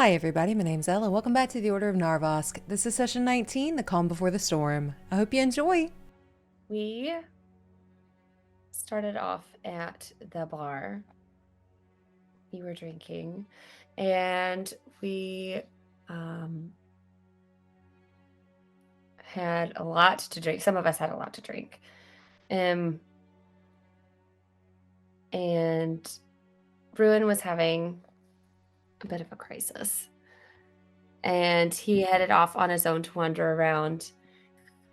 Hi everybody, my name's Ella. Welcome back to the Order of Narvosc. This is session 19, The Calm Before the Storm. I hope you enjoy. We started off at the bar. We were drinking, and we had a lot to drink. Some of us had a lot to drink. And Bruin was having a bit of a crisis. And he headed off on his own to wander around.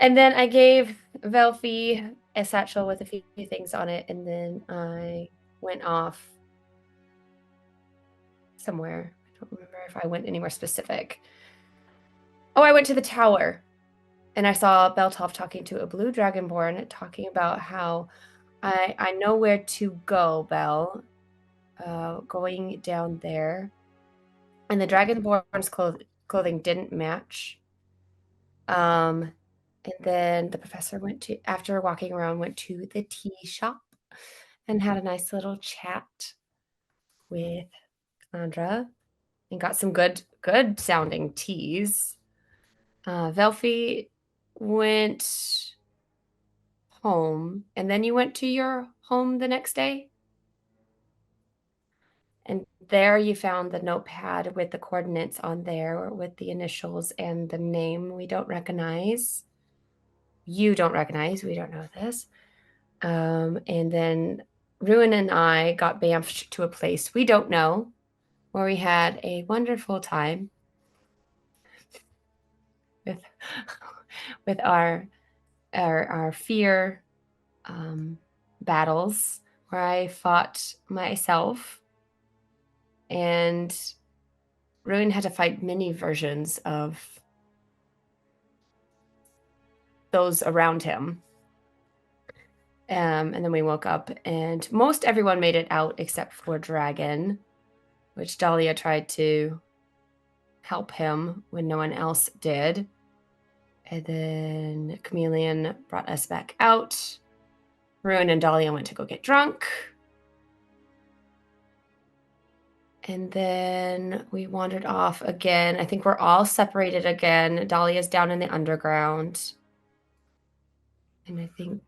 And then I gave Velfie a satchel with a few things on it, and then I went off somewhere. I don't remember if I went anywhere specific. Oh, I went to the tower, and I saw Beltov talking to a blue dragonborn, talking about how I know where to go, Belle. Going down there, and the dragonborn's clothing didn't match. And then the professor after walking around, went to the tea shop and had a nice little chat with Calandra and got some good sounding teas. Velfie went home, and then you went to your home the next day? And there you found the notepad with the coordinates on there with the initials and the name we don't recognize. You don't recognize. We don't know this. And then Ruin and I got bamfed to a place we don't know, where we had a wonderful time with with our fear battles, where I fought myself, and Ruin had to fight many versions of those around him. And then we woke up, and most everyone made it out except for Dragon, which Dahlia tried to help him when no one else did. And then Chameleon brought us back out. Ruin and Dahlia went to go get drunk. And then we wandered off again. I think we're all separated again. Dahlia's down in the underground. And I think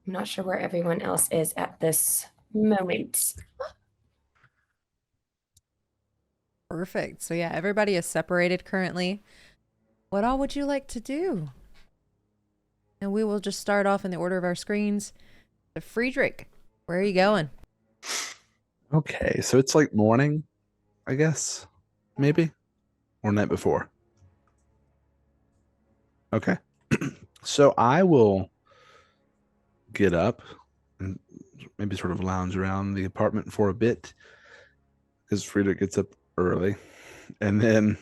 I'm not sure where everyone else is at this moment. Perfect. So yeah, everybody is separated currently. What all would you like to do? And we will just start off in the order of our screens. So Friedrich, where are you going? Okay, so it's like morning, I guess, maybe, or night before. Okay, so I will get up and maybe sort of lounge around the apartment for a bit because Friedrich gets up early. And then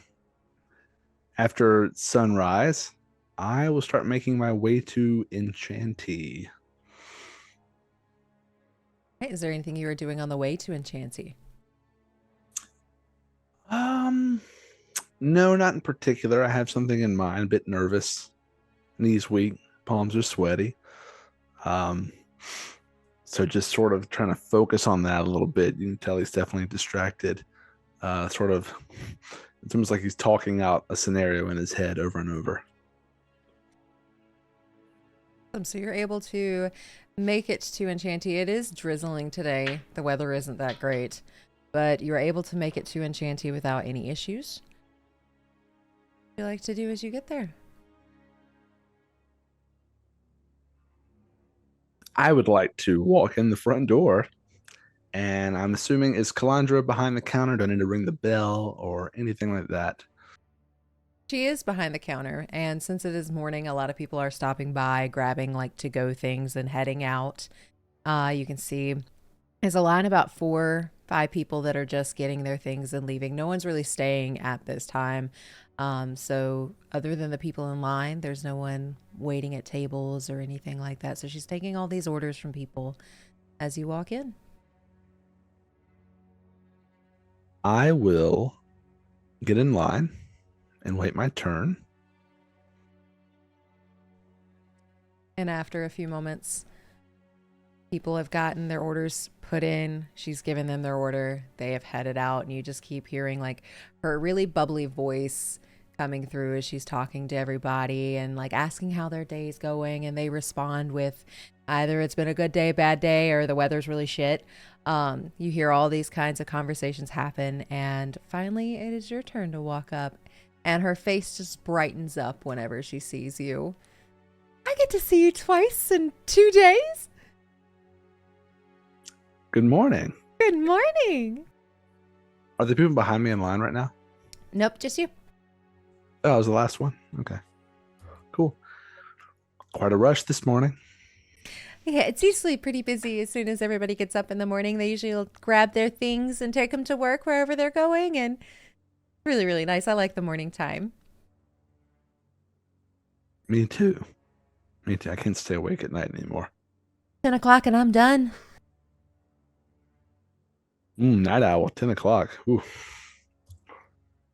after sunrise, I will start making my way to Enchanty. Hey, is there anything you were doing on the way to Enchanty? Um, no, not in particular. I have something in mind, a bit nervous, knees weak, palms are sweaty. Um, so just sort of trying to focus on that a little bit. You can tell he's definitely distracted. Sort of, it's almost like he's talking out a scenario in his head over and over. So you're able to make it to Enchanty. It is drizzling today. The weather isn't that great, but you're able to make it to Enchanty without any issues. What do you like to do as you get there? I would like to walk in the front door, and I'm assuming is Calandra behind the counter? Do I need to ring the bell or anything like that? She is behind the counter, and since it is morning, a lot of people are stopping by, grabbing like to go things and heading out. You can see there's a line about 4, 5 people that are just getting their things and leaving. No one's really staying at this time. So other than the people in line, there's no one waiting at tables or anything like that. So she's taking all these orders from people as you walk in. I will get in line and wait my turn. And after a few moments, People have gotten their orders put in. She's given them their order. They have headed out, and you just keep hearing like her really bubbly voice coming through as she's talking to everybody and like asking how their day's going. And they respond with either it's been a good day, bad day, or the weather's really shit. You hear all these kinds of conversations happen, and finally, it is your turn to walk up, and her face just brightens up whenever she sees you. I get to see you twice in 2 days. Good morning. Good morning. Are the people behind me in line right now? Nope, just you. Oh, I was the last one. Okay. Cool. Quite a rush this morning. Yeah, it's usually pretty busy as soon as everybody gets up in the morning. They usually will grab their things and take them to work wherever they're going, and really, really nice. I like the morning time. Me too. Me too. I can't stay awake at night anymore. 10 o'clock and I'm done. Night owl, 10 o'clock. Ooh.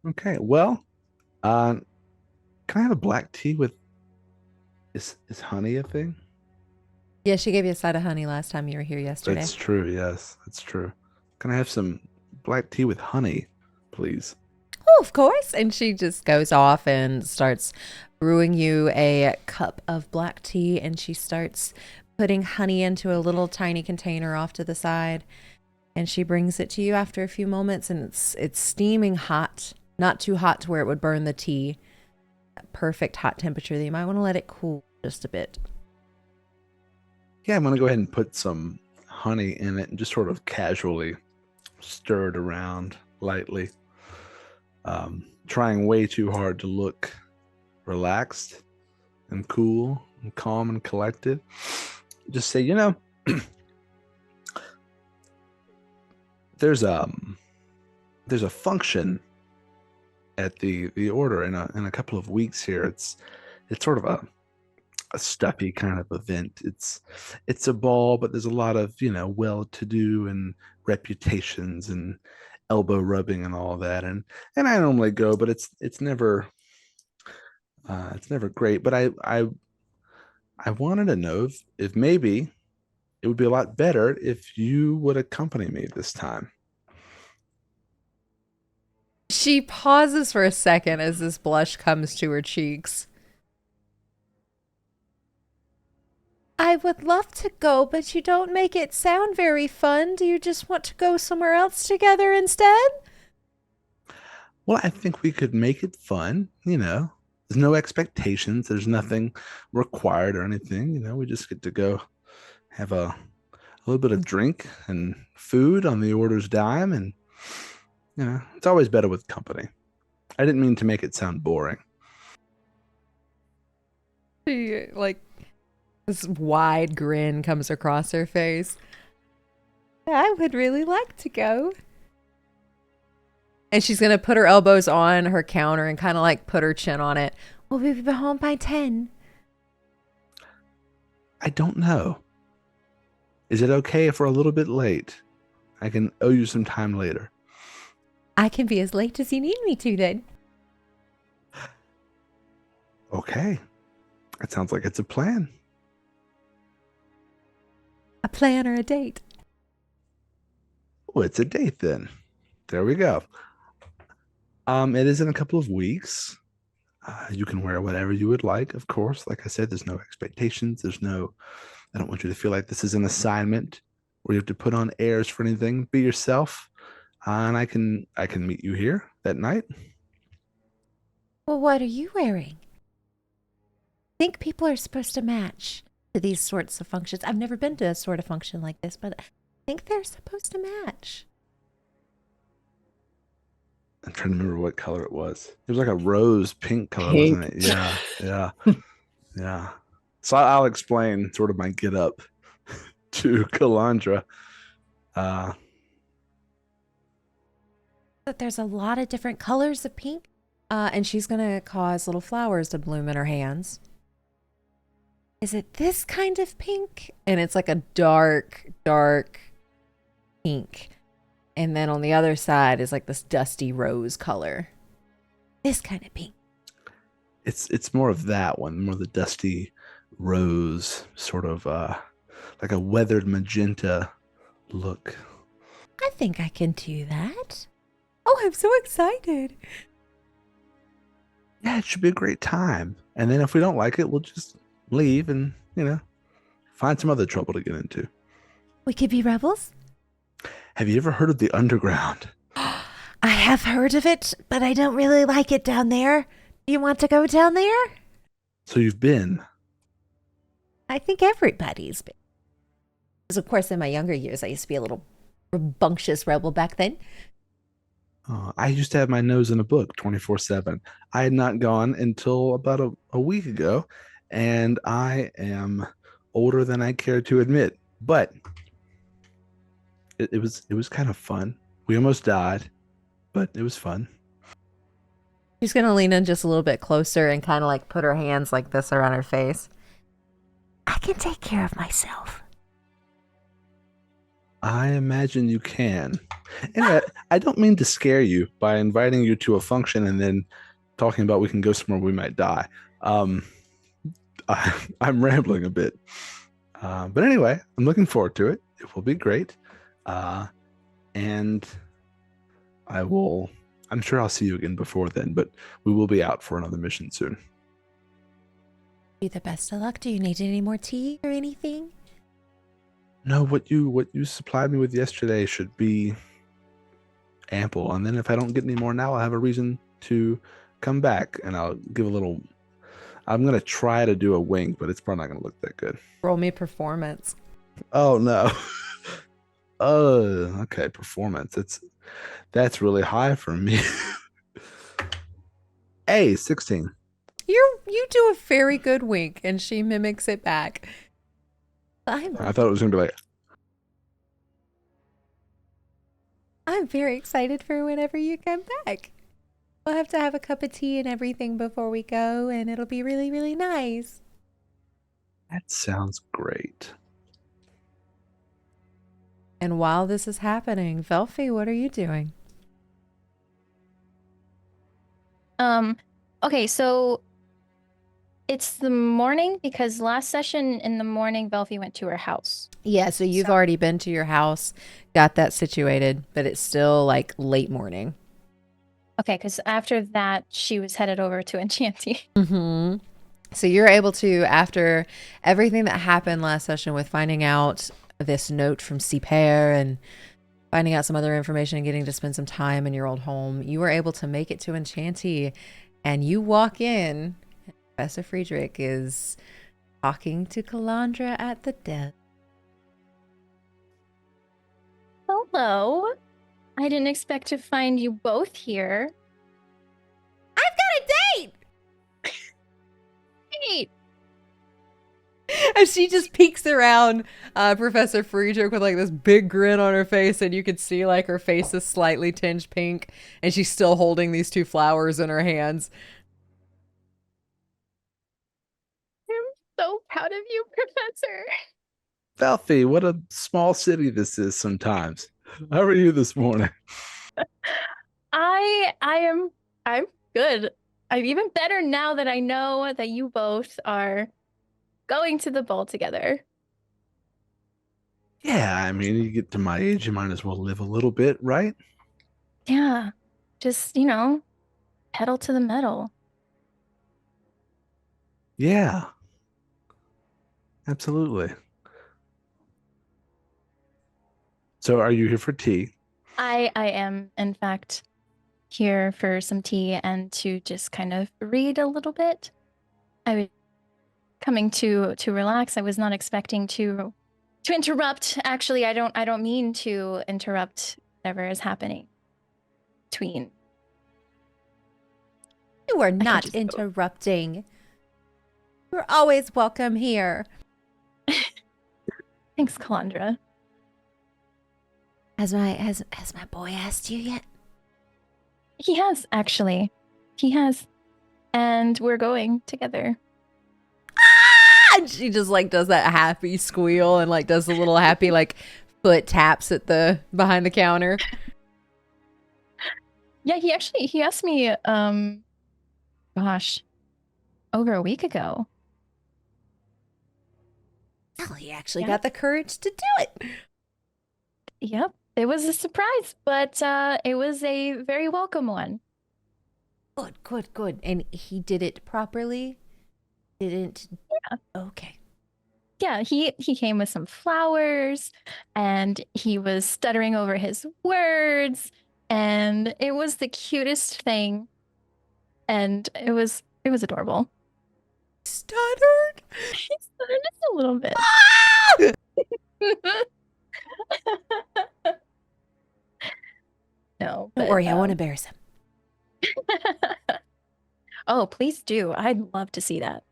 Okay, well, can I have a black tea with, is honey a thing? Yeah, she gave you a side of honey last time you were here yesterday. That's true, yes, that's true. Can I have some black tea with honey, please? Oh, of course. And she just goes off and starts brewing you a cup of black tea, and she starts putting honey into a little tiny container off to the side. And she brings it to you after a few moments, and it's steaming hot, not too hot to where it would burn the tea. Perfect hot temperature that you might want to let it cool just a bit. Yeah, I'm going to go ahead and put some honey in it and just sort of casually stir it around lightly. Trying way too hard to look relaxed and cool and calm and collected. Just say, there's a function at the order in a couple of weeks here. It's sort of a stuffy kind of event. It's a ball, but there's a lot of well-to-do and reputations and elbow rubbing and all that. And I normally go, but it's never great. But I wanted to know if maybe it would be a lot better if you would accompany me this time. She pauses for a second as this blush comes to her cheeks. I would love to go, but you don't make it sound very fun. Do you just want to go somewhere else together instead? Well, I think we could make it fun, There's no expectations. There's nothing required or anything, We just get to go have a little bit of drink and food on the order's dime, and it's always better with company. I didn't mean to make it sound boring. She, this wide grin comes across her face. I would really like to go. And she's going to put her elbows on her counter and kind of put her chin on it. Will we be home by 10? I don't know. Is it okay if we're a little bit late? I can owe you some time later. I can be as late as you need me to then. Okay. That sounds like it's a plan. A plan or a date? Oh, it's a date then. There we go. It is in a couple of weeks. You can wear whatever you would like, of course. Like I said, there's no expectations. I don't want you to feel like this is an assignment where you have to put on airs for anything. Be yourself. And I can meet you here that night. Well, what are you wearing? I think people are supposed to match to these sorts of functions. I've never been to a sort of function like this, but I think they're supposed to match. I'm trying to remember what color it was. It was like a rose pink color, wasn't it? Yeah. Yeah. So I'll explain sort of my get up to Calandra. That there's a lot of different colors of pink. And she's going to cause little flowers to bloom in her hands. Is it this kind of pink? And it's like a dark, dark pink. And then on the other side is like this dusty rose color. This kind of pink. It's more of that one, more the dusty rose sort of like a weathered magenta look. I think I can do that. Oh, I'm so excited. Yeah, it should be a great time. And then if we don't like it, we'll just leave and, find some other trouble to get into. We could be rebels? Have you ever heard of the underground? I have heard of it, but I don't really like it down there. You want to go down there? So you've been. I think everybody's been. Because, of course, in my younger years, I used to be a little rambunctious rebel back then. I used to have my nose in a book 24/7. I had not gone until about a week ago, and I am older than I care to admit. But it was kind of fun. We almost died, but it was fun. She's going to lean in just a little bit closer and kind of like put her hands like this around her face. I can take care of myself. I imagine you can. And I don't mean to scare you by inviting you to a function and then talking about we can go somewhere we might die. I'm rambling a bit. But anyway, I'm looking forward to it. It will be great. And I'm sure I'll see you again before then, but we will be out for another mission soon. Be the best of luck. Do you need any more tea or anything? No, what you supplied me with yesterday should be ample. And then if I don't get any more now, I'll have a reason to come back and I'll give a little. I'm going to try to do a wink, but it's probably not going to look that good. Roll me performance. Oh, no. Okay, performance. That's really high for me. Hey, 16. You do a very good wink, and she mimics it back. I thought it was going to be like. I'm very excited for whenever you come back. We'll have to have a cup of tea and everything before we go, and it'll be really, really nice. That sounds great. And while this is happening, Velfie, what are you doing? Okay, so it's the morning because last session in the morning, Velfie went to her house. Yeah, so you've already been to your house, got that situated, but it's still like late morning. Okay, because after that, she was headed over to Enchanty. Mm-hmm. So you're able to, after everything that happened last session with finding out this note from Ciper and finding out some other information and getting to spend some time in your old home, you were able to make it to Enchanty, and you walk in. Professor Friedrich is talking to Calandra at the desk. Hello. I didn't expect to find you both here. I've got a date! Hey, And she just peeks around Professor Friedrich with like this big grin on her face, and you can see like her face is slightly tinged pink, and she's still holding these two flowers in her hands. I'm so proud of you, Professor. Valfie, what a small city this is sometimes. How are you this morning? I'm good. I'm even better now that I know that you both are going to the ball together. Yeah, I mean, you get to my age, you might as well live a little bit, right? Yeah. Just, pedal to the metal. Yeah. Absolutely. So are you here for tea? I am, in fact, here for some tea and to just kind of read a little bit. I was coming to relax. I was not expecting to interrupt. Actually, I don't mean to interrupt whatever is happening between. You are can not just go. interrupting. You're always welcome here. Thanks, Calandra. Has my boy asked you yet? He has, actually. He has. And we're going together. And she just like does that happy squeal and like does a little happy like foot taps at the behind the counter. Yeah, he asked me, gosh, over a week ago. Well, he actually Yeah. got the courage to do it. Yep. It was a surprise, but it was a very welcome one. Good, good, good. And he did it properly? Didn't? Yeah. Okay. Yeah, he came with some flowers and he was stuttering over his words and it was the cutest thing and it was adorable. Stuttered? He stuttered just a little bit. No, Don't but worry, I won't embarrass him. oh, please do. I'd love to see that.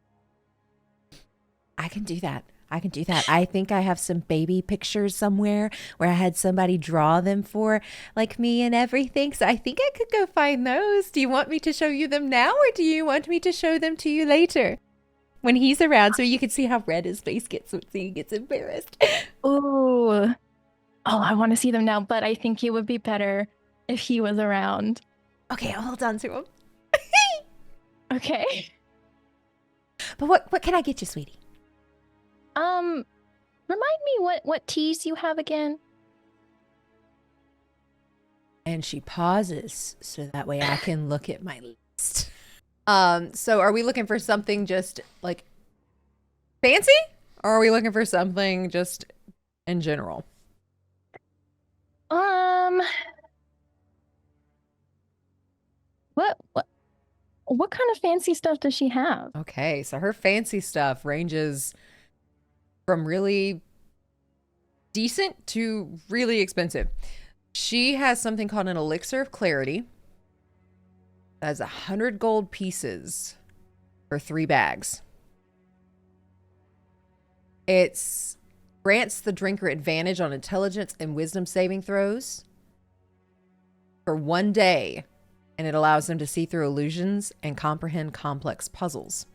I can do that. I can do that. I think I have some baby pictures somewhere where I had somebody draw them for like me and everything. So I think I could go find those. Do you want me to show you them now or do you want me to show them to you later? When he's around so you can see how red his face gets when he gets embarrassed. Ooh. Oh, I want to see them now, but I think it would be better if he was around. Okay, I'll hold on to him. Okay. But what can I get you, sweetie? Remind me what teas you have again? And she pauses so that way I can look at my list. So are we looking for something just like fancy? Or are we looking for something just in general? What kind of fancy stuff does she have? Okay, so her fancy stuff ranges from really decent to really expensive. She has something called an elixir of clarity. That's 100 gold pieces for 3 bags. It grants the drinker advantage on intelligence and wisdom saving throws for 1 day, and it allows them to see through illusions and comprehend complex puzzles.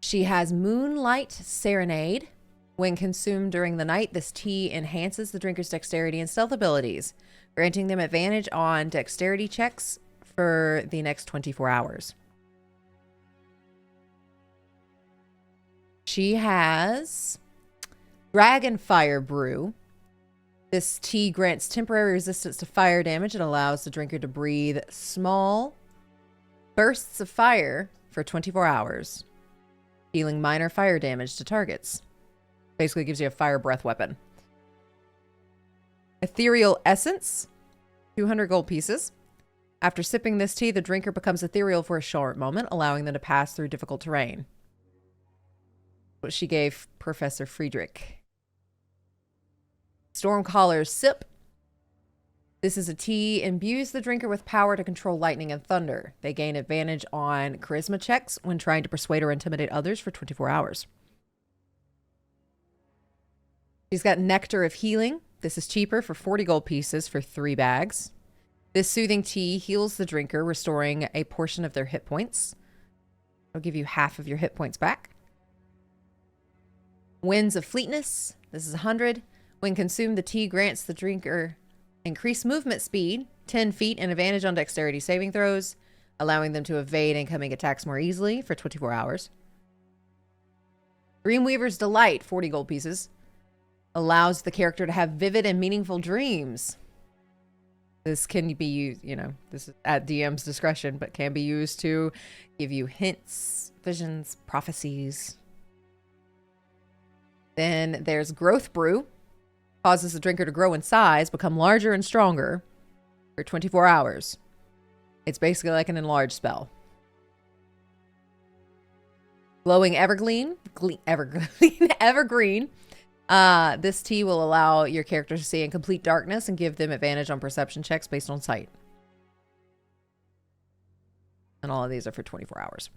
She has Moonlight Serenade. When consumed during the night, this tea enhances the drinker's dexterity and stealth abilities, granting them advantage on dexterity checks for the next 24 hours. She has Dragonfire Brew. This tea grants temporary resistance to fire damage and allows the drinker to breathe small bursts of fire for 24 hours, dealing minor fire damage to targets. Basically gives you a fire breath weapon. Ethereal Essence, 200 gold pieces. After sipping this tea, the drinker becomes ethereal for a short moment, allowing them to pass through difficult terrain. What she gave Professor Friedrich. Stormcaller's Sip. This is a tea imbues the drinker with power to control lightning and thunder. They gain advantage on charisma checks when trying to persuade or intimidate others for 24 hours. She's got Nectar of Healing. This is cheaper for 40 gold pieces for 3 bags. This soothing tea heals the drinker, restoring a portion of their hit points. It'll give you half of your hit points back. Winds of Fleetness. This is 100. When consumed, the tea grants the drinker increased movement speed, 10 feet, and advantage on dexterity saving throws, allowing them to evade incoming attacks more easily for 24 hours. Dreamweaver's Delight, 40 gold pieces. Allows the character to have vivid and meaningful dreams. This can be used, this is at DM's discretion, but can be used to give you hints, visions, prophecies. Then there's Growth Brew. Causes the drinker to grow in size, become larger and stronger for 24 hours. It's basically like an enlarged spell. Glowing Evergreen. This tea will allow your character to see in complete darkness and give them advantage on perception checks based on sight. And all of these are for 24 hours.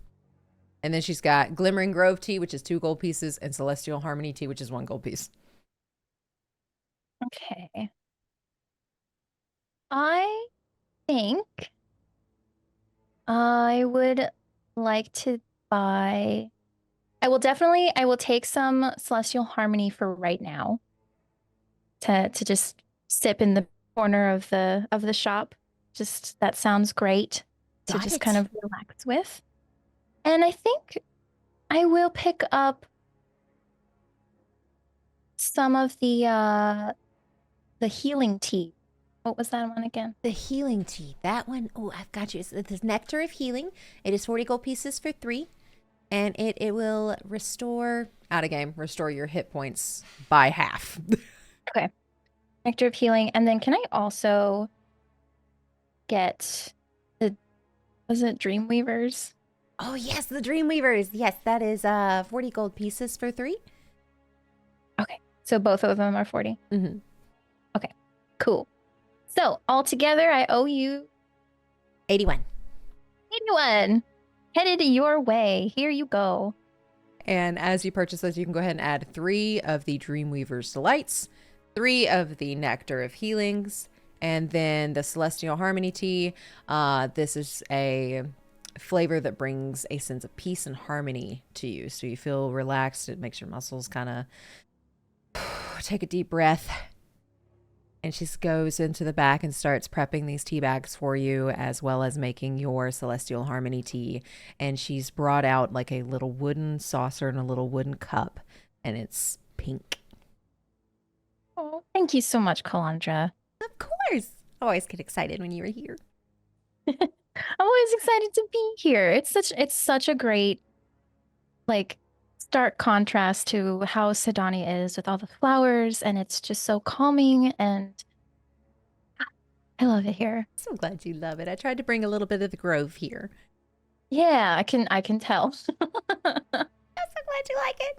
And then she's got Glimmering Grove tea, which is 2 gold pieces, and Celestial Harmony tea, which is 1 gold piece. Okay. I think I would like to buy. I will take some Celestial Harmony for right now. To just sip in the corner of the shop. Just that sounds great to Got just it. kind of relax with. And I think I will pick up some of the healing tea. What was that one again? The healing tea. That one. Oh, I've got you. It's this nectar of healing. It is 40 gold pieces for 3. And it will restore, out of game, restore your hit points by half. Okay. Nectar of healing. And then can I also get was it Dreamweavers? Oh, yes, the Dreamweavers. Yes, that is 40 gold pieces for 3. Okay. So both of them are 40. Mm-hmm. Okay. Cool. So altogether, I owe you 81. 81. Headed your way. Here you go. And as you purchase those, you can go ahead and add 3 of the Dreamweaver's Delights, 3 of the Nectar of Healings, and then the Celestial Harmony Tea. This is a flavor that brings a sense of peace and harmony to you. So you feel relaxed. It makes your muscles kind of take a deep breath. And she goes into the back and starts prepping these tea bags for you, as well as making your Celestial Harmony tea. And she's brought out like a little wooden saucer and a little wooden cup, and it's pink. Oh, thank you so much, Calandra. Of course. I always get excited when you're here. I'm always excited to be here. It's such a great, like, stark contrast to how Sydonea is with all the flowers, and it's just so calming, and I love it here. So glad you love it. I tried to bring a little bit of the grove here. Yeah, I can tell. I'm so glad you like it.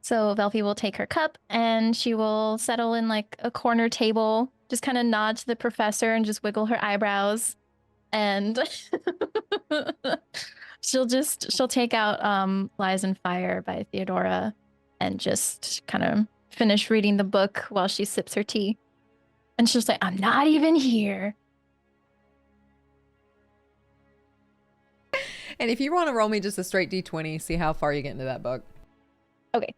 So Velphi will take her cup and she will settle in like a corner table, just kind of nod to the professor and just wiggle her eyebrows. And she'll take out Lies and Fire by Theodora and just kind of finish reading the book while she sips her tea. And she'll say, I'm not even here. And if you want to roll me just a straight D20, see how far you get into that book. Okay.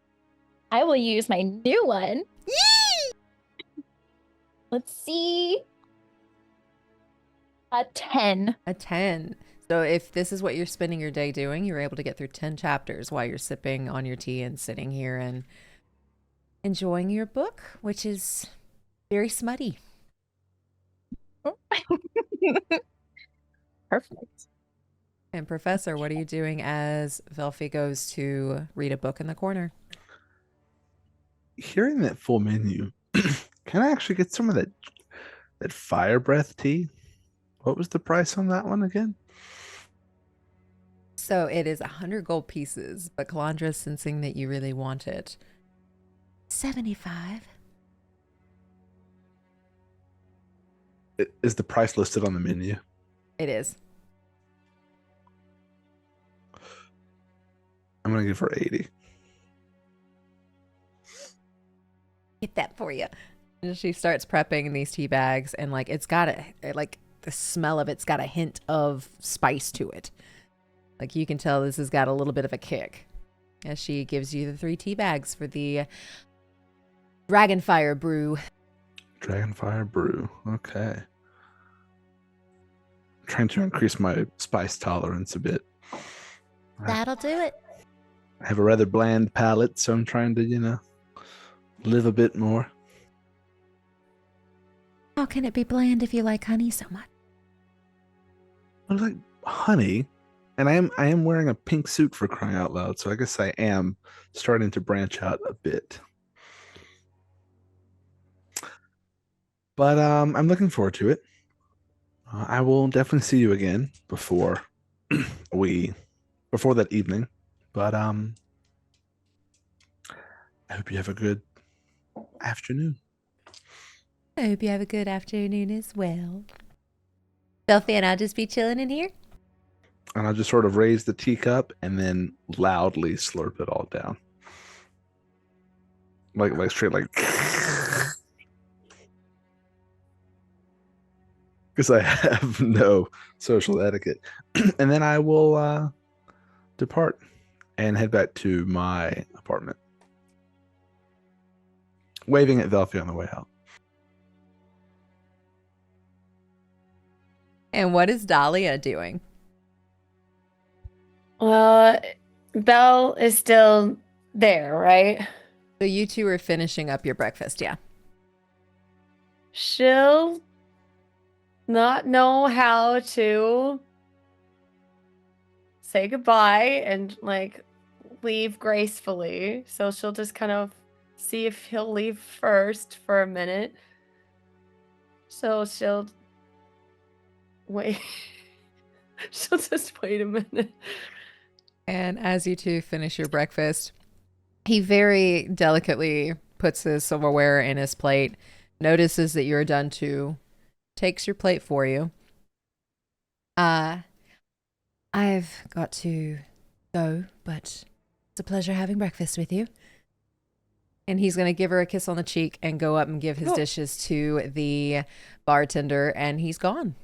I will use my new one. Yee! Let's see. A 10. A 10. So if this is what you're spending your day doing, you're able to get through 10 chapters while you're sipping on your tea and sitting here and enjoying your book, which is very smutty. Perfect. And Professor, what are you doing as Velphi goes to read a book in the corner? Hearing that full menu, can I actually get some of that fire breath tea? What was the price on that one again? So it is 100 gold pieces, but Calandra, sensing that you really want it, 75. Is the price listed on the menu? It is. I'm gonna give her 80. Get that for you. And she starts prepping these tea bags, and like it's got the smell of it's got a hint of spice to it. Like you can tell this has got a little bit of a kick. As she gives you the 3 tea bags for the Dragonfire brew. Dragonfire brew. Okay. Trying to increase my spice tolerance a bit. That'll do it. I have a rather bland palate, so I'm trying to, live a bit more. How can it be bland if you like honey so much? I like honey, and I am wearing a pink suit for crying out loud, so I guess I am starting to branch out a bit. But I'm looking forward to it. I will definitely see you again before that evening. But I hope you have a good afternoon. I hope you have a good afternoon as well. Velphi and I'll just be chilling in here. And I'll just sort of raise the teacup and then loudly slurp it all down. Like straight like. Because I have no social etiquette. And then I will depart and head back to my apartment, waving at Velphi on the way out. And what is Dahlia doing? Well, Belle is still there, right? So you two are finishing up your breakfast, yeah. She'll not know how to say goodbye and like leave gracefully. So she'll just kind of see if he'll leave first for a minute. So she'll wait. She'll just wait a minute. And as you two finish your breakfast, he very delicately puts his silverware in his plate, notices that you're done too, takes your plate for you. I've got to go, but it's a pleasure having breakfast with you. And he's going to give her a kiss on the cheek and go up and give his dishes to the bartender, and he's gone.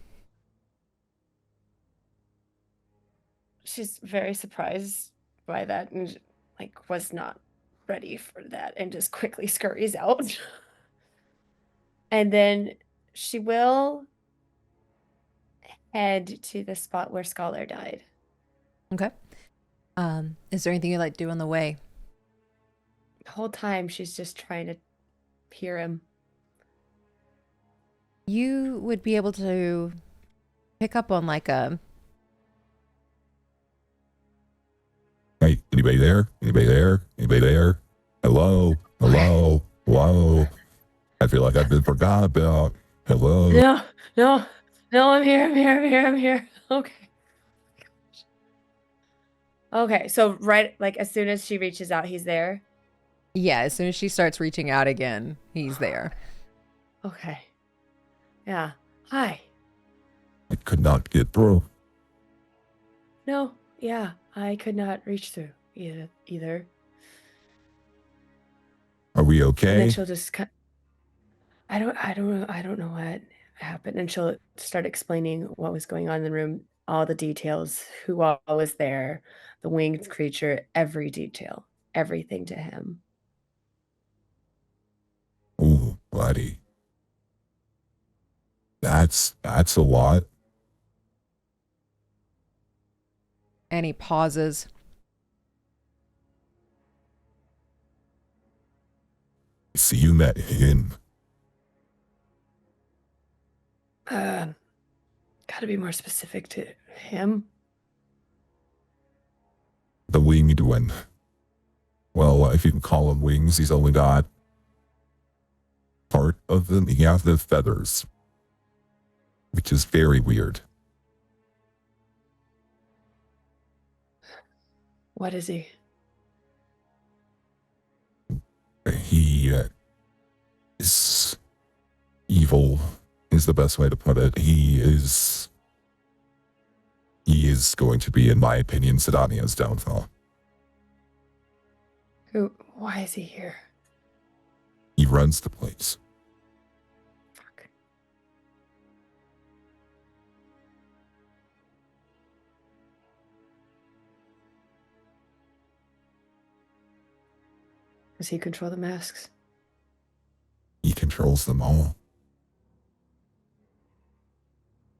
She's very surprised by that and like was not ready for that and just quickly scurries out. And then she will head to the spot where Scholar died. Okay. Is there anything you'd like to do on the way? The whole time she's just trying to hear him. You would be able to pick up on like a... Hey, anybody there? Anybody there? Anybody there? Hello? Hello? Hello? I feel like I've been forgotten about. Hello? No, I'm here. Okay, so right, like as soon as she reaches out, he's there. Yeah, as soon as she starts reaching out again, he's there. Okay. Yeah. Hi. I could not get through. No, yeah, I could not reach through either. Are we And okay? then she'll just I don't know what happened. And she'll start explaining what was going on in the room, all the details, who all was there, the winged creature, every detail, everything to him. Ooh, buddy. That's a lot. And he pauses. See, you met him. Gotta be more specific to him. The winged one. Well, if you can call him wings, he's only got part of them. He has the feathers, which is very weird. What is he? He is evil, is the best way to put it. He is going to be, in my opinion, Sydonea's downfall. Why is he here? He runs the place. Fuck. Does he control the masks? He controls them all.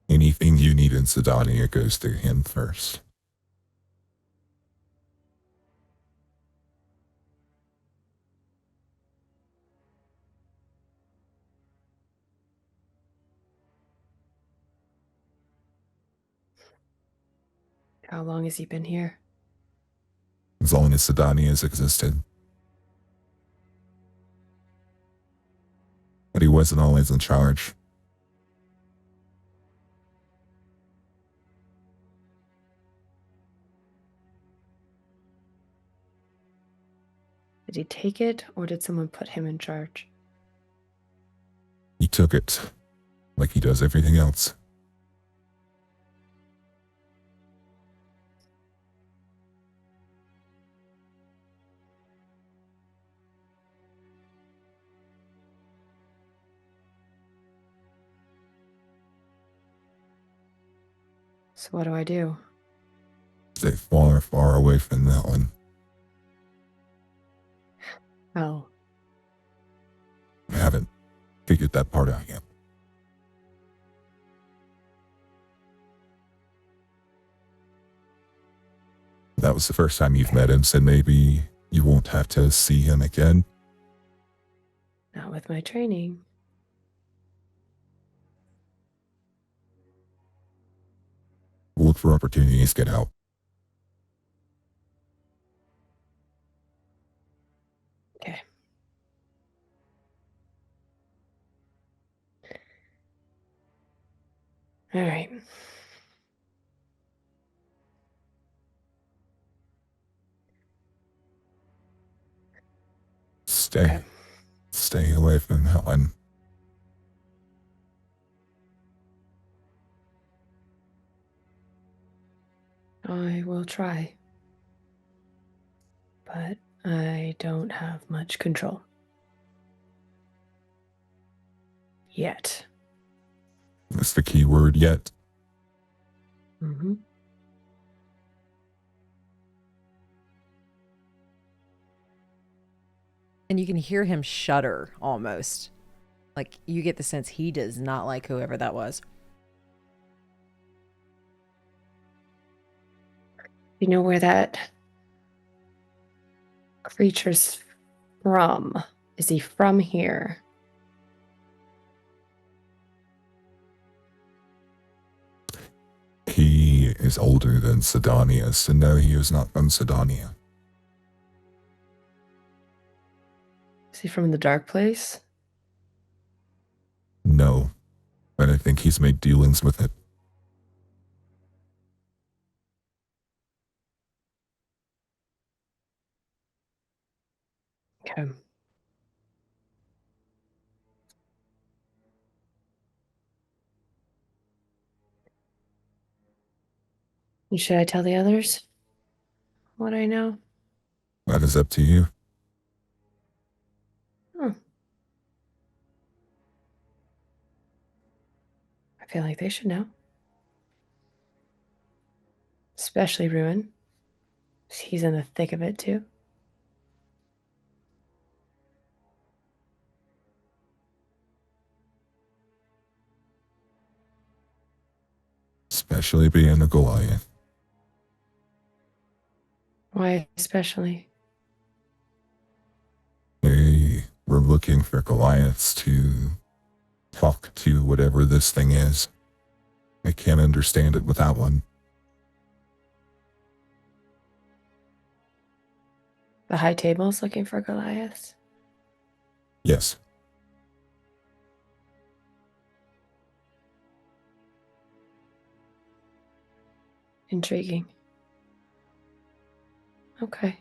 Anything you need in Sydonia goes through him first. How long has he been here? As long as Sydonia has existed. But he wasn't always in charge. Did he take it, or did someone put him in charge? He took it, like he does everything else. So what do I do? Stay far, far away from that one. Oh, I haven't figured that part out yet. That was the first time you've met him, so maybe You won't have to see him again. Not with my training. Look for opportunities to get out. Okay. All right. Okay. Stay away from Helen. I will try. But I don't have much control. Yet. That's the key word, yet. Mm-hmm. And you can hear him shudder almost. Like, you get the sense he does not like whoever that was. You know where that creature's from? Is he from here? He is older than Sydonea, so no, he is not from Sydonea. Is he from the dark place? No, but I think he's made dealings with it. Okay. And should I tell the others what I know? That is up to you. Oh. I feel like they should know. Especially Ruin. He's in the thick of it too. Especially being a Goliath. Why especially? They were looking for Goliaths to talk to whatever this thing is. They can't understand it without one. The high table's looking for Goliaths? Yes. Intriguing. Okay.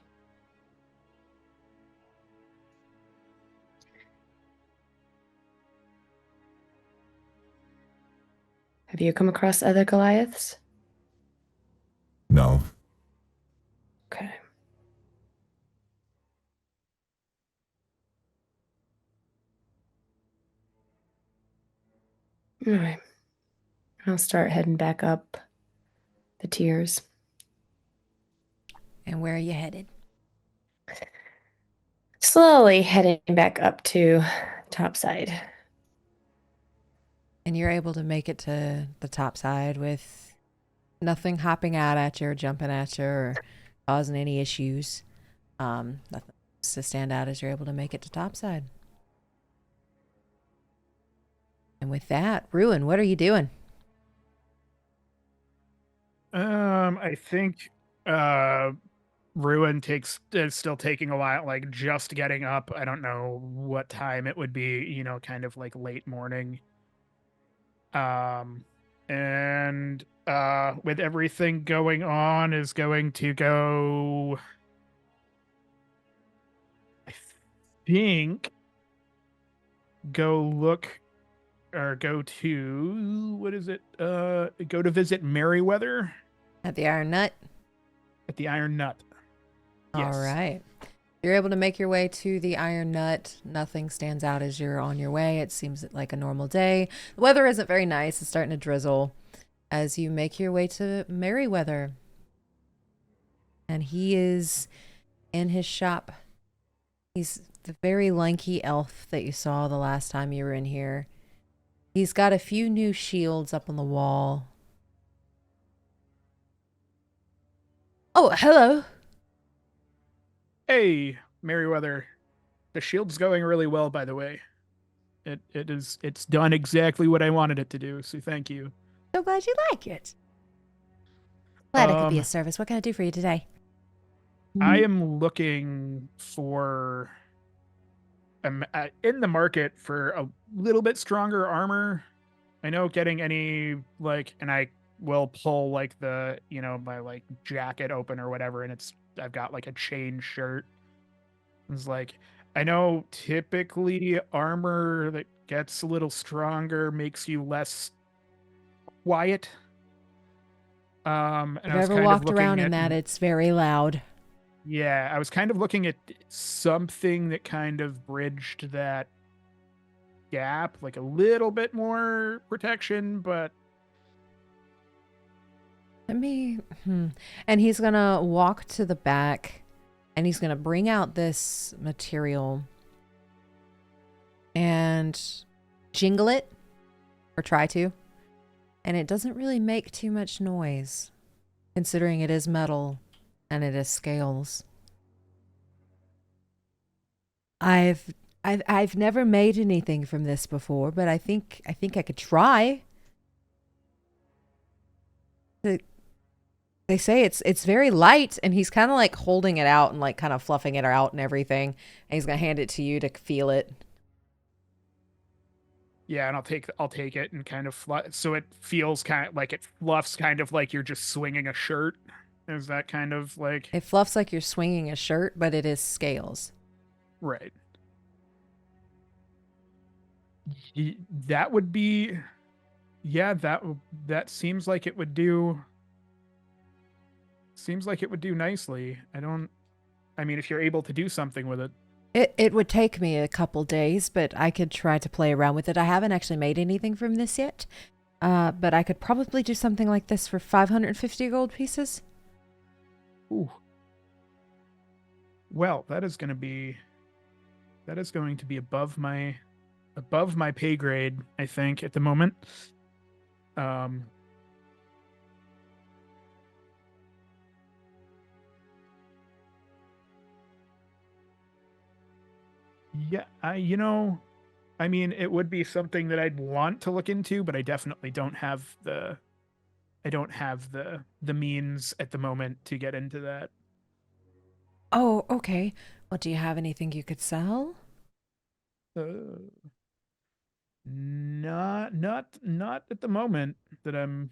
Have you come across other Goliaths? No. Okay. All right. I'll start heading back up the tiers. And where are you headed? Slowly heading back up to topside. And you're able to make it to the top side with nothing hopping out at you or jumping at you or causing any issues. Nothing to stand out as you're able to make it to topside. And with that, Ruin, what are you doing? I think Ruin is still taking a while, like just getting up. I don't know what time it would be, kind of like late morning. And with everything going on is going to go, I think, go look or go to, what is it? Go to visit Merryweather At the Iron Nut? at the Iron Nut. Yes. All right. You're able to make your way to the Iron Nut. Nothing stands out as you're on your way. It seems like a normal day. The weather isn't very nice. It's starting to drizzle as you make your way to Merryweather. And he is in his shop. He's the very lanky elf that you saw the last time you were in here. He's got a few new shields up on the wall. Oh, hello. Hey, Merriweather. The shield's going really well, by the way. It's done exactly what I wanted it to do, so thank you. So glad you like it. Glad I could be Um, of service. What can I do for you today? I am looking for in the market for a little bit stronger armor. I know getting any and I will pull like the my like jacket open or whatever, and I've got like a chain shirt. It's like I know typically armor that gets a little stronger makes you less quiet. And If I I've was ever kind of walked around looking in at that, it's very loud. yeah, I was kind of looking at something that kind of bridged that gap, like a little bit more protection, but Let me. And he's gonna walk to the back, and he's gonna bring out this material and jingle it, or try to, and it doesn't really make too much noise, considering it is metal and it is scales. I've never made anything from this before, but I think I could try. They say it's very light, and he's kind of like holding it out and like kind of fluffing it out and everything. And he's gonna hand it to you to feel it. yeah, and I'll take it and kind of so it feels kind of like it fluffs kind of like you're just swinging a shirt. Is that kind of like It fluffs like you're swinging a shirt, but it is scales. right? That would be yeah, that seems like it would do nicely. I mean if you're able to do something with it. It would take me a couple days, but I could try to play around with it. I haven't actually made anything from this yet, but I could probably do something like this for 550 gold pieces. Ooh. Well, that is going to be above my pay grade, I think, at the moment. Yeah, I mean, it would be something that I'd want to look into, but I definitely don't have the means at the moment to get into that. Oh, okay. Well, do you have anything you could sell? Not at the moment that I'm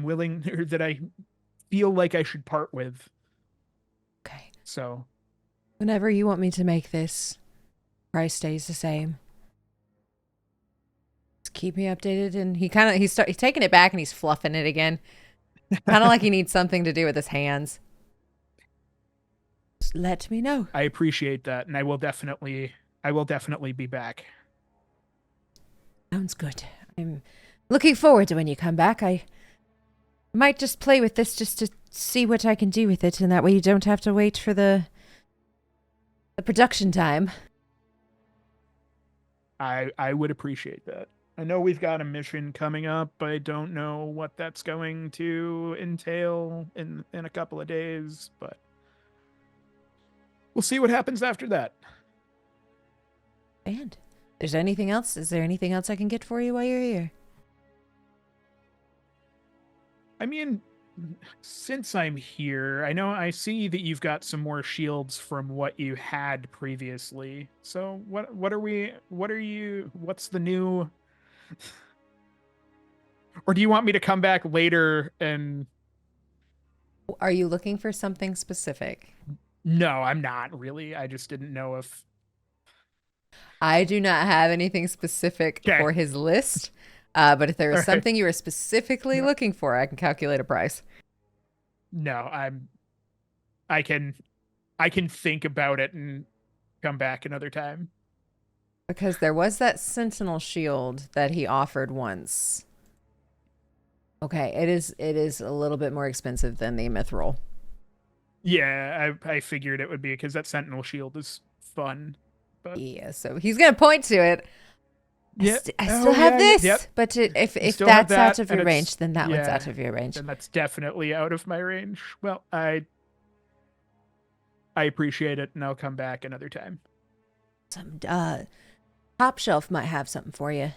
willing or that I feel like I should part with. Okay. So, Whenever you want me to make this, price stays the same. Just keep me updated. And he's taking it back and he's fluffing it again. Kind of like he needs something to do with his hands. Just let me know. I appreciate that, and I will definitely be back. Sounds good. I'm looking forward to when you come back. I might just play with this just to see what I can do with it, and that way you don't have to wait for the production time. I would appreciate that. I know we've got a mission coming up. I don't know what that's going to entail in a couple of days, but we'll see what happens after that. And there's anything else? Is there anything else I can get for you while you're here? I mean, since I'm here, I see that you've got some more shields from what you had previously. So what's the new or do you want me to come back later and Are you looking for something specific? No, I'm not really. I just didn't know if I do not have anything specific for his list. But if there is something you are specifically looking for, I can calculate a price. No, I can think about it and come back another time. Because there was that sentinel shield that he offered once. Okay, it is a little bit more expensive than the mithril. Yeah, I figured it would be because that sentinel shield is fun. But yeah, so he's gonna point to it. Yeah. I Oh, still have yeah, this, yep. but if Still have that's out that, of your and range, it's- then that one's yeah, out of your range. then that's definitely out of my range. Well, I appreciate it, and I'll come back another time. Some Top Shelf might have something for you.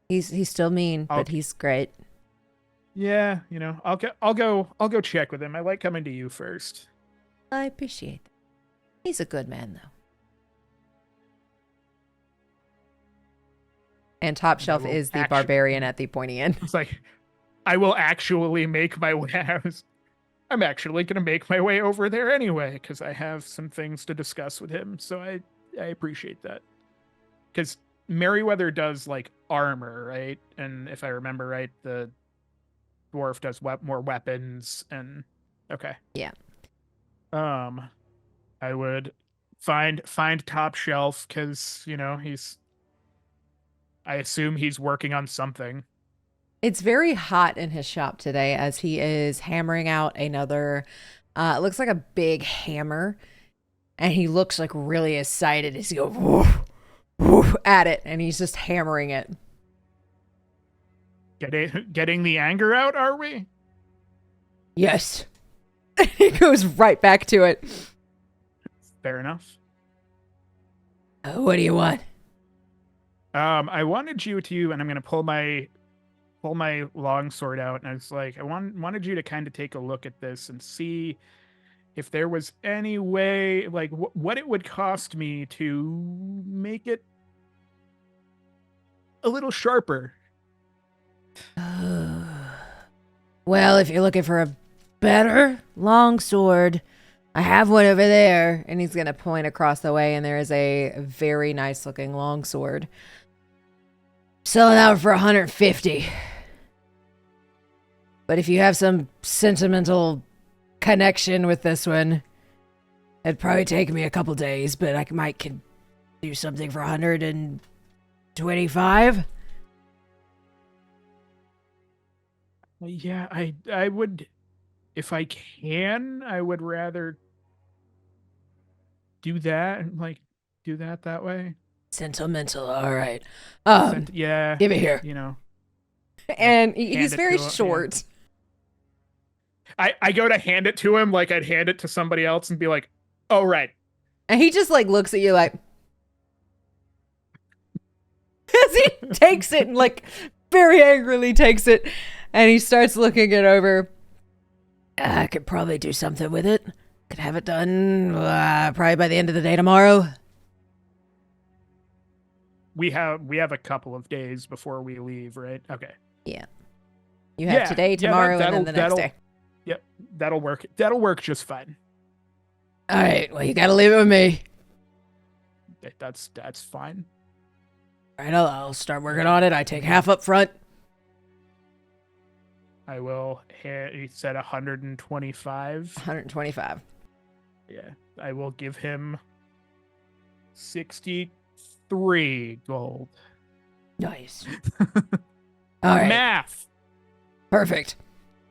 He's still mean, but Okay. he's great. Yeah, I'll go check with him. I like coming to you first. I appreciate that. He's a good man, though. And Top And I Shelf will is the actu- barbarian at the pointy end. It's like, I will actually make my way. I'm actually going to make my way over there anyway, because I have some things to discuss with him. So I appreciate that. Because Merryweather does like armor, right? And if I remember right, the dwarf does more weapons. And okay, Yeah. I would find Top Shelf because I assume he's working on something. It's very hot in his shop today as he is hammering out another, it looks like a big hammer. And he looks like really excited as he goes woof, woof, at it. And he's just hammering it. Getting the anger out, are we? Yes. He goes right back to it. Fair enough. What do you want? I wanted you to, and I'm gonna pull my long sword out, and I was like, I wanted you to kind of take a look at this and see if there was any way, like what it would cost me to make it a little sharper. Well, if you're looking for a better longsword, I have one over there. And he's going to point across the way, and there is a very nice looking longsword. Selling out for 150. But if you have some sentimental connection with this one, it'd probably take me a couple days, but I might do something for 125. Yeah, I would, if I can, I would rather do that and like do that way. Sentimental, all right. Yeah, Give it here. And he's Hand it very to him, yeah. short. I go to hand it to him like I'd hand it to somebody else and be like, oh, right. And he just like looks at you like as he takes it and like very angrily takes it, and he starts looking it over. I could probably do something with it. Could have it done probably by the end of the day tomorrow. We have a couple of days before we leave, right? Okay. Yeah. You have today, tomorrow, and then the next day. Yep, that'll work. That'll work just fine. All right. Well, you got to leave it with me. That's fine. All right. I'll start working on it. I take half up front. I will. He said 125. 125. Yeah, I will give him 63 gold. Nice. All right. Math. Perfect.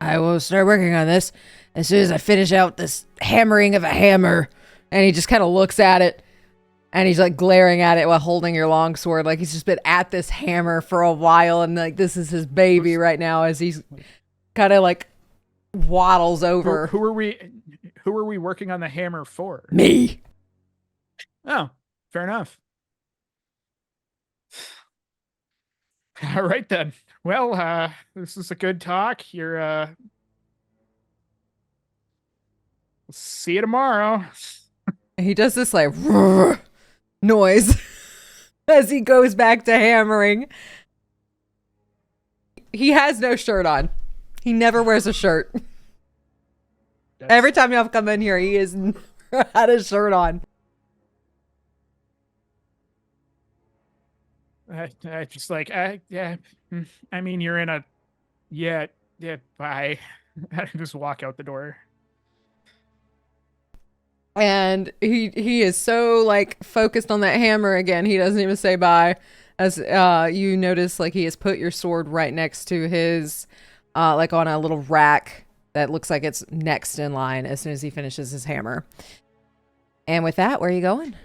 I will start working on this as soon as I finish out this hammering of a hammer. And he just kind of looks at it, and he's like glaring at it while holding your longsword. Like he's just been at this hammer for a while, and like this is his baby right now as he's kind of like waddles over. Who are we working on the hammer for? Me. Oh, fair enough. All right then. Well, this is a good talk. You're see you tomorrow. He does this like noise as he goes back to hammering. He has no shirt on. He never wears a shirt. Every time y'all come in here, he has never had a shirt on. I just like, yeah. I mean, you're in a, yeah, bye. I just walk out the door. And he is so like focused on that hammer again, he doesn't even say bye. As you notice, like he has put your sword right next to his, like on a little rack that looks like it's next in line as soon as he finishes his hammer. And with that, where are you going?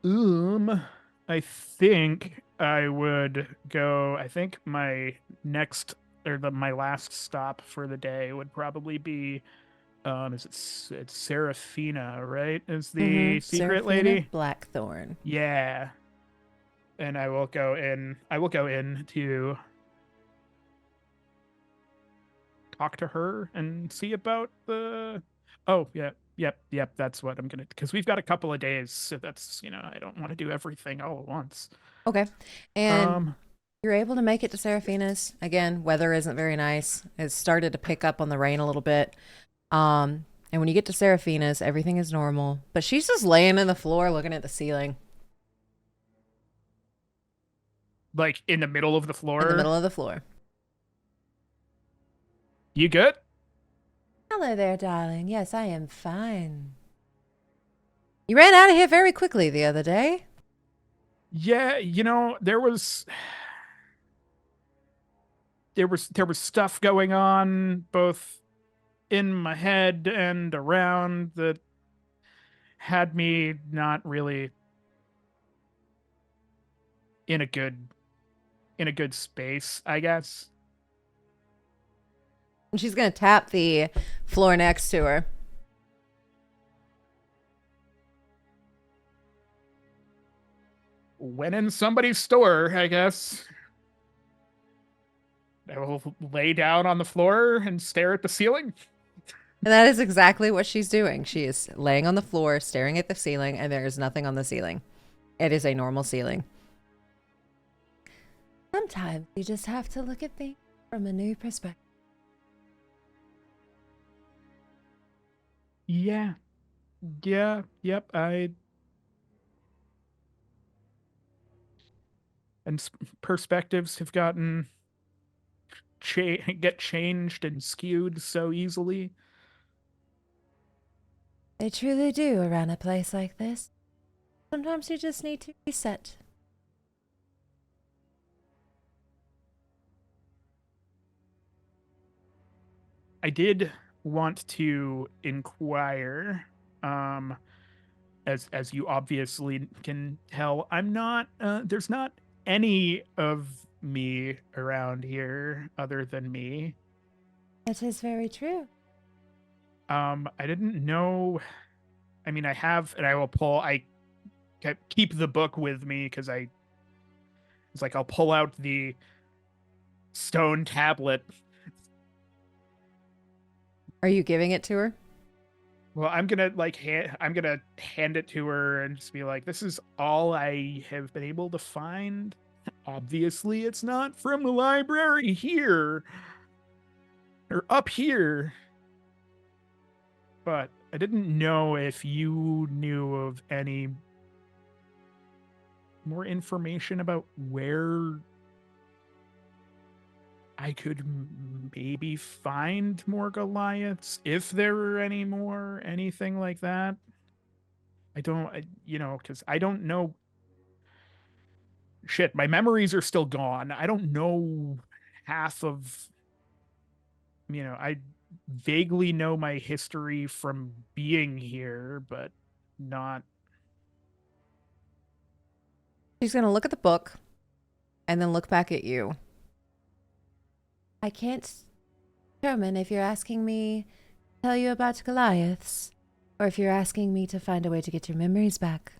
I think I would go. I think my next my last stop for the day would probably be it's Seraphina, right? Is the secret Seraphina lady? Blackthorn. Yeah. And I will go in. I will go in to talk to her and see about the. Oh yeah, yep. That's what I'm gonna. Because we've got a couple of days, so that's I don't want to do everything all at once. Okay. And Um. you're able to make it to Seraphina's. Again, weather isn't very nice. It's started to pick up on the rain a little bit. And when you get to Seraphina's, everything is normal. But she's just laying on the floor looking at the ceiling. Like in the middle of the floor. In the middle of the floor. You good? Hello there, darling. Yes, I am fine. You ran out of here very quickly the other day. Yeah, there was stuff going on both in my head and around that had me not really in a good space, I guess. And she's going to tap the floor next to her. When in somebody's store, I guess. I will lay down on the floor and stare at the ceiling. And that is exactly what she's doing. She is laying on the floor, staring at the ceiling, and there is nothing on the ceiling. It is a normal ceiling. Sometimes you just have to look at things from a new perspective. Yeah. Yep. And perspectives have gotten get changed and skewed so easily. They truly do around a place like this. Sometimes you just need to reset. I did want to inquire, as you obviously can tell, I'm not. There's not any of me around here other than me. That is very true. I didn't know. I mean, I have, and I will pull. I keep the book with me because it's like I'll pull out the stone tablet. Are you giving it to her? Well, I'm gonna hand it to her and just be like, "This is all I have been able to find. Obviously, it's not from the library here or up here, but I didn't know if you knew of any more information about where I could maybe find more Goliaths, if there were any more, anything like that. Because I don't know. Shit, my memories are still gone. I don't know half of. I vaguely know my history from being here, but not. She's going to look at the book and then look back at you. I can't determine if you're asking me to tell you about Goliaths or if you're asking me to find a way to get your memories back.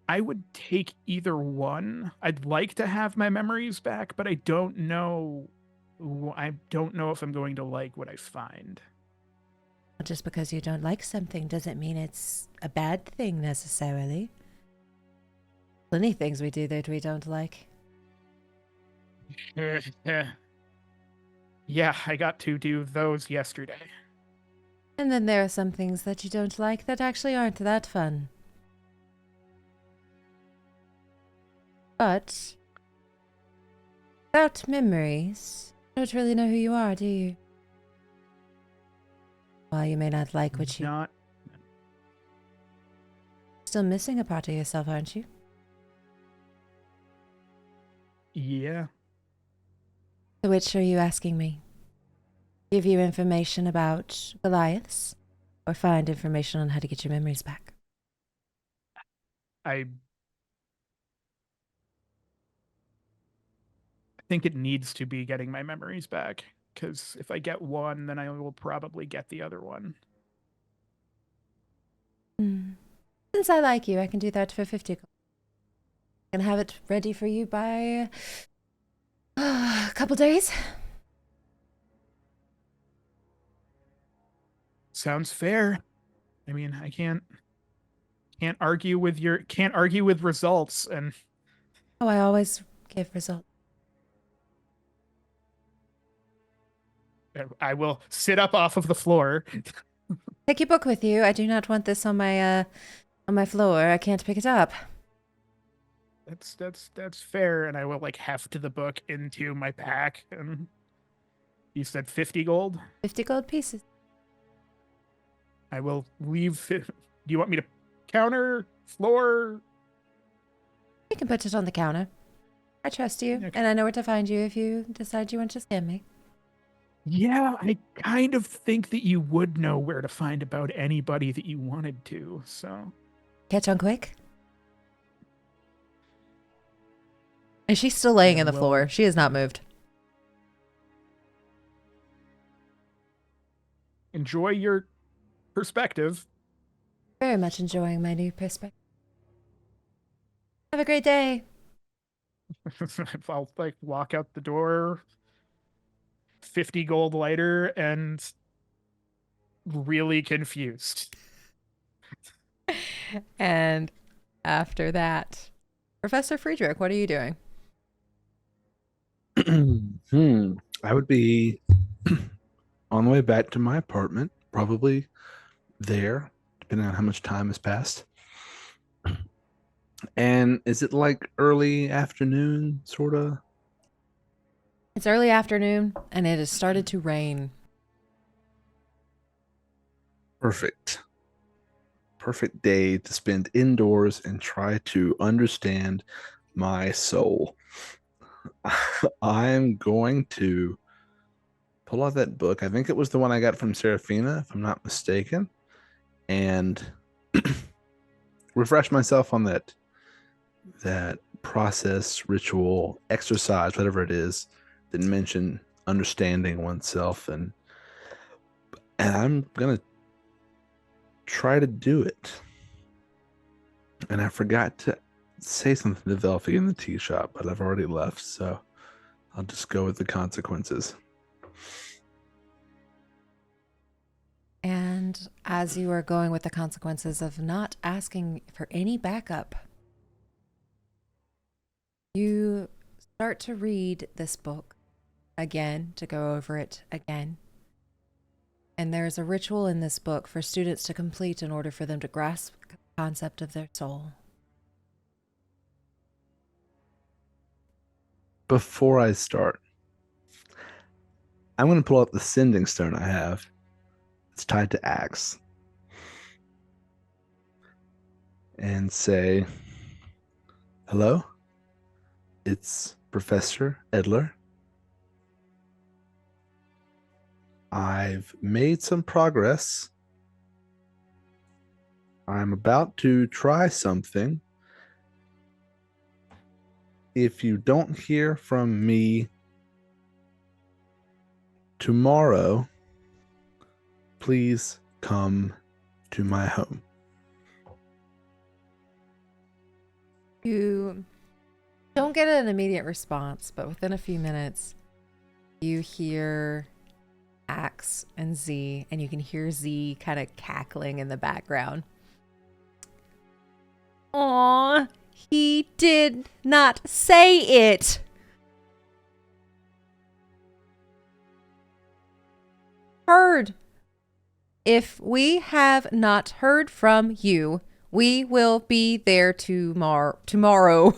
I would take either one. I'd like to have my memories back, but I don't know. I don't know if I'm going to like what I find. Just because you don't like something doesn't mean it's a bad thing necessarily. Plenty of things we do that we don't like. Yeah, I got to do those yesterday. And then there are some things that you don't like that actually aren't that fun. But without memories, you don't really know who you are, do you? While you may not like what you... Not. Still missing a part of yourself, aren't you? Yeah. Which are you asking me? give you information about Goliaths or find information on how to get your memories back. I think it needs to be getting my memories back, because if I get one, then I will probably get the other one. Since I like you, I can do that for 50 gold. I can have it ready for you by a couple days. Sounds fair. I mean, I can't argue with results, and Oh, I always give results. I will sit up off of the floor. Take your book with you. I do not want this on my floor. I can't pick it up. That's fair, and I will like heft the book into my pack. And you said 50 gold? 50 gold pieces. I will leave. Do you want me to counter, floor? You can put it on the counter. I trust you, Okay. and I know where to find you if you decide you want to scam me. Yeah, I kind of think that you would know where to find about anybody that you wanted to, so. Catch on quick. And she's still laying in the floor. She has not moved. Enjoy your perspective. Very much enjoying my new perspective. Have a great day. I'll like walk out the door, 50 gold later, and really confused. And after that, Professor Friedrich, what are you doing? I would be on the way back to my apartment, probably there, depending on how much time has passed. And is it like early afternoon, sort of? It's early afternoon, and it has started to rain. Perfect. Perfect day to spend indoors and try to understand my soul. I'm going to pull out that book. I think it was the one I got from Seraphina, if I'm not mistaken, and refresh myself on that process, ritual, exercise, whatever it is, that mention understanding oneself, and I'm gonna try to do it. And I forgot to say something to Velfie in the tea shop, but I've already left, so I'll just go with the consequences. And as you are going with the consequences of not asking for any backup, you start to read this book again, to go over it again. And there's a ritual in this book for students to complete in order for them to grasp the concept of their soul. Before I start, I'm going to pull out the sending stone I have. It's tied to axe. And say, hello? It's Professor Edler. I've made some progress. I'm about to try something. If you don't hear from me tomorrow, please come to my home. You don't get an immediate response, but within a few minutes, you hear Axe and Z, and you can hear Z kind of cackling in the background. Aw, he did not say it. Heard. If we have not heard from you, we will be there tomorrow.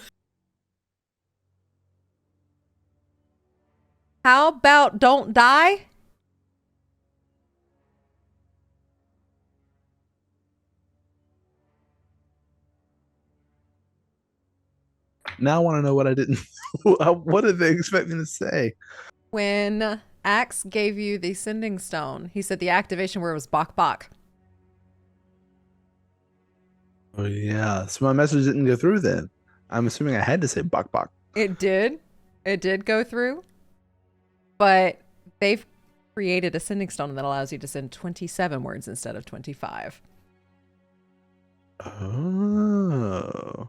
How about don't die? Now I want to know what I didn't. What did they expect me to say? When Axe gave you the sending stone. He said the activation word was bok bok. Oh yeah. So my message didn't go through then. I'm assuming I had to say bok bok. It did. It did go through. But they've created a sending stone that allows you to send 27 words instead of 25. Oh.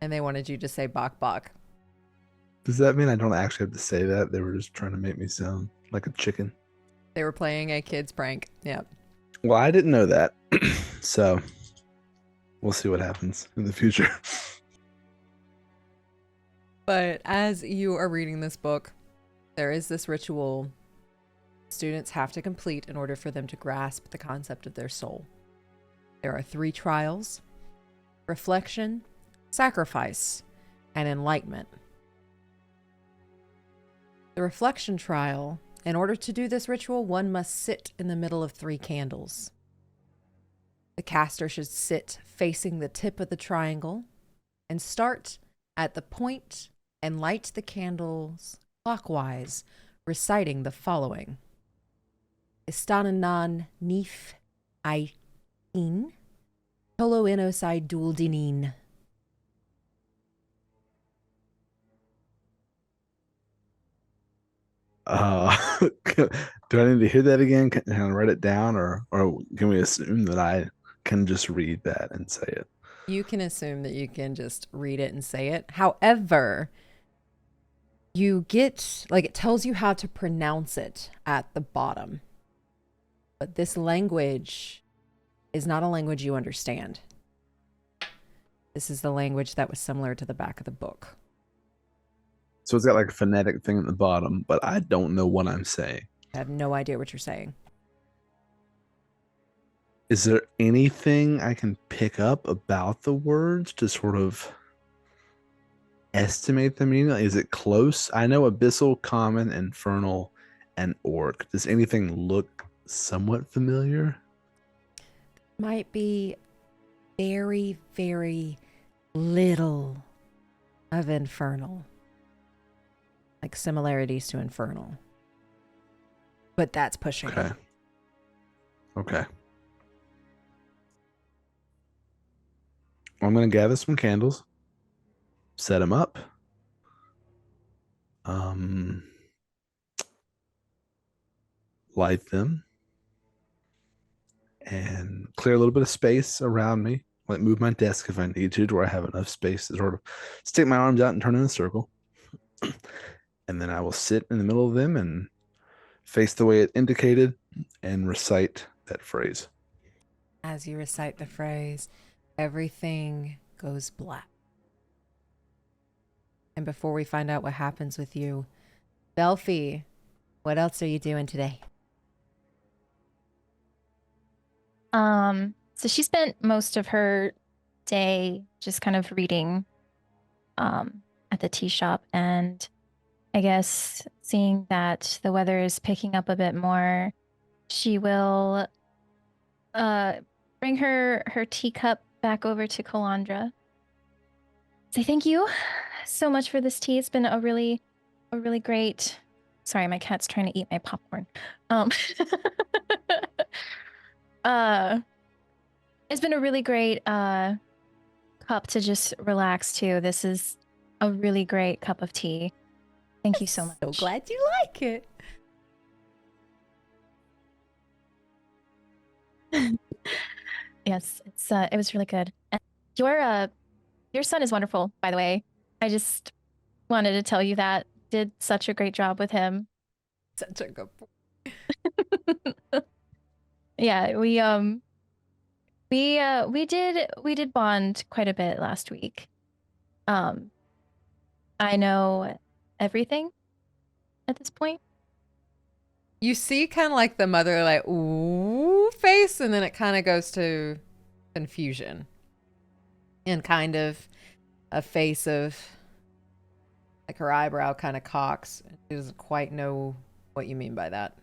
And they wanted you to say bok bok. Does that mean I don't actually have to say that? They were just trying to make me sound like a chicken. They were playing a kid's prank. Yep. Well, I didn't know that. So we'll see what happens in the future. But as you are reading this book, there is this ritual students have to complete in order for them to grasp the concept of their soul. There are 3 trials: reflection, sacrifice, and enlightenment. The reflection trial, in order to do this ritual, one must sit in the middle of 3 candles. The caster should sit facing the tip of the triangle and start at the point and light the candles clockwise, reciting the following: Istananan nif aiin, tolo inosai duldinin. Do I need to hear that again? Can I write it down, or can we assume that I can just read that and say it? You can assume that you can just read it and say it. However, you get, like, it tells you how to pronounce it at the bottom. But this language is not a language you understand. This is the language that was similar to the back of the book. So it's got like a phonetic thing at the bottom, but I don't know what I'm saying. I have no idea what you're saying. Is there anything I can pick up about the words to sort of estimate the meaning? Is it close? I know abyssal, common, infernal, and orc. Does anything look somewhat familiar? Might be very, very little of infernal. Like similarities to infernal. But that's pushing it. Okay. I'm going to gather some candles, set them up. Light them and clear a little bit of space around me. Like move my desk if I need to where I have enough space to sort of stick my arms out and turn in a circle. And then I will sit in the middle of them and face the way it indicated and recite that phrase. As you recite the phrase, everything goes black. And before we find out what happens with you, Belfie, what else are you doing today? So she spent most of her day just kind of reading at the tea shop, and I guess seeing that the weather is picking up a bit more, she will bring her teacup back over to Calandra. Say thank you so much for this tea. It's been a really great. Sorry, my cat's trying to eat my popcorn. It's been a really great cup to just relax to. This is a really great cup of tea. Thank you so much. So glad you like it. Yes, it was really good. And your son is wonderful, by the way. I just wanted to tell you that. Did such a great job with him. Such a good boy. Yeah, we did bond quite a bit last week. I know everything at this point. You see kind of like the mother like, ooh, face, and then it kind of goes to confusion. And kind of a face of, like her eyebrow kind of cocks. She doesn't quite know what you mean by that.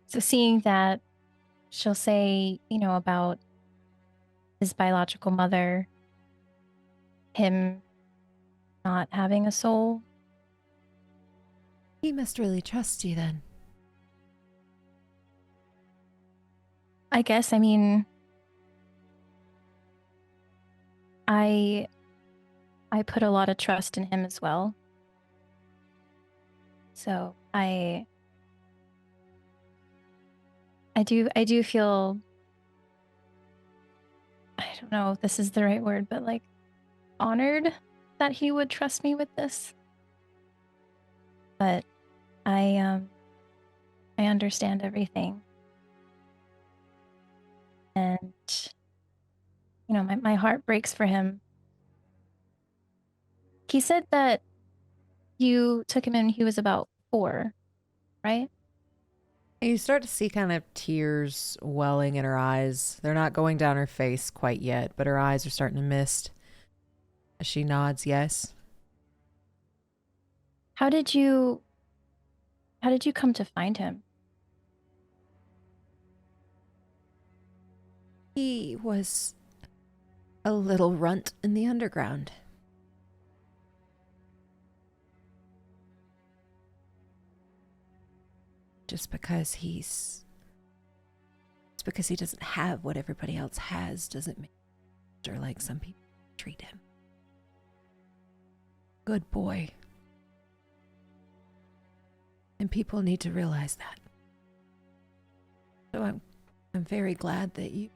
So seeing that, she'll say, about his biological mother, him not having a soul, He must really trust you then. I guess, I mean, I put a lot of trust in him as well. So I do feel, I don't know if this is the right word, but like honored that he would trust me with this. But I understand everything. And you know, my heart breaks for him. He said that you took him in when he was about 4, right? You start to see kind of tears welling in her eyes. They're not going down her face quite yet, but her eyes are starting to mist as she nods yes. How did you come to find him? He was a little runt in the underground. Just because he doesn't have what everybody else has doesn't make him like some people treat him. Good boy. And people need to realize that. So I'm very glad that you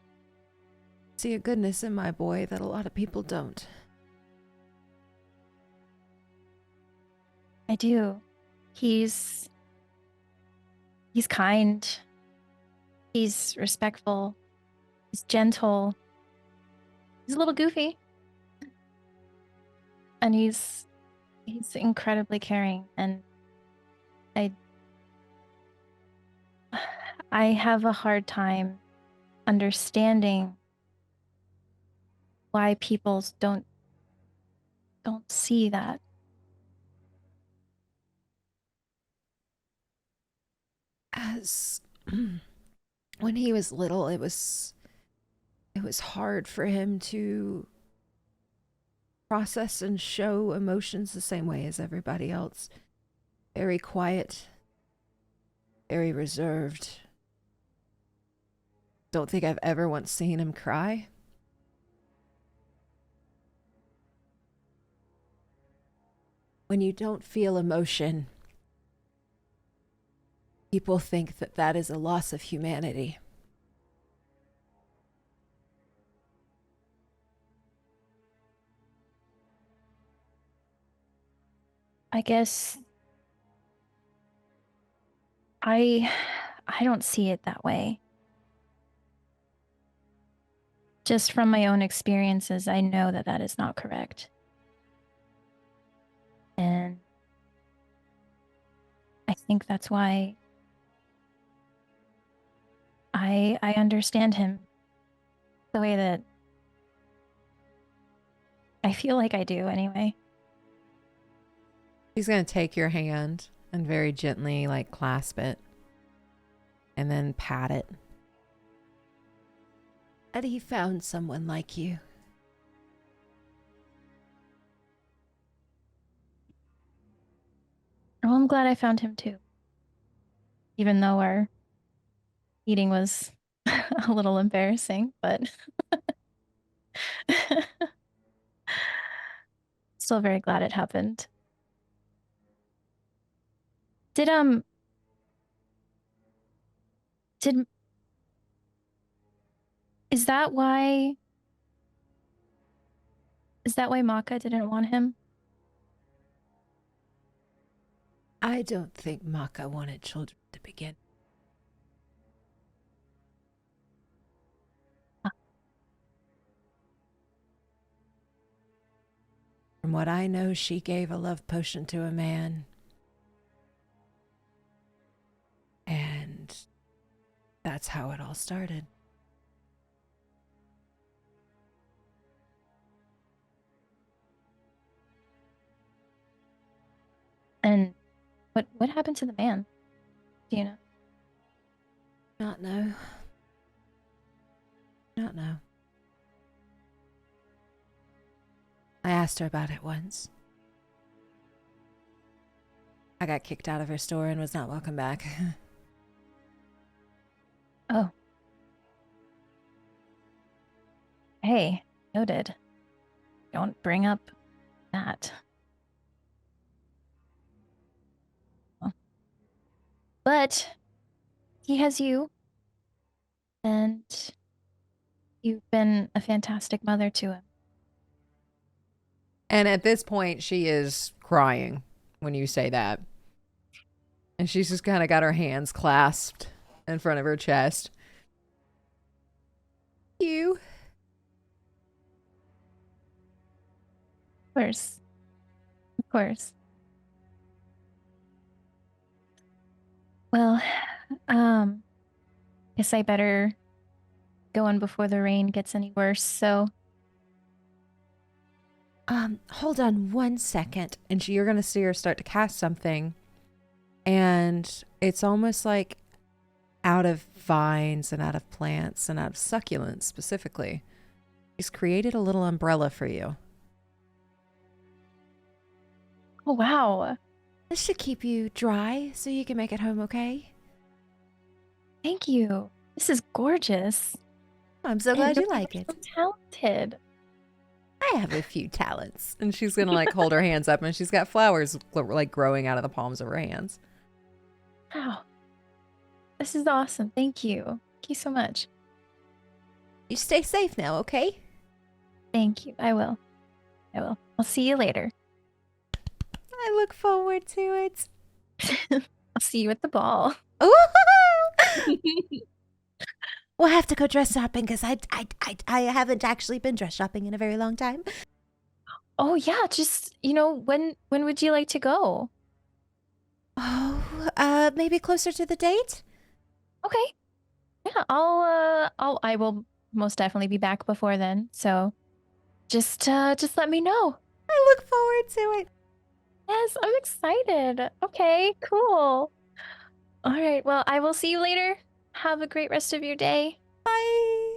see a goodness in my boy that a lot of people don't. I do. He's kind. He's respectful. He's gentle. He's a little goofy. And he's incredibly caring, and I have a hard time understanding why people don't see that. As when he was little, it was hard for him to process and show emotions the same way as everybody else. Very quiet, very reserved. Don't think I've ever once seen him cry. When you don't feel emotion, people think that that is a loss of humanity. I guess I don't see it that way. Just from my own experiences, I know that that is not correct. And I think that's why I understand him the way that I feel like I do anyway. He's going to take your hand and very gently like clasp it and then pat it. And he found someone like you. Well, I'm glad I found him too. Even though our meeting was a little embarrassing, but still very glad it happened. Did is that why Maka didn't want him? I don't think Maka wanted children to begin. From what I know, she gave a love potion to a man. And that's how it all started. And what happened to the man? Do you know? Not know. Not know. I asked her about it once. I got kicked out of her store and was not welcome back. Oh. Hey, noted. Don't bring up that. But he has you, and you've been a fantastic mother to him. And at this point, she is crying when you say that. And she's just kind of got her hands clasped in front of her chest. You. Of course. Of course. Well, guess I better go in before the rain gets any worse, so. Hold on 1 second. And you're going to see her start to cast something. And it's almost like out of vines and out of plants and out of succulents specifically. She's created a little umbrella for you. Oh, wow. This should keep you dry so you can make it home okay. Thank you. This is gorgeous. I'm so glad you like it. So talented. I have a few talents. And she's going to like hold her hands up and she's got flowers like growing out of the palms of her hands. Wow. This is awesome. Thank you. Thank you so much. You stay safe now, okay? Thank you. I will. I'll see you later. I look forward to it. I'll see you at the ball. We'll have to go dress shopping because I haven't actually been dress shopping in a very long time. Oh yeah, just when would you like to go? Oh, maybe closer to the date? Okay. Yeah, I will most definitely be back before then. So just let me know. I look forward to it. Yes, I'm excited. Okay, cool. All right, well, I will see you later. Have a great rest of your day. Bye.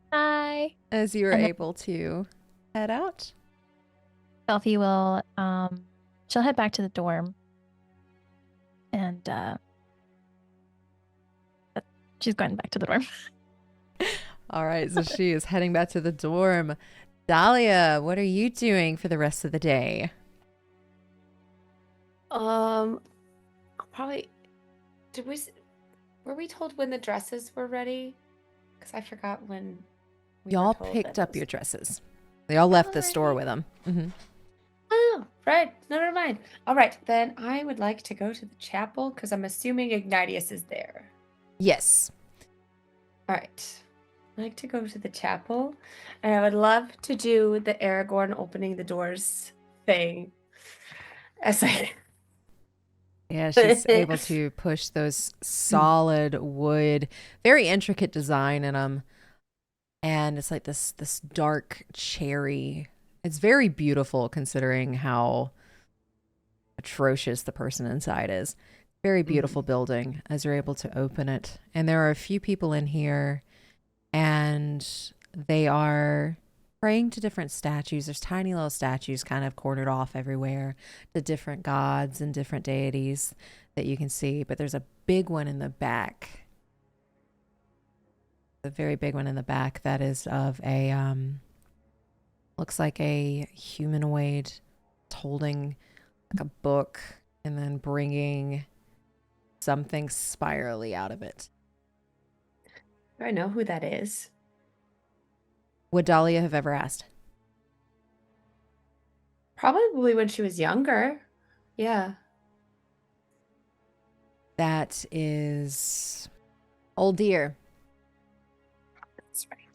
Bye. As you are And then- able to head out. Selfie will she'll head back to the dorm. And she's going back to the dorm. All right, so she is heading back to the dorm. Dahlia, what are you doing for the rest of the day? I'll probably. Were we told when the dresses were ready? Because I forgot when. Y'all picked up your dresses. They all left the store Alrighty. with them. Mm-hmm. Oh, right. No, never mind. All right, then I would like to go to the chapel because I'm assuming Ignatius is there. Yes. All right. I'd like to go to the chapel, and I would love to do the Aragorn opening the doors thing. As I. Yeah, she's able to push those solid wood, very intricate design in them. And it's like this dark cherry. It's very beautiful considering how atrocious the person inside is. Very beautiful building as you're able to open it. And there are a few people in here and they are praying to different statues. There's tiny little statues kind of cornered off everywhere to different gods and different deities that you can see. But there's a big one in the back. A very big one in the back that is of a looks like a humanoid holding like a book and then bringing something spirally out of it. Do I know who that is? Would Dahlia have ever asked? Probably when she was younger. Yeah. That is Old Deer. That's right.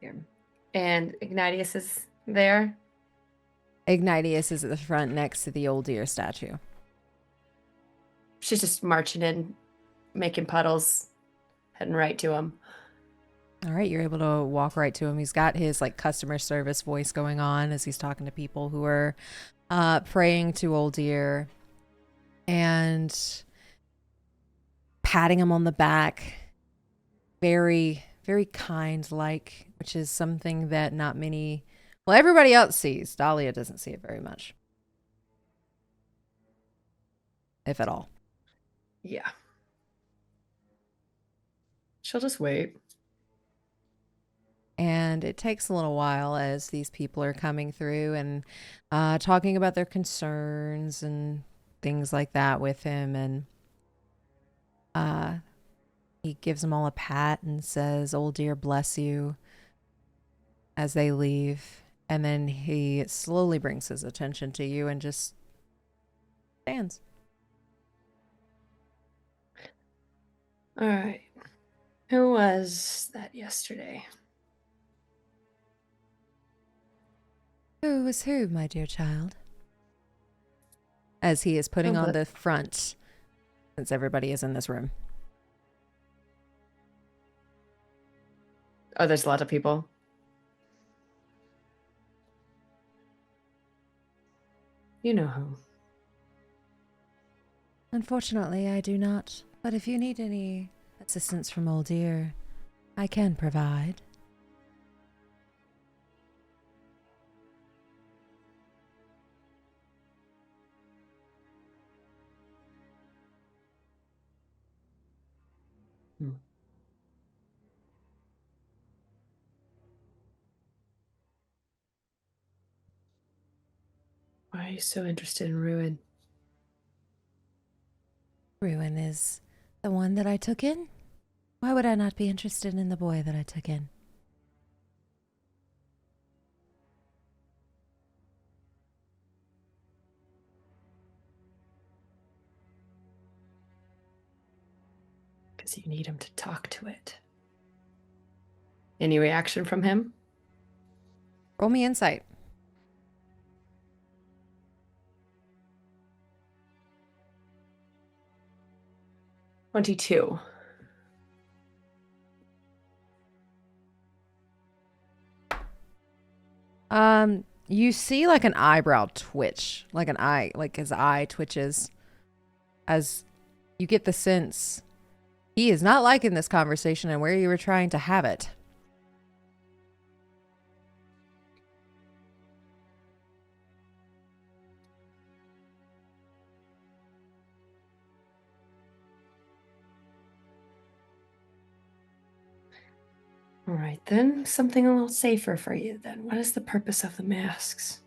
There. And Ignatius is there. Ignatius is at the front next to the Old Deer statue. She's just marching in, making puddles, heading right to him. All right, you're able to walk right to him. He's got his like customer service voice going on as he's talking to people who are praying to Old Deer and patting him on the back. Very, very kind like, which is something that not many, well, everybody else sees. Dahlia doesn't see it very much. if at all. Yeah. She'll just wait. And it takes a little while as these people are coming through and talking about their concerns and things like that with him. And he gives them all a pat and says, "Old dear, bless you," as they leave. And then he slowly brings his attention to you and just stands. All right. Who was that yesterday? Who was who, my dear child? As he is putting on the front, since everybody is in this room. Oh, there's a lot of people. You know who. Unfortunately, I do not. But if you need any assistance from Old Dear, I can provide. Why are you so interested in Ruin? Ruin is the one that I took in? Why would I not be interested in the boy that I took in? Because you need him to talk to it. Any reaction from him? Roll me insight. 22. You see like an eyebrow twitch, like an eye, like his eye twitches as you get the sense he is not liking this conversation and where you were trying to have it. All right, then. Something a little safer for you, then. What is the purpose of the masks?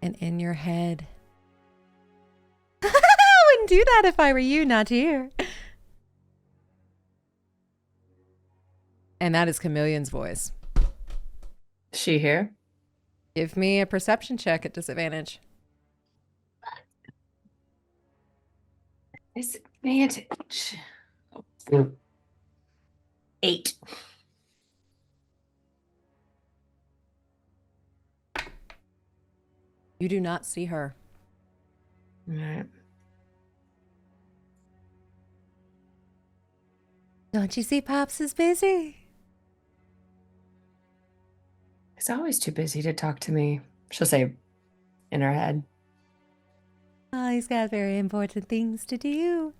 And in your head, I wouldn't do that if I were you, not here. And that is Chameleon's voice. Is she here? Give me a perception check at disadvantage. Disadvantage. 8. You do not see her. All right. Don't you see Pops is busy? He's always too busy to talk to me. She'll say in her head. Oh, he's got very important things to do.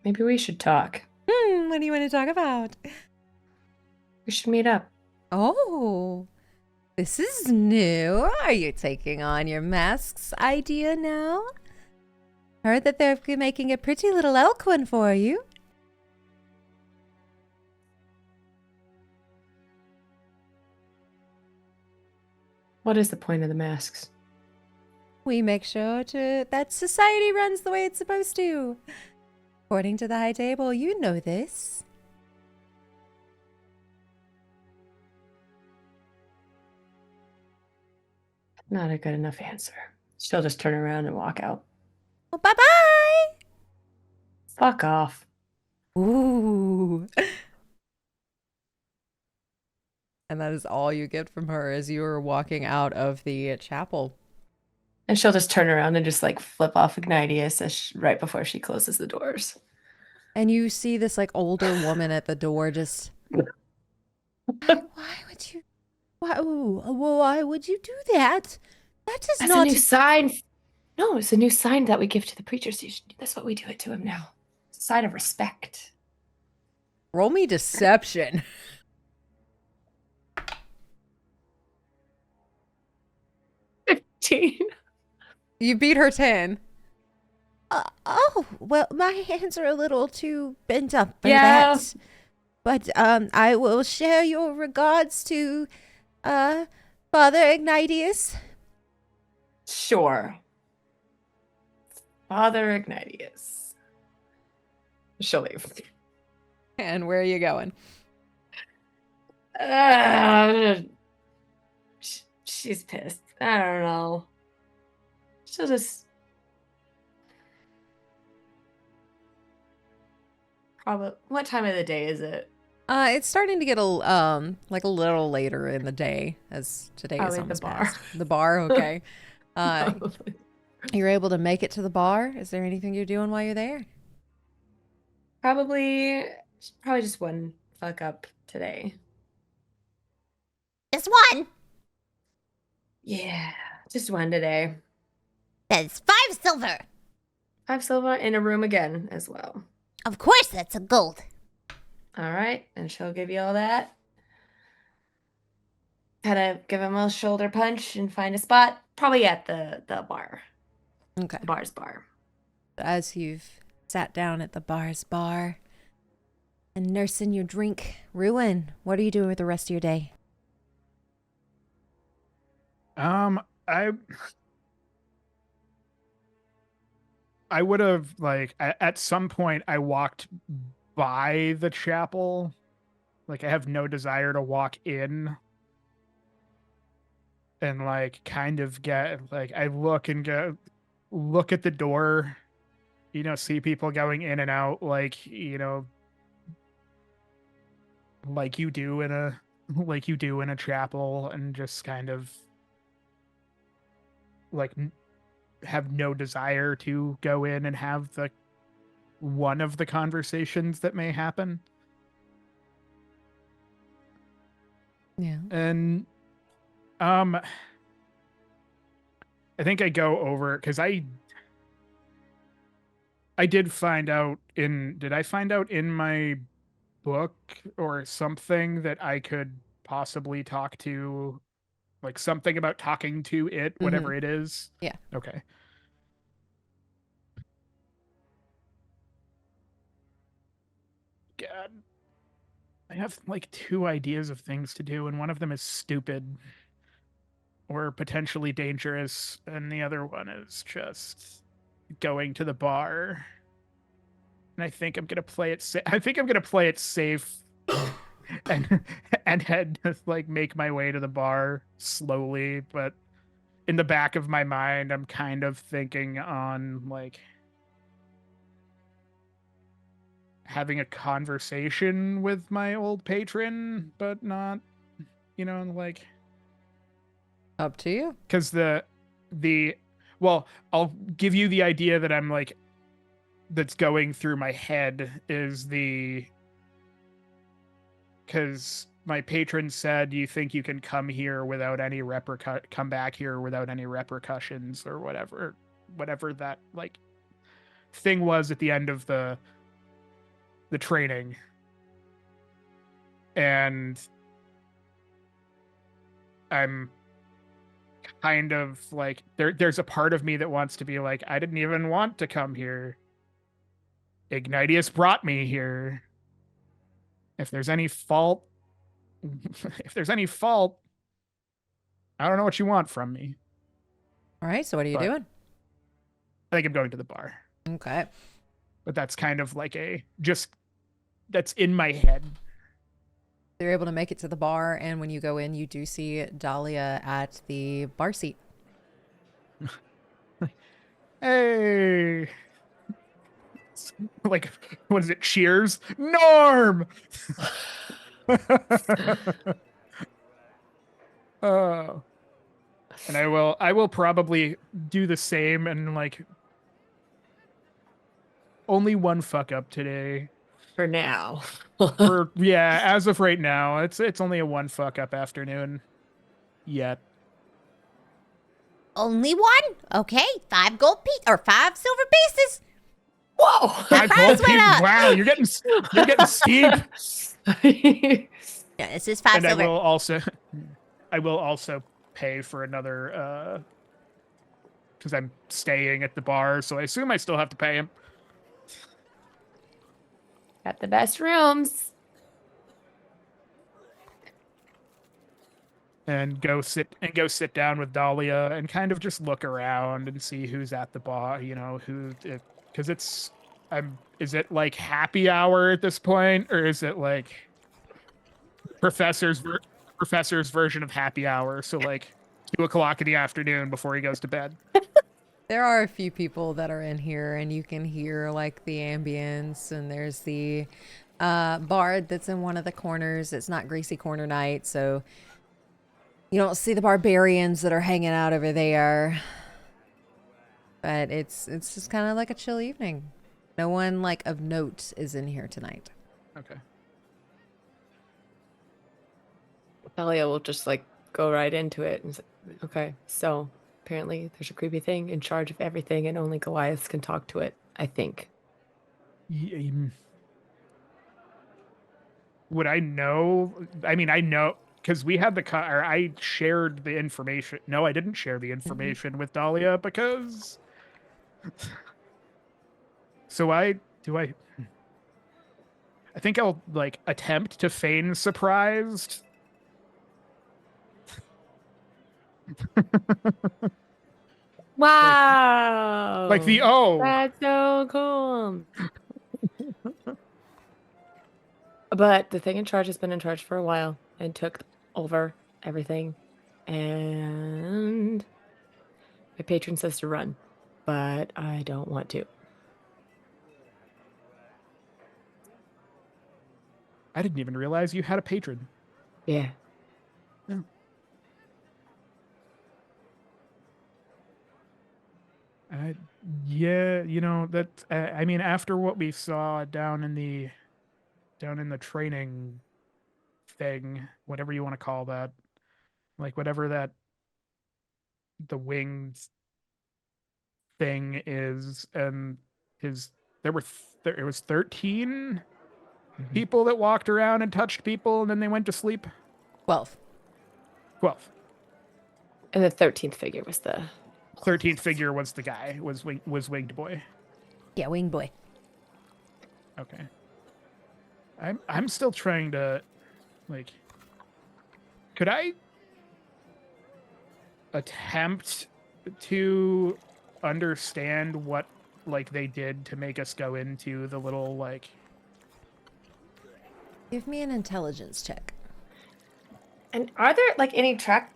Maybe we should talk. What do you want to talk about? We should meet up. Oh, this is new. Are you taking on your masks idea now? Heard that they're making a pretty little elk one for you. What is the point of the masks? We make sure that society runs the way it's supposed to. According to the High Table, you know this. Not a good enough answer. She'll just turn around and walk out. Well, bye-bye! Fuck off. Ooh. And that is all you get from her as you are walking out of the chapel. And she'll just turn around and just like flip off Ignatius right before she closes the doors. And you see this like older woman at the door just... Why would you... Why would you do that? That is That's not... a new sign. No, it's a new sign that we give to the preachers. That's what we do it to him now. It's a sign of respect. Roll me deception. 15. You beat her 10. Oh, well, my hands are a little too bent up for Yeah. that. But I will share your regards to Father Ignatius. Sure. Father Ignatius. She'll leave. And where are you going? She's pissed. I don't know. She'll just probably. What time of the day is it? It's starting to get like a little later in the day as today is Probably the almost bar. past. The bar, okay. Probably. You're able to make it to the bar. Is there anything you're doing while you're there? Probably just one fuck up today. Just one. Yeah, just one today. That's 5 silver. 5 silver in a room again as well. Of course, that's a gold. All right, and she'll give you all that. Kind of give him a shoulder punch and find a spot, probably at the bar. Okay. The bar's bar. As you've sat down at the bar's bar and nursing your drink, Ruin, what are you doing with the rest of your day? I would have, like, at some point I walked by the chapel. Like, I have no desire to walk in and, like, kind of get, like, I look at the door, you know, see people going in and out, like, you know, like you do in a chapel, and just kind of, like, have no desire to go in and have one of the conversations that may happen. Yeah. And I think I go over, because I did find out did I find out in my book or something that I could possibly talk to, like, something about talking to it, whatever it is? Yeah. Okay. God. I have, like, 2 ideas of things to do, and one of them is stupid or potentially dangerous, and the other one is just going to the bar. And I think I'm gonna play it safe and head to, like, make my way to the bar slowly. But in the back of my mind, I'm kind of thinking on, like, having a conversation with my old patron, but not, you know, like, Up to you. because well, I'll give you the idea that I'm, like, that's going through my head is because my patron said, you think you can come here without any come back here without any repercussions, or whatever that, like, thing was at the end of the training. And I'm kind of like, there's a part of me that wants to be like, I didn't even want to come here. Ignatius brought me here. If there's any fault, I don't know what you want from me. All right, so what are you But- doing? I think I'm going to the bar. Okay. But that's kind of like that's in my head. You're able to make it to the bar, and when you go in, you do see Dahlia at the bar seat. Hey. Like, what is it? Cheers? Norm! Oh. And I will probably do the same, and, like, only one fuck up today. For now. As of right now, it's only a one fuck up afternoon. Yet. Only one? Okay, 5 gold piece or 5 silver pieces. Whoa! 5 price gold went pieces? up. Wow, you're getting steep. Yeah, this is 5 And silver. I will also pay for another because I'm staying at the bar, so I assume I still have to pay him. Got the best rooms. And go sit down with Dahlia and kind of just look around and see who's at the bar, because is it like happy hour at this point, or is it like professor's version of happy hour, so like 2 o'clock in the afternoon before he goes to bed? There are a few people that are in here, and you can hear like the ambience, and there's the bard that's in one of the corners. It's not Greasy Corner night, so you don't see the barbarians that are hanging out over there. But it's just kind of like a chill evening. No one like of note is in here tonight. Okay. Talia will just like go right into it and say, okay, so apparently there's a creepy thing in charge of everything and only Goliaths can talk to it, I think. Would I know? I mean, I know because we had or I shared the information. No, I didn't share the information with Dahlia because. So I think I'll like attempt to feign surprised. Wow. Like the That's so cool. But the thing in charge has been in charge for a while and took over everything. And my patron says to run, but I don't want to. I didn't even realize you had a patron. Yeah. No. Yeah, that. I mean, after what we saw down in the training thing, whatever you want to call that, like whatever that the wings thing is, and there was 13 people that walked around and touched people, and then they went to sleep. 12. 12. And the 13th figure was the 13th figure was the guy, was Winged Boy. Yeah, wing boy. Okay. I'm still trying to, like, could I attempt to understand what, like, they did to make us go into the little, like... Give me an intelligence check. And are there like any track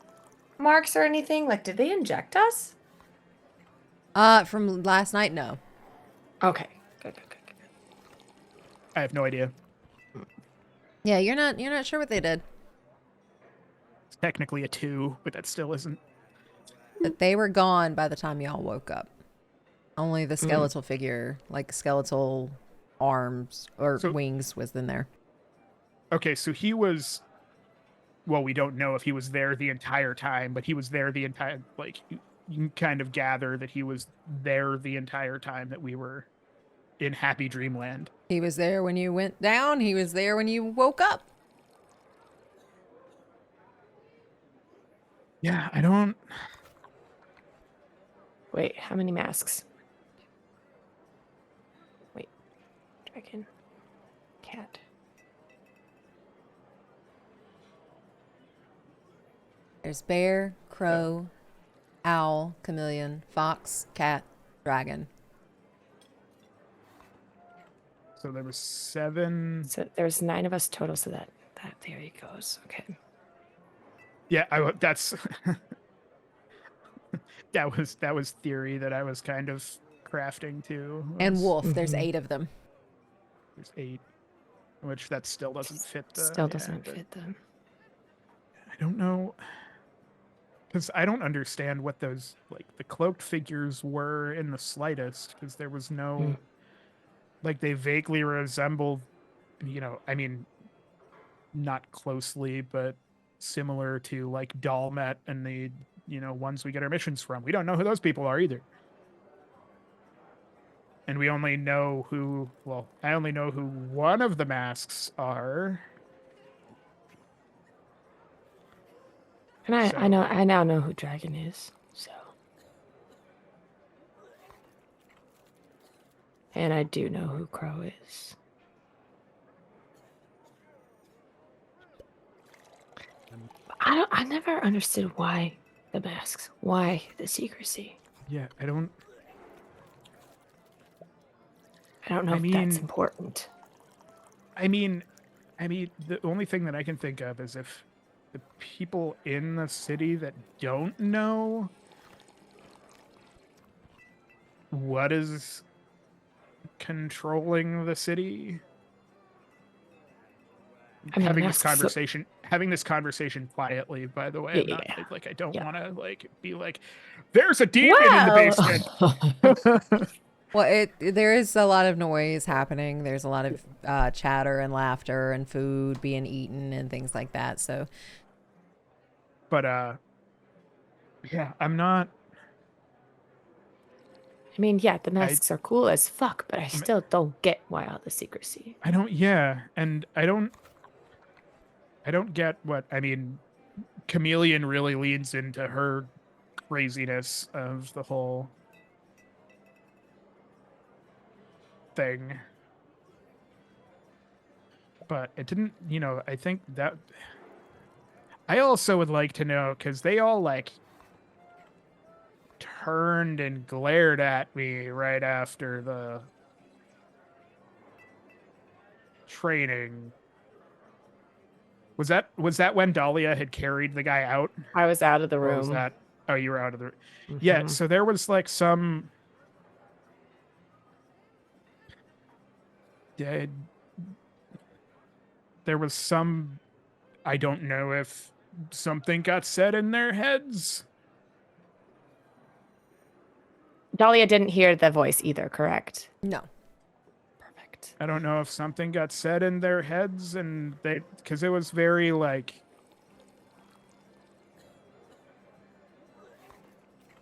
marks or anything? Like, did they inject us? From last night, no. Okay. Good. I have no idea. Yeah, you're not sure what they did. It's technically a 2, but that still isn't. But they were gone by the time y'all woke up. Only the skeletal figure, like skeletal arms or wings, was in there. Okay, so he was... Well, we don't know if he was there the entire time, but he was there the entire... Like, you can kind of gather that he was there the entire time that we were in Happy Dreamland. He was there when you went down. He was there when you woke up. Yeah, I don't... Wait, how many masks? Wait. Dragon. Cat. There's bear, crow, owl, chameleon, fox, cat, dragon. So there was 7... So there's 9 of us total, so that there he goes. Okay. Yeah, that's... that was theory that I was kind of crafting too. And wolf, there's 8 of them. There's 8, which that still doesn't fit. Doesn't fit them. I don't know, because I don't understand what those, like, the cloaked figures were in the slightest, because there was no, like, they vaguely resembled, I mean, not closely, but similar to, like, Dalmet and the, ones we get our missions from. We don't know who those people are either. And we only know I only know who one of the masks are. And I now know who Dragon is, so. And I do know who Crow is. I never understood why the masks. Why the secrecy. Yeah, I don't know I if that's mean- important. I mean, the only thing that I can think of is if the people in the city that don't know what is controlling the city, I mean, having this masks- conversation quietly. By the way, I'm not Yeah. like I don't Yeah. want to like be like, there's a demon in the basement. Well, there is a lot of noise happening. There's a lot of chatter and laughter and food being eaten and things like that. So But yeah, I'm not. I mean, yeah, the masks are cool as fuck, but I still don't get why all the secrecy. I don't. Yeah, and I don't get what I mean. Chameleon really leans into her craziness of the whole thing, but it didn't. I think that I also would like to know because they all like turned and glared at me right after the training. Was that when Dahlia had carried the guy out? I was out of the Or was room. that? Oh, you were out of the. Yeah. Mhm. So there was like some. There was some. I don't know if something got said in their heads. Dahlia didn't hear the voice either, correct? no. Perfect. I don't know if something got said in their heads, and because it was very like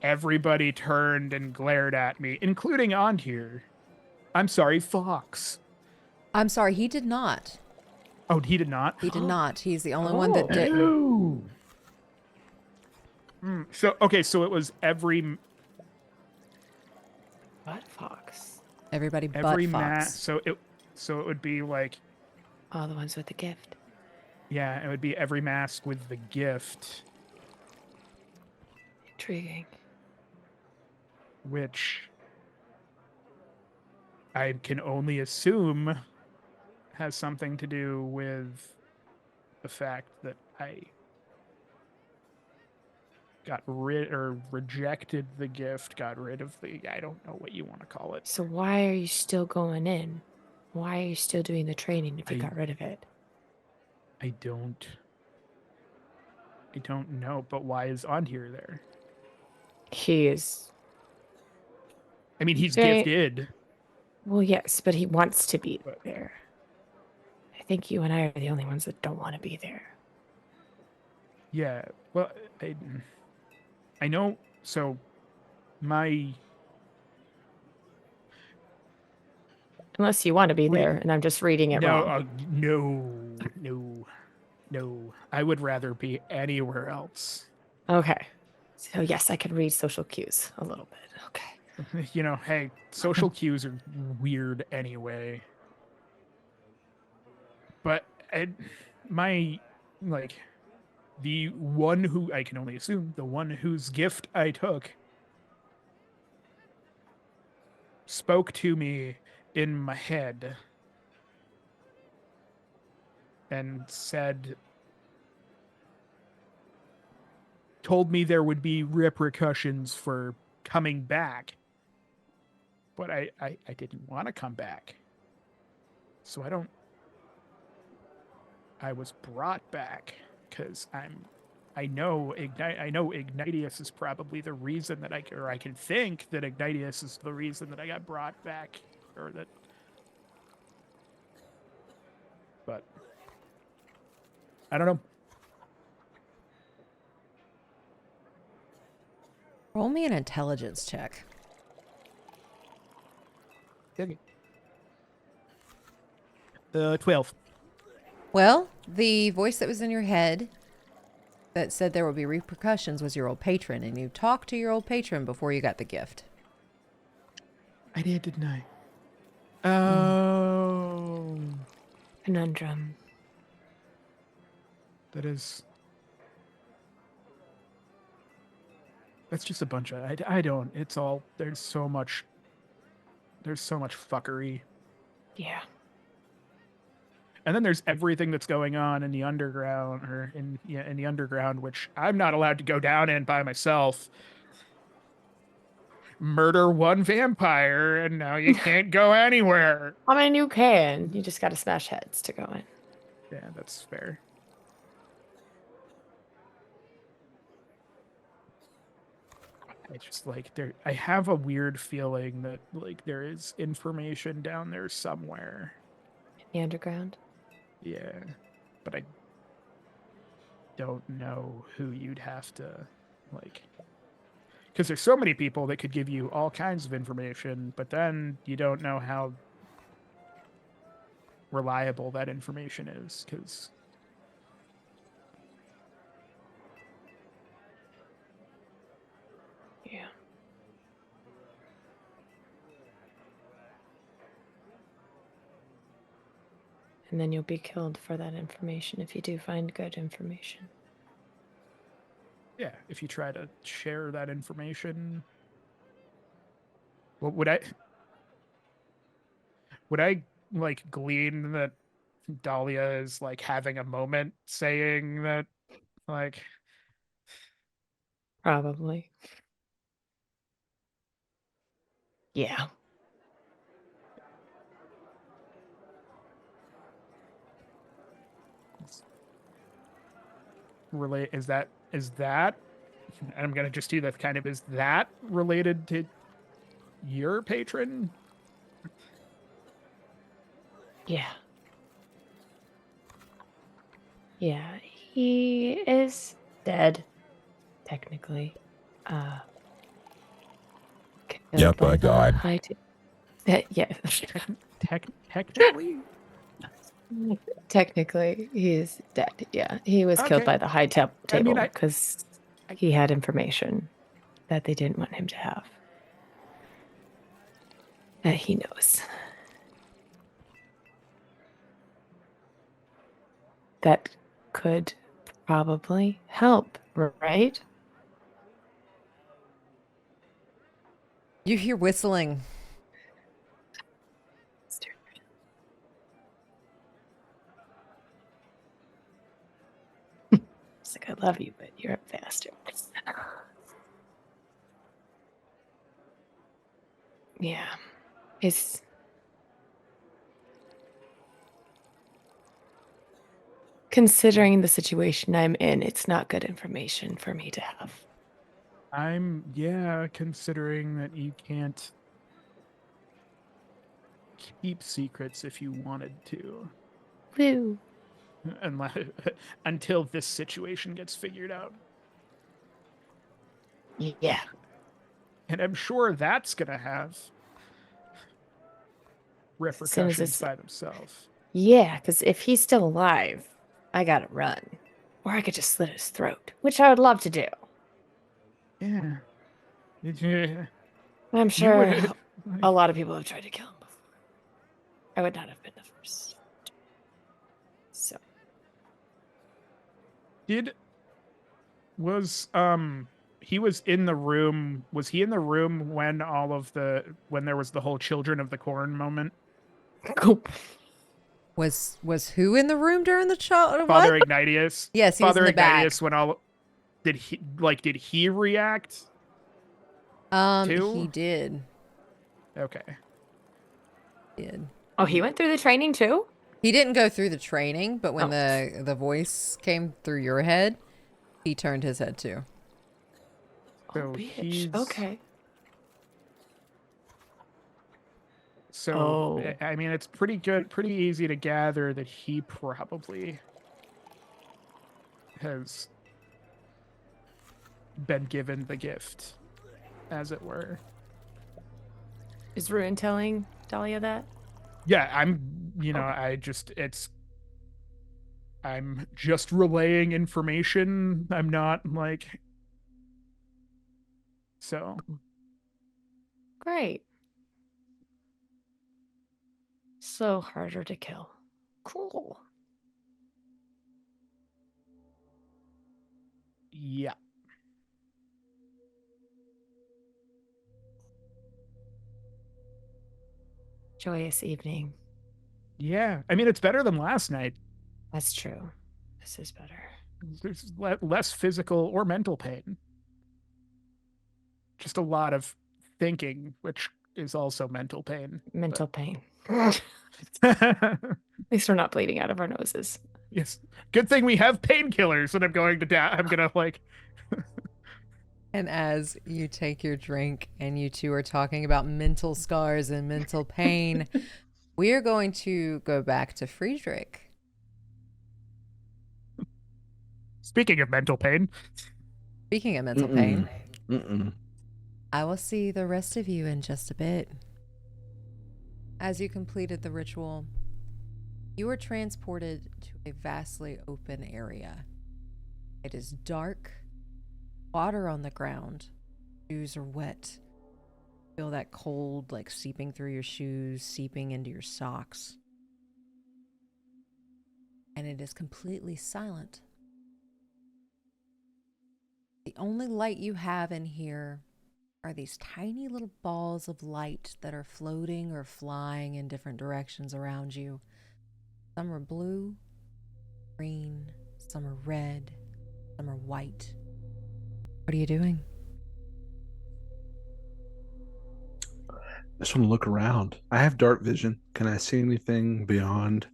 everybody turned and glared at me, including on here. I'm sorry, Fox. I'm sorry, he did not. Oh, he did not. He did not. He's the only one that didn't. Ooh. So it was every What fox? Everybody but mask. Fox. So it would be like, All the ones with the gift. yeah, it would be every mask with the gift, Intriguing. which I can only assume has something to do with the fact that I got rid or rejected the gift, got rid of the, I don't know what you want to call it. So why are you still going in? Why are you still doing the training if you I- got rid of it? I don't know, but why is on here there? He is. I mean, he's Right. gifted. Well, yes, but he wants to be But- there. I think you and I are the only ones that don't want to be there. Yeah. Well, I know. So my Unless you want to be Wait. there, and I'm just reading it no, wrong. no. I would rather be anywhere else. Okay. So yes, I can read social cues a little bit. Okay. Hey, social cues are weird anyway. But the one who I can only assume, the one whose gift I took, spoke to me in my head and told me there would be repercussions for coming back. But I didn't want to come back. So I was brought back because I know Ignatius is probably the reason that I can think that Ignatius is the reason that I got brought back, but I don't know. Roll me an intelligence check. 12. Well, the voice that was in your head that said there would be repercussions was your old patron, and you talked to your old patron before you got the gift. I did, didn't I? Oh, Conundrum. that's just a bunch of I don't. It's all there's so much fuckery. Yeah. And then there's everything that's going on in the underground, or in the underground, which I'm not allowed to go down in by myself. Murder one vampire, and now you can't go anywhere. I mean, you can. You just got to smash heads to go in. Yeah, that's fair. I just like there. I have a weird feeling that like there is information down there somewhere. In the underground. Yeah, but I don't know who you'd have to like, because there's so many people that could give you all kinds of information, but then you don't know how reliable that information is, because Yeah. And then you'll be killed for that information if you do find good information. yeah, if you try to share that information, what would I like glean that Dahlia is like having a moment saying that like Probably. Yeah. relate is that and I'm gonna just do that kind of, is that related to your patron? Yeah. Yeah. He is dead, technically. Killed Yep, by I the died. yeah. Technically? Technically, he is dead. Yeah. He was killed by Okay. the high table I mean, because he had information that they didn't want him to have. That he knows. That could probably help, right? You hear whistling. It's like, I love you, but you're a bastard. Yeah. It's considering the situation I'm in, it's not good information for me to have. Considering that you can't keep secrets if you wanted to. Woo. Until this situation gets figured out. Yeah. And I'm sure that's gonna have repercussions by themselves. Yeah, because if he's still alive, I gotta run. Or I could just slit his throat, which I would love to do. Yeah. I'm sure would, a lot of people have tried to kill him before. I would not have been the first. So he was in the room. Was he in the room when when there was the whole Children of the Corn moment? Was who in the room during the child? Father What? Ignatius. Yes, he Father was in the Ignatius. back. Did he react? Too? He did. Okay. Did. Oh, he went through the training too? He didn't go through the training, but when the voice came through your head, he turned his head too. So Oh, bitch. Okay. So, I mean, it's pretty easy to gather that he probably has been given the gift, as it were. Is Ruin telling Dahlia that? Yeah, I'm just relaying information. I'm not like, so. Great. So harder to kill. Cool. Yeah. Joyous evening. Yeah. I mean, it's better than last night. That's true. This is better. There's less physical or mental pain. Just a lot of thinking, which is also mental pain. Mental pain. But... At least we're not bleeding out of our noses. Yes. Good thing we have painkillers, and I'm going to die. I'm gonna like. And as you take your drink and you two are talking about mental scars and mental pain, we are going to go back to Friedrich. Speaking of mental pain, Speaking of mental pain, Mm-mm. I will see the rest of you in just a bit. As you completed the ritual, you were transported to a vastly open area. It is dark, water on the ground, shoes are wet. Feel that cold like seeping through your shoes, seeping into your socks. And it is completely silent. The only light you have in here are these tiny little balls of light that are floating or flying in different directions around you. Some are blue, green, some are red, some are white. What are you doing? I just want to look around. I have dark vision. Can I see anything beyond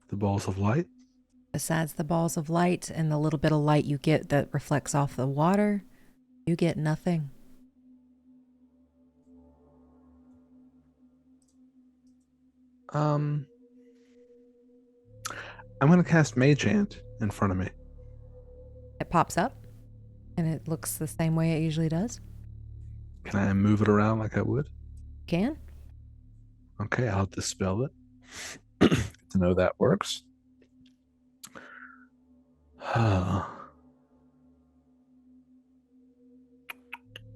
the balls of light? Besides the balls of light and the little bit of light you get that reflects off the water, you get nothing. I'm going to cast Mage Hand in front of me. It pops up, and it looks the same way it usually does. Can I move it around like I would? Can? Okay, I'll dispel it. Good to know that works.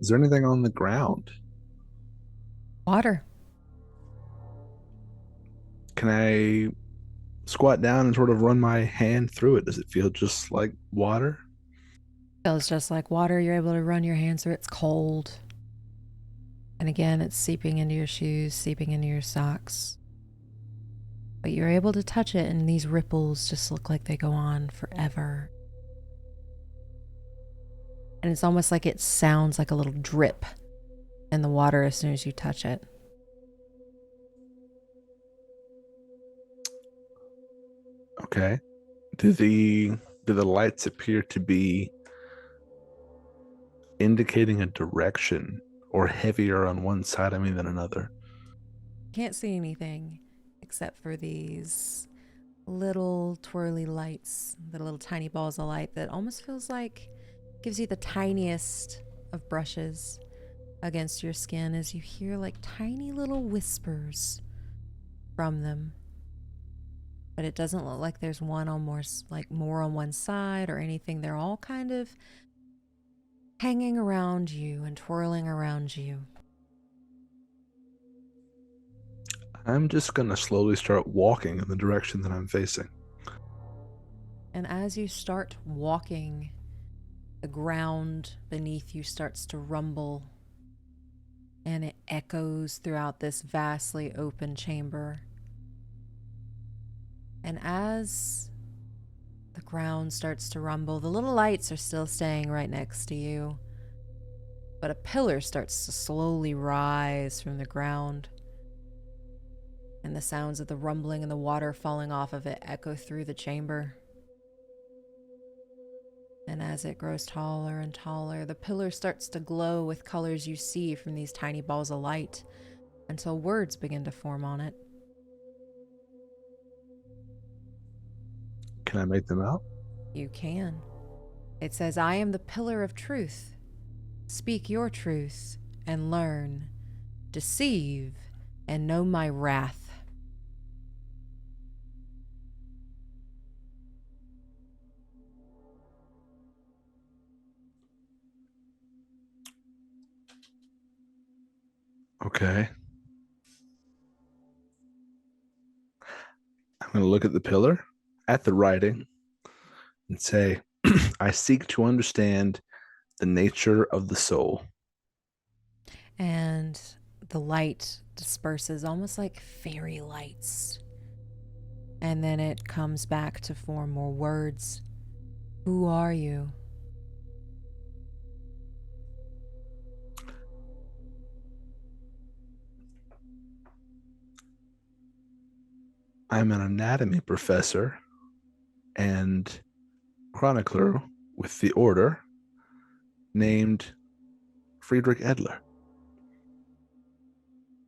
Is there anything on the ground? Water. Can I squat down and sort of run my hand through it? Does it feel just like water? Feels just like water. You're able to run your hands through it. It's cold. And again, it's seeping into your shoes, seeping into your socks. But you're able to touch it, and these ripples just look like they go on forever. And it's almost like it sounds like a little drip in the water as soon as you touch it. Okay. Do the lights appear to be indicating a direction or heavier on one side of me than another? Can't see anything except for these little twirly lights, the little tiny balls of light that almost feels like gives you the tiniest of brushes against your skin as you hear like tiny little whispers from them. But it doesn't look like there's one on more on one side or anything. They're all kind of hanging around you and twirling around you. I'm just going to slowly start walking in the direction that I'm facing. And as you start walking, the ground beneath you starts to rumble, and it echoes throughout this vastly open chamber. And as the ground starts to rumble, the little lights are still staying right next to you, but a pillar starts to slowly rise from the ground. And the sounds of the rumbling and the water falling off of it echo through the chamber. And as it grows taller and taller, the pillar starts to glow with colors you see from these tiny balls of light until words begin to form on it. Can I make them out? You can. It says, "I am the pillar of truth. Speak your truth and learn. Deceive and know my wrath." Okay. going to look at the pillar, at the writing, and say, I seek to understand the nature of the soul. And the light disperses almost like fairy lights. And then it comes back to form more words. Who are you? I'm an anatomy professor and chronicler with the Order named Friedrich Edler.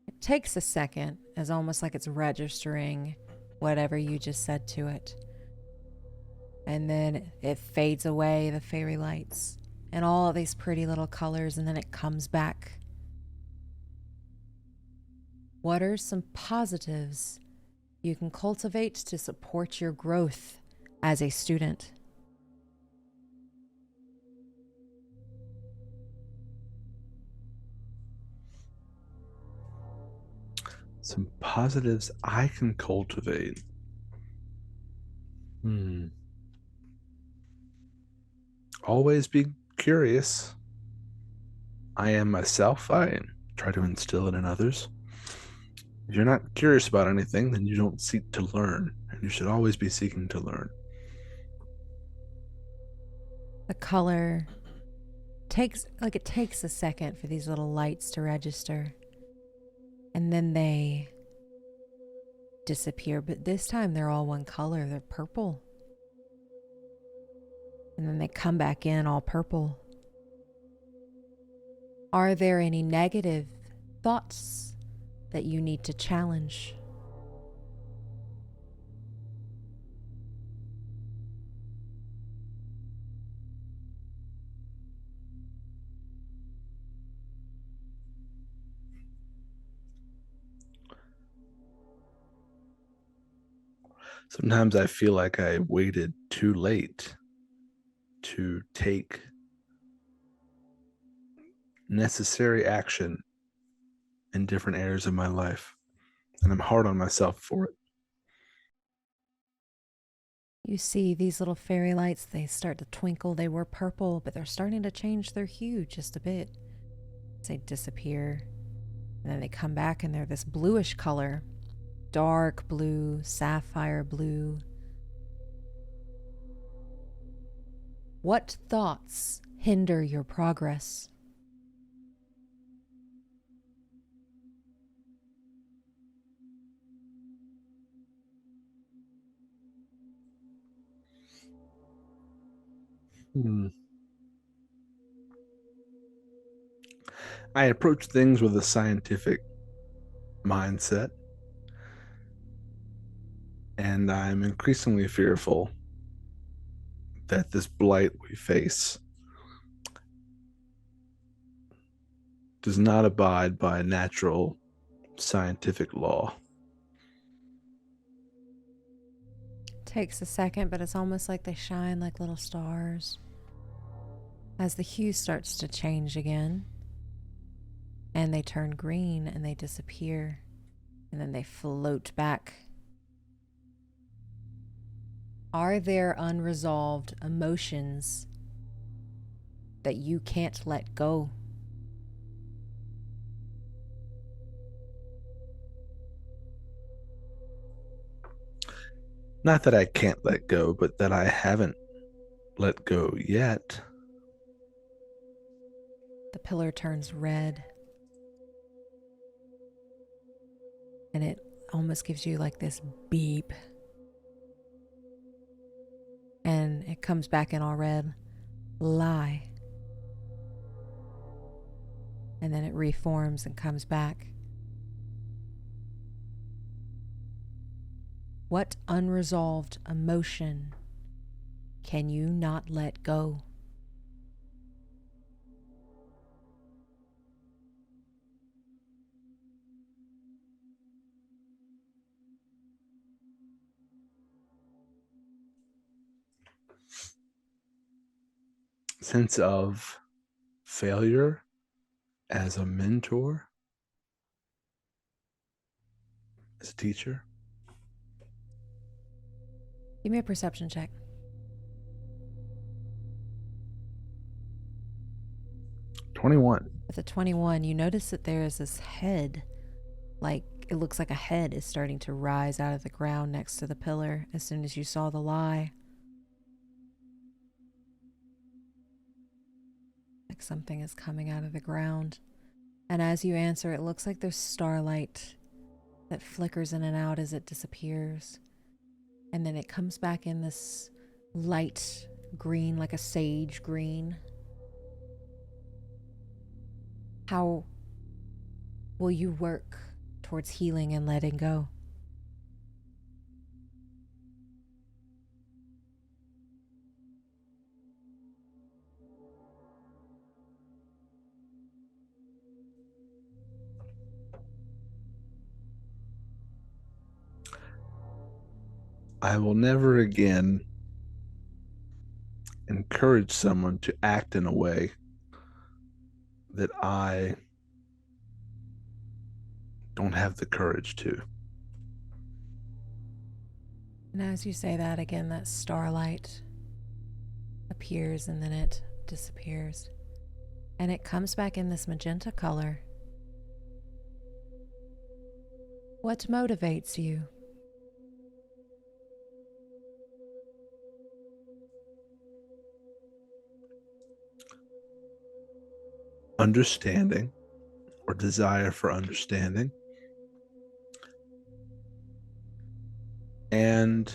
It takes a second, as almost like it's registering whatever you just said to it. And then it fades away, the fairy lights, and all of these pretty little colors, and then it comes back. What are some positives you can cultivate to support your growth as a student? Some positives I can cultivate. Always be curious. I am myself. I try to instill it in others. If you're not curious about anything, then you don't seek to learn, and you should always be seeking to learn. The color takes a second for these little lights to register, and then they disappear, but this time they're all one color. They're purple. And then they come back in all purple. Are there any negative thoughts that you need to challenge? Sometimes I feel like I waited too late to take necessary action in different areas of my life, and I'm hard on myself for it. You see these little fairy lights, they start to twinkle. They were purple, but they're starting to change their hue just a bit. They disappear, and then they come back, and they're this bluish color. Dark blue, sapphire blue. What thoughts hinder your progress? I approach things with a scientific mindset, and I'm increasingly fearful that this blight we face does not abide by natural scientific law. Takes a second, but it's almost like they shine like little stars as the hue starts to change again, and they turn green and they disappear, and then they float back. Are there unresolved emotions that you can't let go? Not that I can't let go, but that I haven't let go yet. The pillar turns red, and it almost gives you like this beep. And it comes back in all red. Lie. And then it reforms and comes back. What unresolved emotion can you not let go? Sense of failure as a mentor, as a teacher. Give me a perception check. 21. With a 21, you notice that there is this head, like it looks like a head is starting to rise out of the ground next to the pillar as soon as you saw the lie. Like something is coming out of the ground. And as you answer, it looks like there's starlight that flickers in and out as it disappears. And then it comes back in this light green, like a sage green. How will you work towards healing and letting go? I will never again encourage someone to act in a way that I don't have the courage to. And as you say that again, that starlight appears and then it disappears. And it comes back in this magenta color. What motivates you? Understanding or desire for understanding. And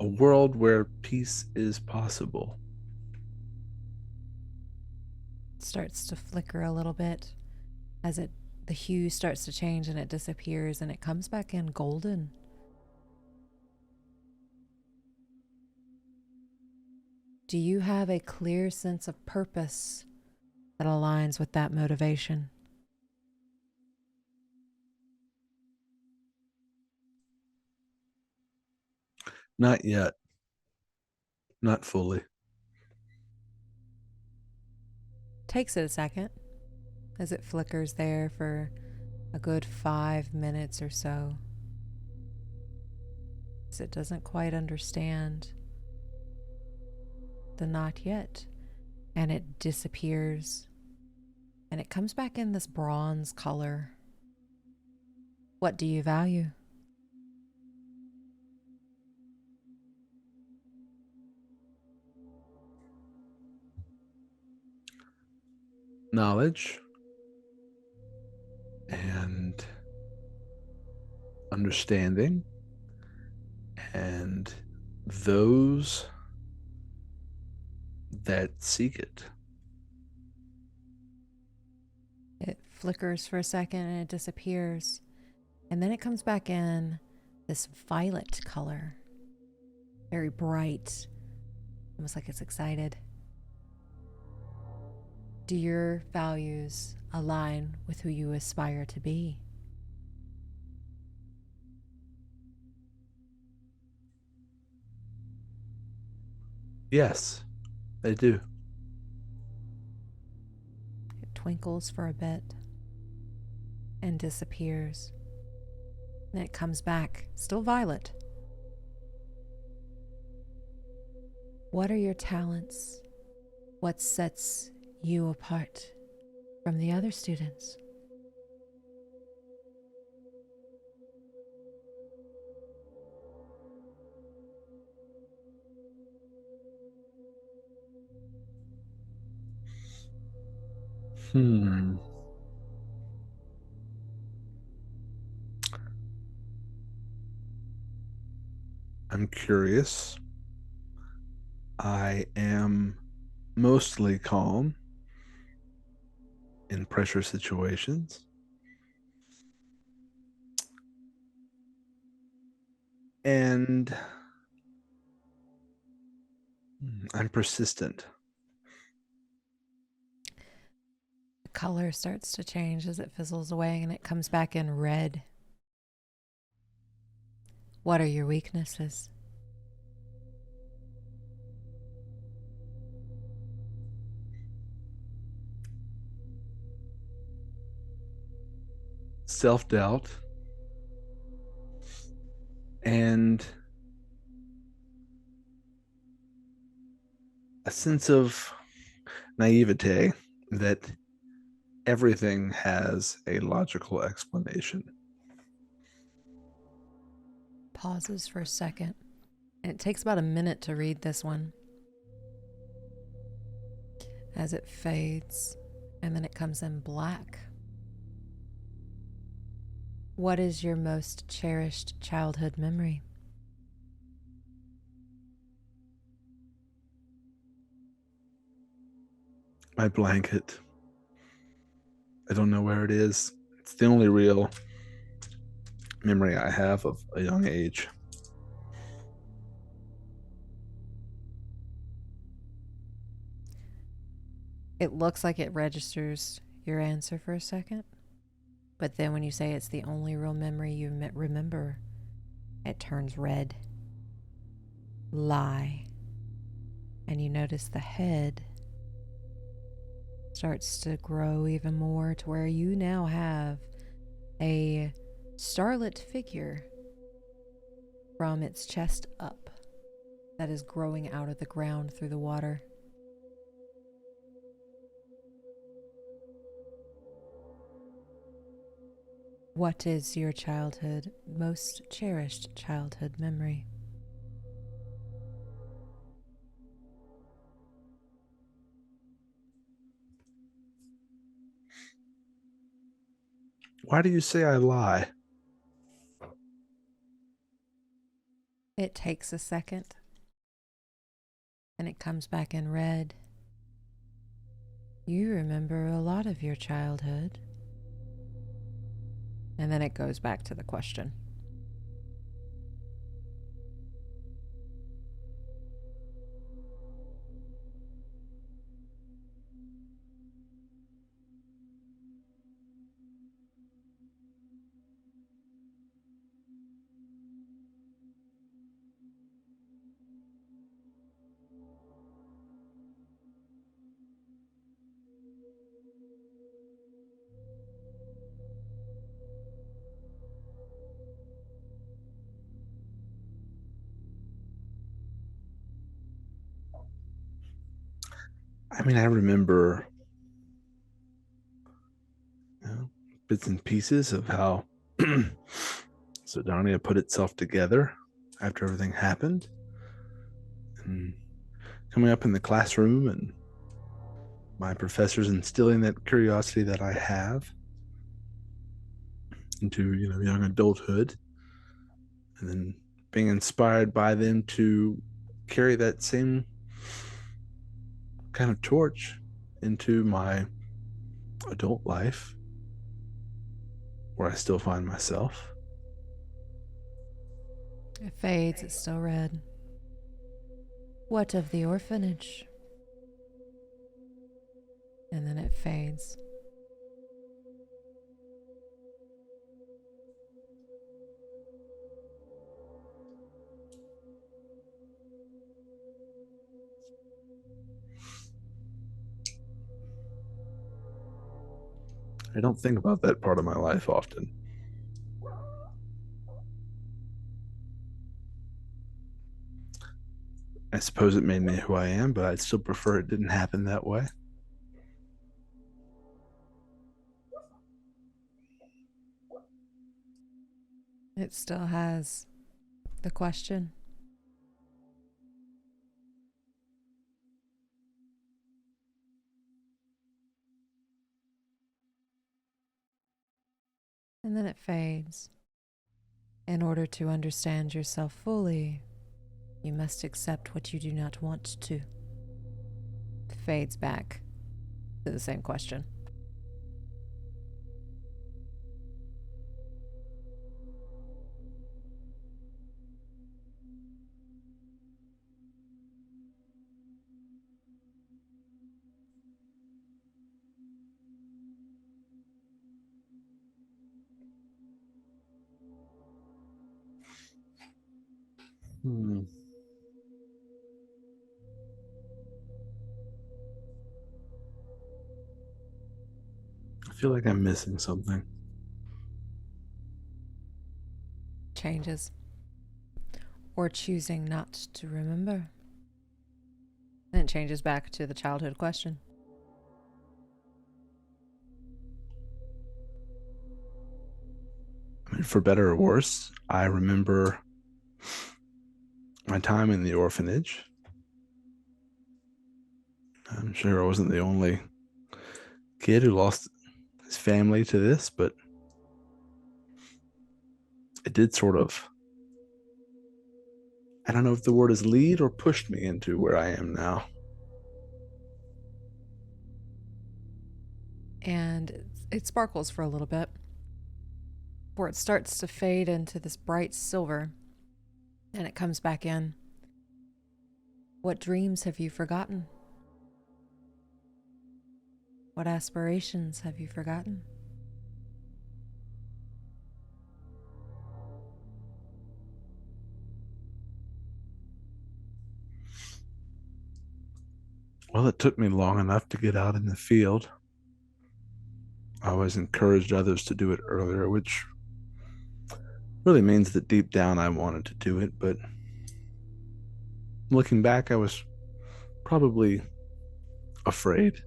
a world where peace is possible. It starts to flicker a little bit as the hue starts to change and it disappears and it comes back in golden. Do you have a clear sense of purpose that aligns with that motivation? Not yet. Not fully. Takes it a second as it flickers there for a good 5 minutes or so. As it doesn't quite understand the not yet. And it disappears. And it comes back in this bronze color. What do you value? Knowledge and understanding and those that seek it. It flickers for a second and it disappears. And then it comes back in this violet color. Very bright. Almost like it's excited. Do your values align with who you aspire to be? Yes, they do. It twinkles for a bit and disappears. Then it comes back, still violet. What are your talents? What sets you apart from the other students? I'm curious. I am mostly calm in pressure situations. And I'm persistent. The color starts to change as it fizzles away and it comes back in red. What are your weaknesses? Self-doubt and a sense of naivete that everything has a logical explanation. Pauses for a second. And it takes about a minute to read this one. As it fades, and then it comes in black. What is your most cherished childhood memory? My blanket. I don't know where it is. It's the only real memory I have of a young age. It looks like it registers your answer for a second. But then when you say it's the only real memory you remember, it turns red. Lie. And you notice the head starts to grow even more to where you now have a starlit figure from its chest up that is growing out of the ground through the water. What is your childhood, most cherished childhood memory? Why do you say I lie? It takes a second, and it comes back in red. You remember a lot of your childhood. And then it goes back to the question. I mean, I remember bits and pieces of how Sydonea put itself together after everything happened. And coming up in the classroom and my professors instilling that curiosity that I have into, young adulthood, and then being inspired by them to carry that same kind of torch into my adult life, where I still find myself. It fades, it's still red. What of the orphanage? And then it fades. I don't think about that part of my life often. I suppose it made me who I am, but I'd still prefer it didn't happen that way. It still has the question. And then it fades. In order to understand yourself fully, you must accept what you do not want to. Fades back to the same question. I feel like I'm missing something. Changes. Or choosing not to remember. Then it changes back to the childhood question. I mean, for better or worse, I remember my time in the orphanage. I'm sure I wasn't the only kid who lost his family to this, but it did sort of, I don't know if the word is lead or pushed me into where I am now. And it sparkles for a little bit before it starts to fade into this bright silver, and it comes back in. What dreams have you forgotten? What aspirations have you forgotten? Well, it took me long enough to get out in the field. I always encouraged others to do it earlier, which really means that deep down I wanted to do it, but looking back, I was probably afraid.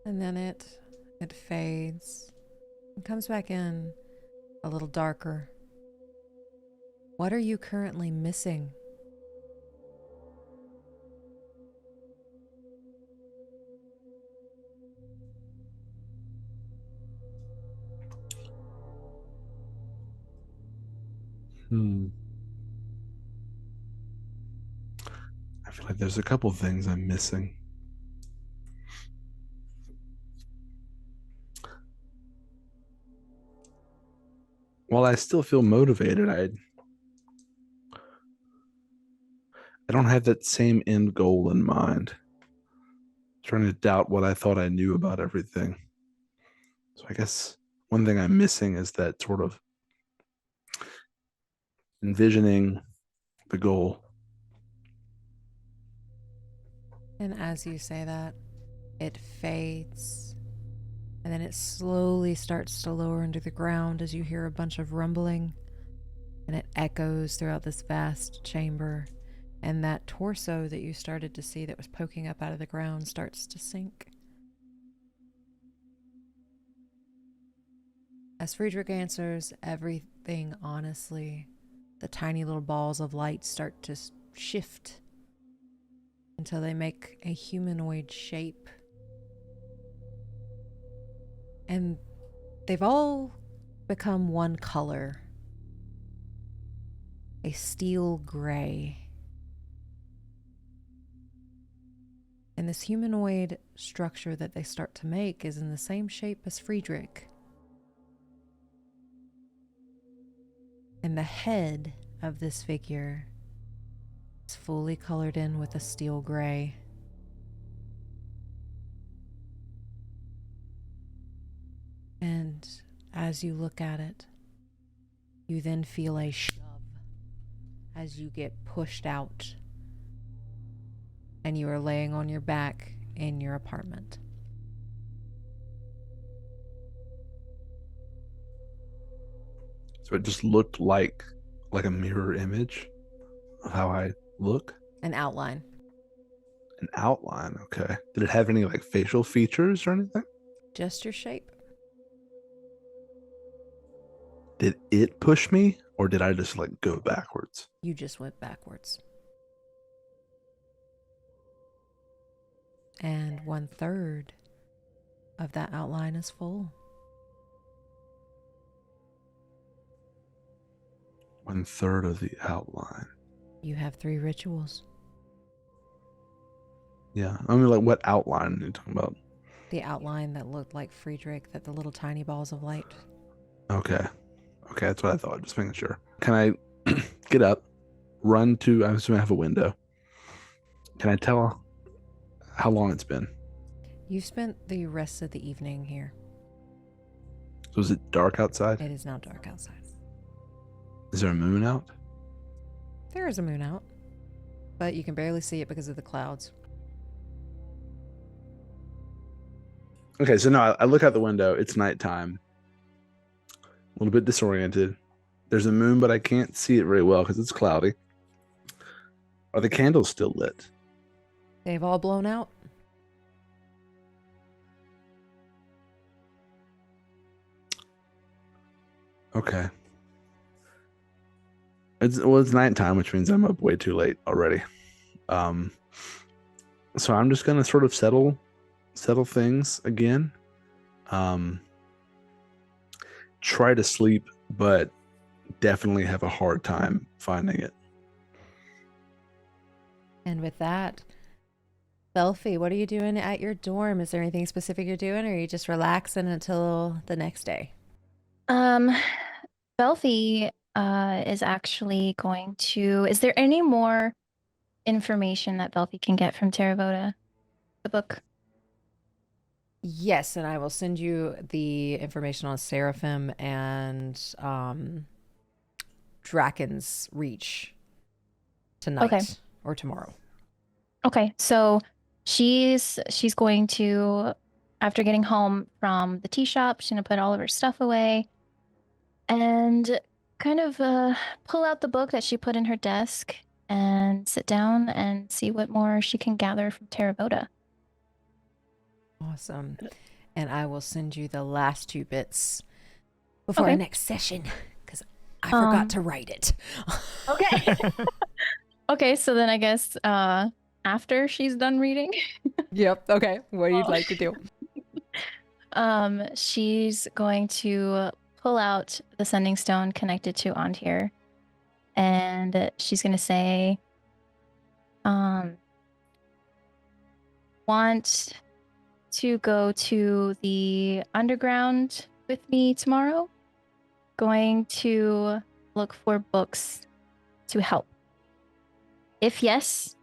And then it fades and comes back in a little darker. What are you currently missing? I feel like there's a couple things I'm missing. While I still feel motivated, I don't have that same end goal in mind. Trying to doubt what I thought I knew about everything. So I guess one thing I'm missing is that sort of envisioning the goal. And as you say that, it fades. And then it slowly starts to lower into the ground as you hear a bunch of rumbling. And it echoes throughout this vast chamber. And that torso that you started to see that was poking up out of the ground starts to sink. As Friedrich answers everything honestly, the tiny little balls of light start to shift until they make a humanoid shape. And they've all become one color, a steel gray. And this humanoid structure that they start to make is in the same shape as Friedrich. And the head of this figure is fully colored in with a steel gray. And as you look at it, you then feel a shove as you get pushed out. And you are laying on your back in your apartment. So it just looked like a mirror image of how I look. An outline. An outline, okay. Did it have any like facial features or anything? Just your shape. Did it push me or did I just like go backwards? You just went backwards. And 1/3 of that outline is full. 1/3 of the outline. You have 3 rituals. Yeah. I mean, like, what outline are you talking about? The outline that looked like Friedrich, that the little tiny balls of light. Okay. Okay, that's what I thought. Just making sure. Can I get up, run to, I'm assuming I have a window. Can I tell how long it's been? You've spent the rest of the evening here. So is it dark outside? It is now dark outside. Is there a moon out? There is a moon out, but you can barely see it because of the clouds. Okay, so no, I look out the window. It's nighttime. little bit disoriented. There's a moon, but I can't see it very well because it's cloudy. Are the candles still lit? They've all blown out. Okay. It's nighttime, which means I'm up way too late already. So I'm just gonna sort of settle things again. Try to sleep, but definitely have a hard time finding it. And with that, Belfie, what are you doing at your dorm? Is there anything specific you're doing, or are you just relaxing until the next day? Belfie is actually going to. Is there any more information that Belfie can get from Terravota, the book? Yes, and I will send you the information on Seraphim and Draken's Reach tonight or tomorrow. Okay, so she's going to, after getting home from the tea shop, she's gonna put all of her stuff away and kind of pull out the book that she put in her desk and sit down and see what more she can gather from Terravota. Awesome. And I will send you the last 2 bits before our next session because I forgot to write it. Okay. Okay, so then I guess after she's done reading. Yep. Okay. What do you like to do? She's going to pull out the sending stone connected to Antir, and she's going to say, want to go to the underground with me tomorrow? Going to look for books to help. If yes,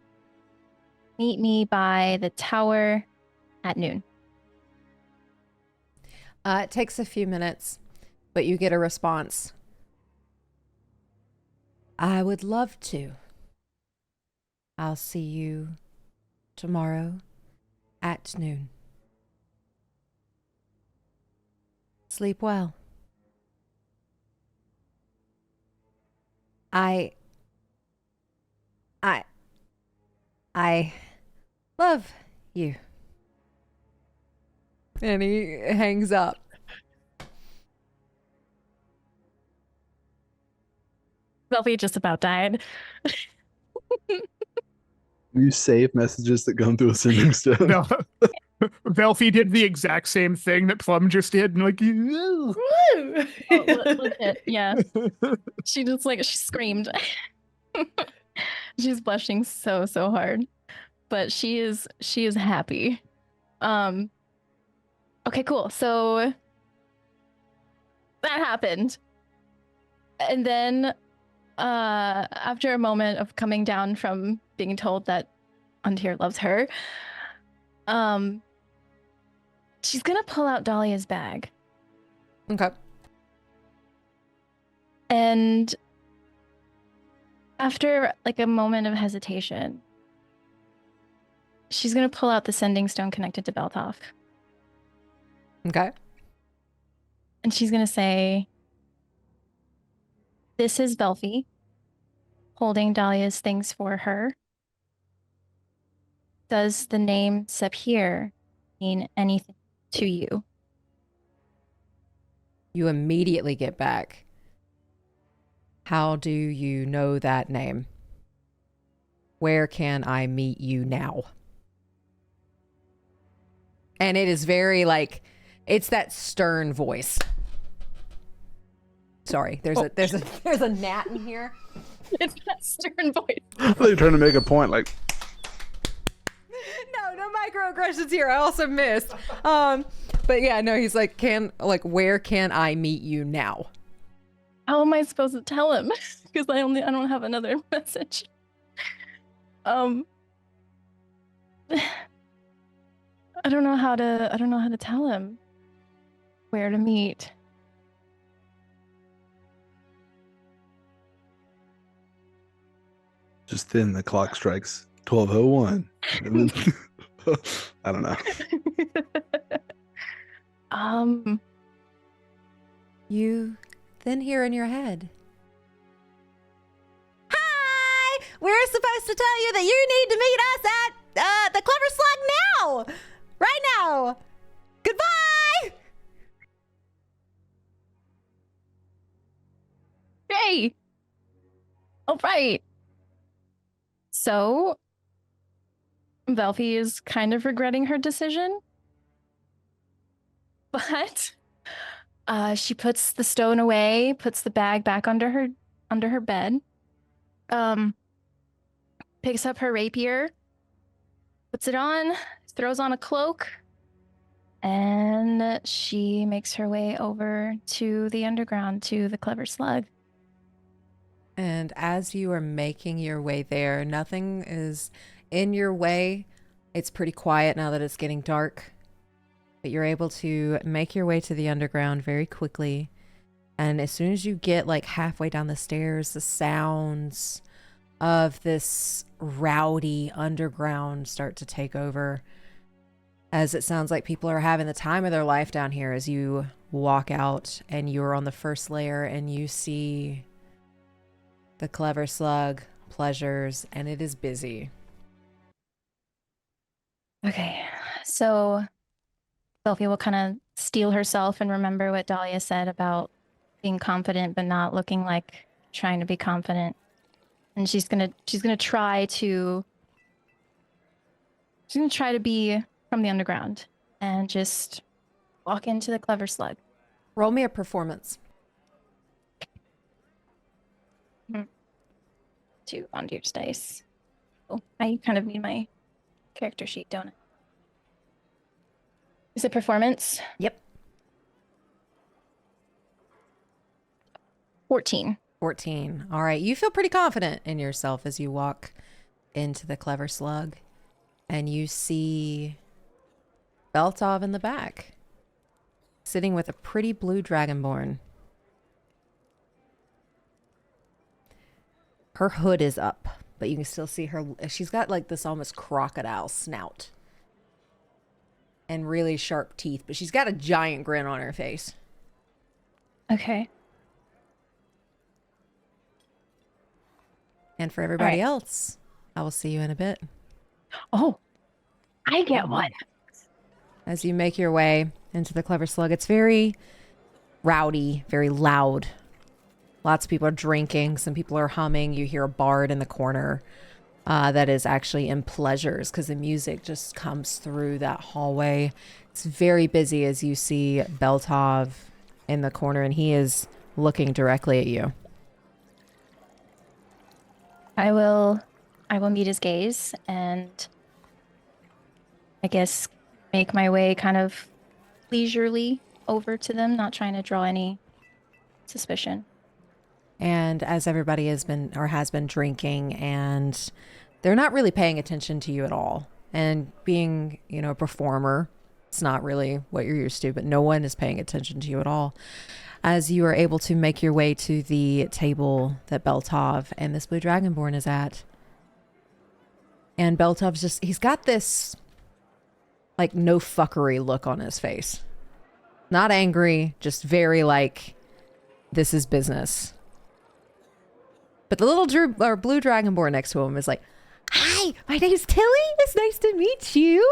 meet me by the tower at noon. It takes a few minutes, but you get a response. I would love to. I'll see you tomorrow at noon. Sleep well. I love you. And he hangs up. Belfie just about died. You save messages that come through a sending stone. No. Belfie did the exact same thing that Plum just did, and like, Woo! Legit, yeah. She just she screamed. She's blushing so hard, but she is happy. Okay, cool. So that happened, and then after a moment of coming down from being told that Antir loves her, she's gonna pull out Dahlia's bag. Okay. And after a moment of hesitation, she's gonna pull out the sending stone connected to Beltov. Okay. And she's gonna say, this is Belfie holding Dahlia's things for her. Does the name Sephier mean anything to you? You immediately get back. How do you know that name? Where can I meet you now? And it is very it's that stern voice. Sorry, there's a gnat in here. It's that stern voice. I thought you were trying to make a point, like. No microaggressions here. I also missed. But yeah, no, he's like, where can I meet you now? How am I supposed to tell him? Because I don't have another message. I don't know how to tell him where to meet. Just then the clock strikes 12:01. And then I don't know. You then hear in your head, Hi! We're supposed to tell you that you need to meet us at the Clever Slug now! Right now! Goodbye! Hey! All right. So, Velphi is kind of regretting her decision. But she puts the stone away, puts the bag back under her bed. Picks up her rapier, puts it on, throws on a cloak, and she makes her way over to the underground, to the Clever Slug. and as you are making your way there, nothing is in your way. It's pretty quiet now that it's getting dark, but you're able to make your way to the underground very quickly. And as soon as you get like halfway down the stairs, the sounds of this rowdy underground start to take over, as it sounds like people are having the time of their life down here. As you walk out and you're on the first layer and you see the Clever Slug pleasures, and it is busy. Okay, so Velphi will kind of steel herself and remember what Dahlia said about being confident but not looking like trying to be confident. And she's gonna try to be from the underground and just walk into the Clever Slug. Roll me a performance. 2 on your dice. Oh, I kind of need my character sheet, don't I? Is it performance? Yep. 14. 14. All right. You feel pretty confident in yourself as you walk into the Clever Slug, and you see Beltov in the back, sitting with a pretty blue dragonborn. Her hood is up, but you can still see her. She's got like this almost crocodile snout and really sharp teeth, but she's got a giant grin on her face. Okay. And for everybody right. else, I will see you in a bit. Oh, I get one. As you make your way into the Clever Slug, it's very rowdy, very loud. Lots of people are drinking. Some people are humming. You hear a bard in the corner that is actually in pleasures because the music just comes through that hallway. It's very busy as you see Beltov in the corner, and he is looking directly at you. I will meet his gaze and I guess make my way kind of leisurely over to them, not trying to draw any suspicion. And as everybody has been drinking, and they're not really paying attention to you at all. And being, a performer, it's not really what you're used to, but no one is paying attention to you at all. As you are able to make your way to the table that Beltov and this blue dragonborn is at. And Beltov's he's got this like no fuckery look on his face. Not angry, just very like, this is business. But the little blue dragonborn next to him is like, hi, my name's Tilly. It's nice to meet you.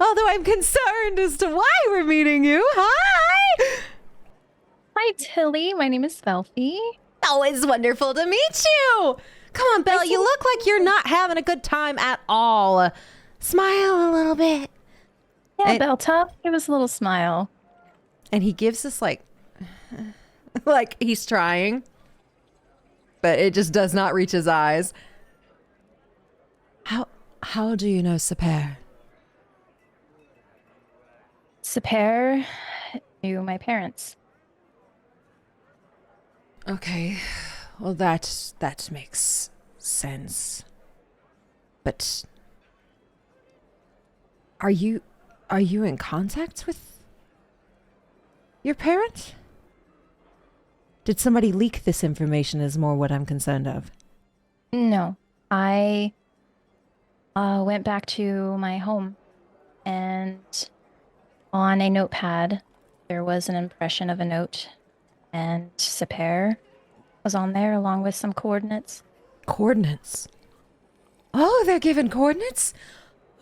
Although I'm concerned as to why we're meeting you. Hi. Hi, Tilly. My name is Velphi. Always wonderful to meet you! Come on, Belle. You look like you're not having a good time at all. Smile a little bit. Yeah, Beltov, give us a little smile. And he gives us like he's trying, but it just does not reach his eyes. How do you know Saper? Saper knew my parents. Okay, well that makes sense. But are you in contact with your parent? Did somebody leak this information is more what I'm concerned of. No, I went back to my home and on a notepad there was an impression of a note And Seper was on there along with some coordinates. Coordinates. Oh, they're given coordinates?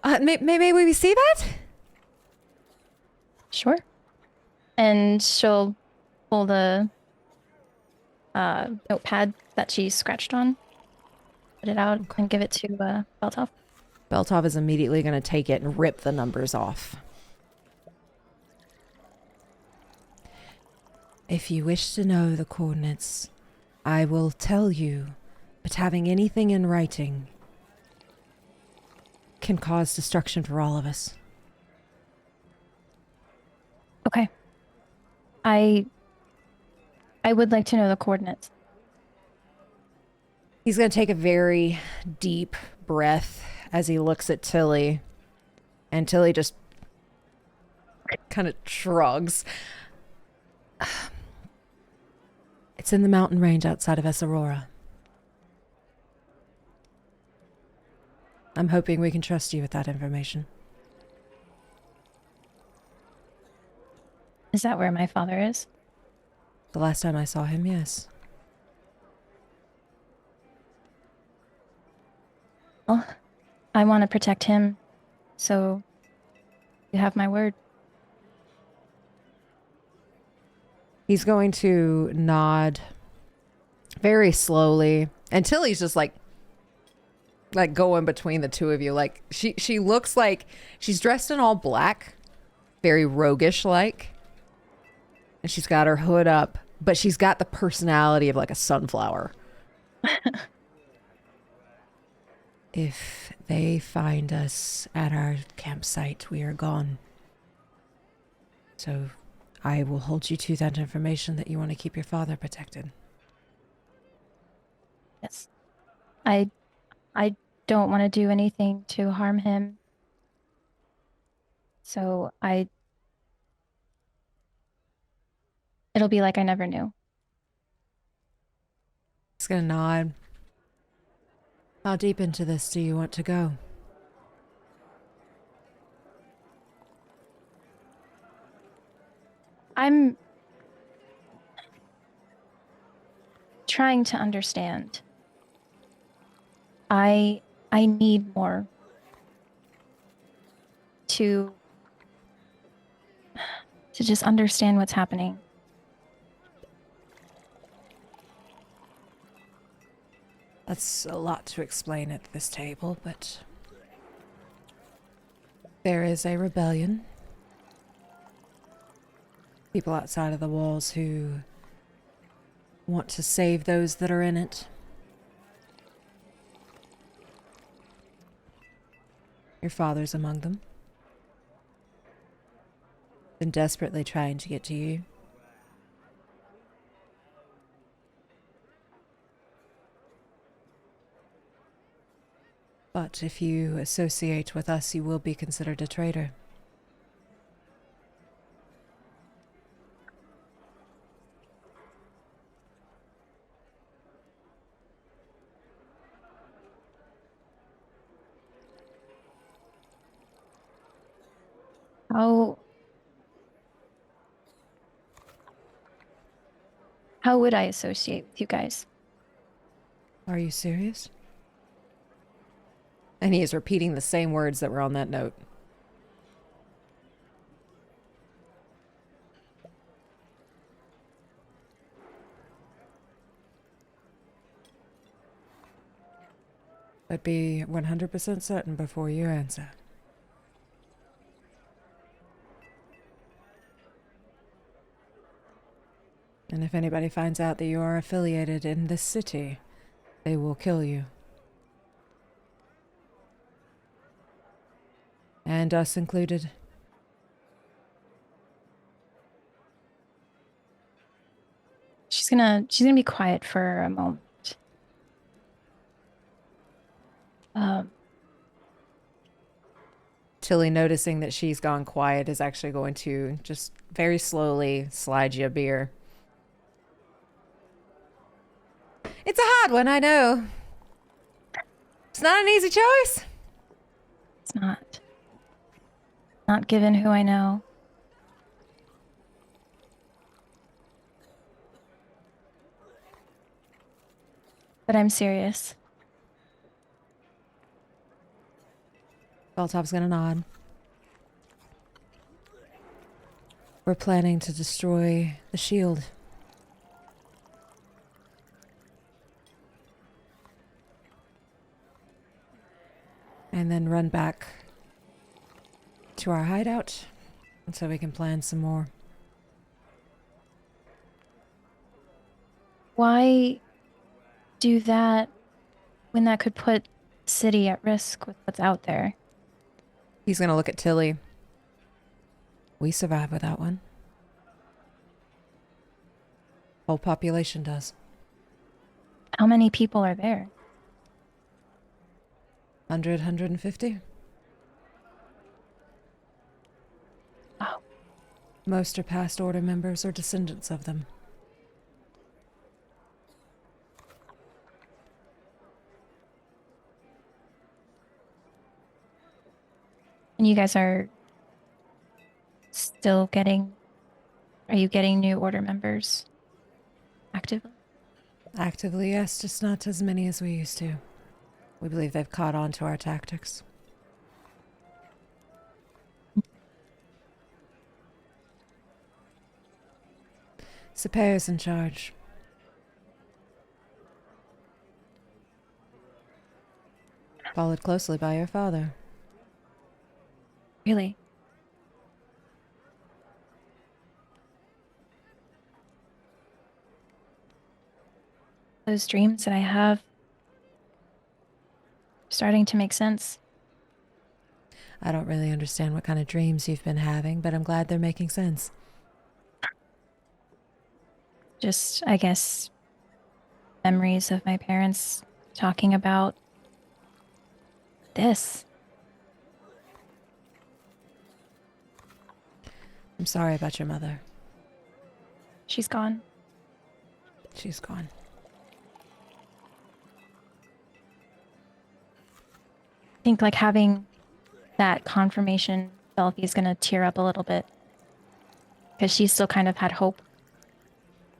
May we see that? Sure. And she'll pull the notepad that she scratched on, put it out, Okay. and give it to Beltov. Beltov is immediately going to take it and rip the numbers off. If you wish to know the coordinates, I will tell you, but having anything in writing can cause destruction for all of us. Okay. I would like to know the coordinates. He's going to take a very deep breath as he looks at Tilly, and Tilly just kind of shrugs. It's in the mountain range outside of Aurora. I'm hoping we can trust you with that information. Is that where my father is? The last time I saw him, yes. Well, I want to protect him, so you have my word. He's going to nod very slowly, and Tilly's just like going between the two of you. Like she looks like she's dressed in all black, very roguish like, and she's got her hood up, but she's got the personality of like a sunflower. If they find us at our campsite, we are gone. So I will hold you to that information that you want to keep your father protected. Yes. I don't want to do anything to harm him. So it'll be like I never knew. He's gonna nod. How deep into this do you want to go? I'm trying to understand. I need more to just understand what's happening. That's a lot to explain at this table, but there is a rebellion. People outside of the walls who want to save those that are in it. Your father's among them. Been desperately trying to get to you. But if you associate with us, you will be considered a traitor. How would I associate with you guys? Are you serious? And he is repeating the same words that were on that note. But be 100% certain before you answer. And if anybody finds out that you are affiliated in this city, they will kill you. And us included. She's gonna be quiet for a moment. Tilly, noticing that she's gone quiet, is actually going to just very slowly slide you a beer. It's a hard one, I know. It's not an easy choice. It's not. Not given who I know. but I'm serious. Beltop's gonna nod. We're planning to destroy the shield. And then run back to our hideout so we can plan some more. Why do that when that could put the city at risk with what's out there? He's gonna look at Tilly. We survive without one. Whole population does. How many people are there? 100, 150? Oh. Most are past Order members or descendants of them. And you guys are still getting... Are you getting new Order members actively? Actively, yes, just not as many as we used to. We believe they've caught on to our tactics. Superior's in charge. Followed closely by your father. Really? Those dreams that I have starting to make sense. I don't really understand what kind of dreams you've been having, but I'm glad they're making sense. Just, I guess, memories of my parents talking about this. I'm sorry about your mother. She's gone. She's gone. I think like having that confirmation, Belfie's gonna tear up a little bit. Because she still kind of had hope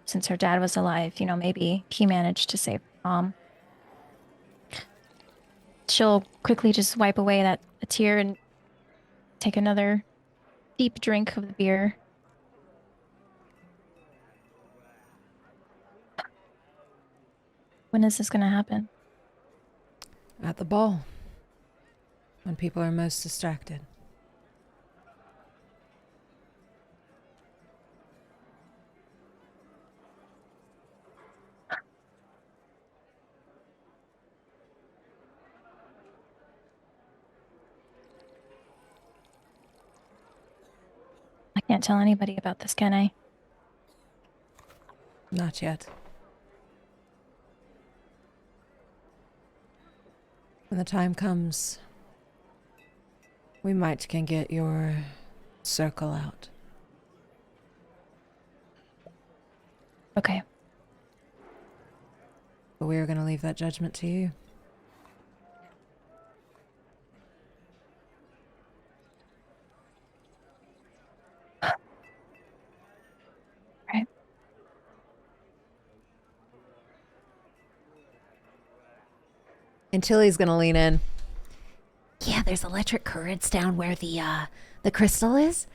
since her dad was alive. You know, maybe he managed to save Mom. She'll quickly just wipe away a tear and take another deep drink of the beer. When is this gonna happen? At the ball. When people are most distracted. I can't tell anybody about this, can I? Not yet. When the time comes, we might can get your circle out. Okay. But we are going to leave that judgment to you. Right. And Tilly's going to lean in. Yeah, there's electric currents down where the crystal is.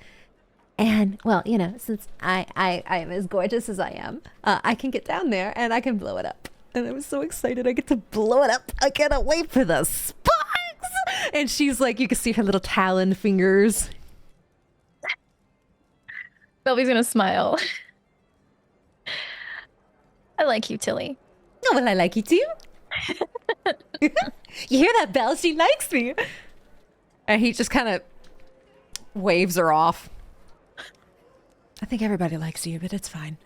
And, well, you know, since I am as gorgeous as I am, I can get down there and I can blow it up. And I'm so excited I get to blow it up. I cannot wait for the sparks. And she's like, you can see her little talon fingers. Belfie's gonna smile. I like you, Tilly. Oh, well, I like you too. You hear that, Belle? She likes me. And he just kind of waves her off. I think everybody likes you, but it's fine.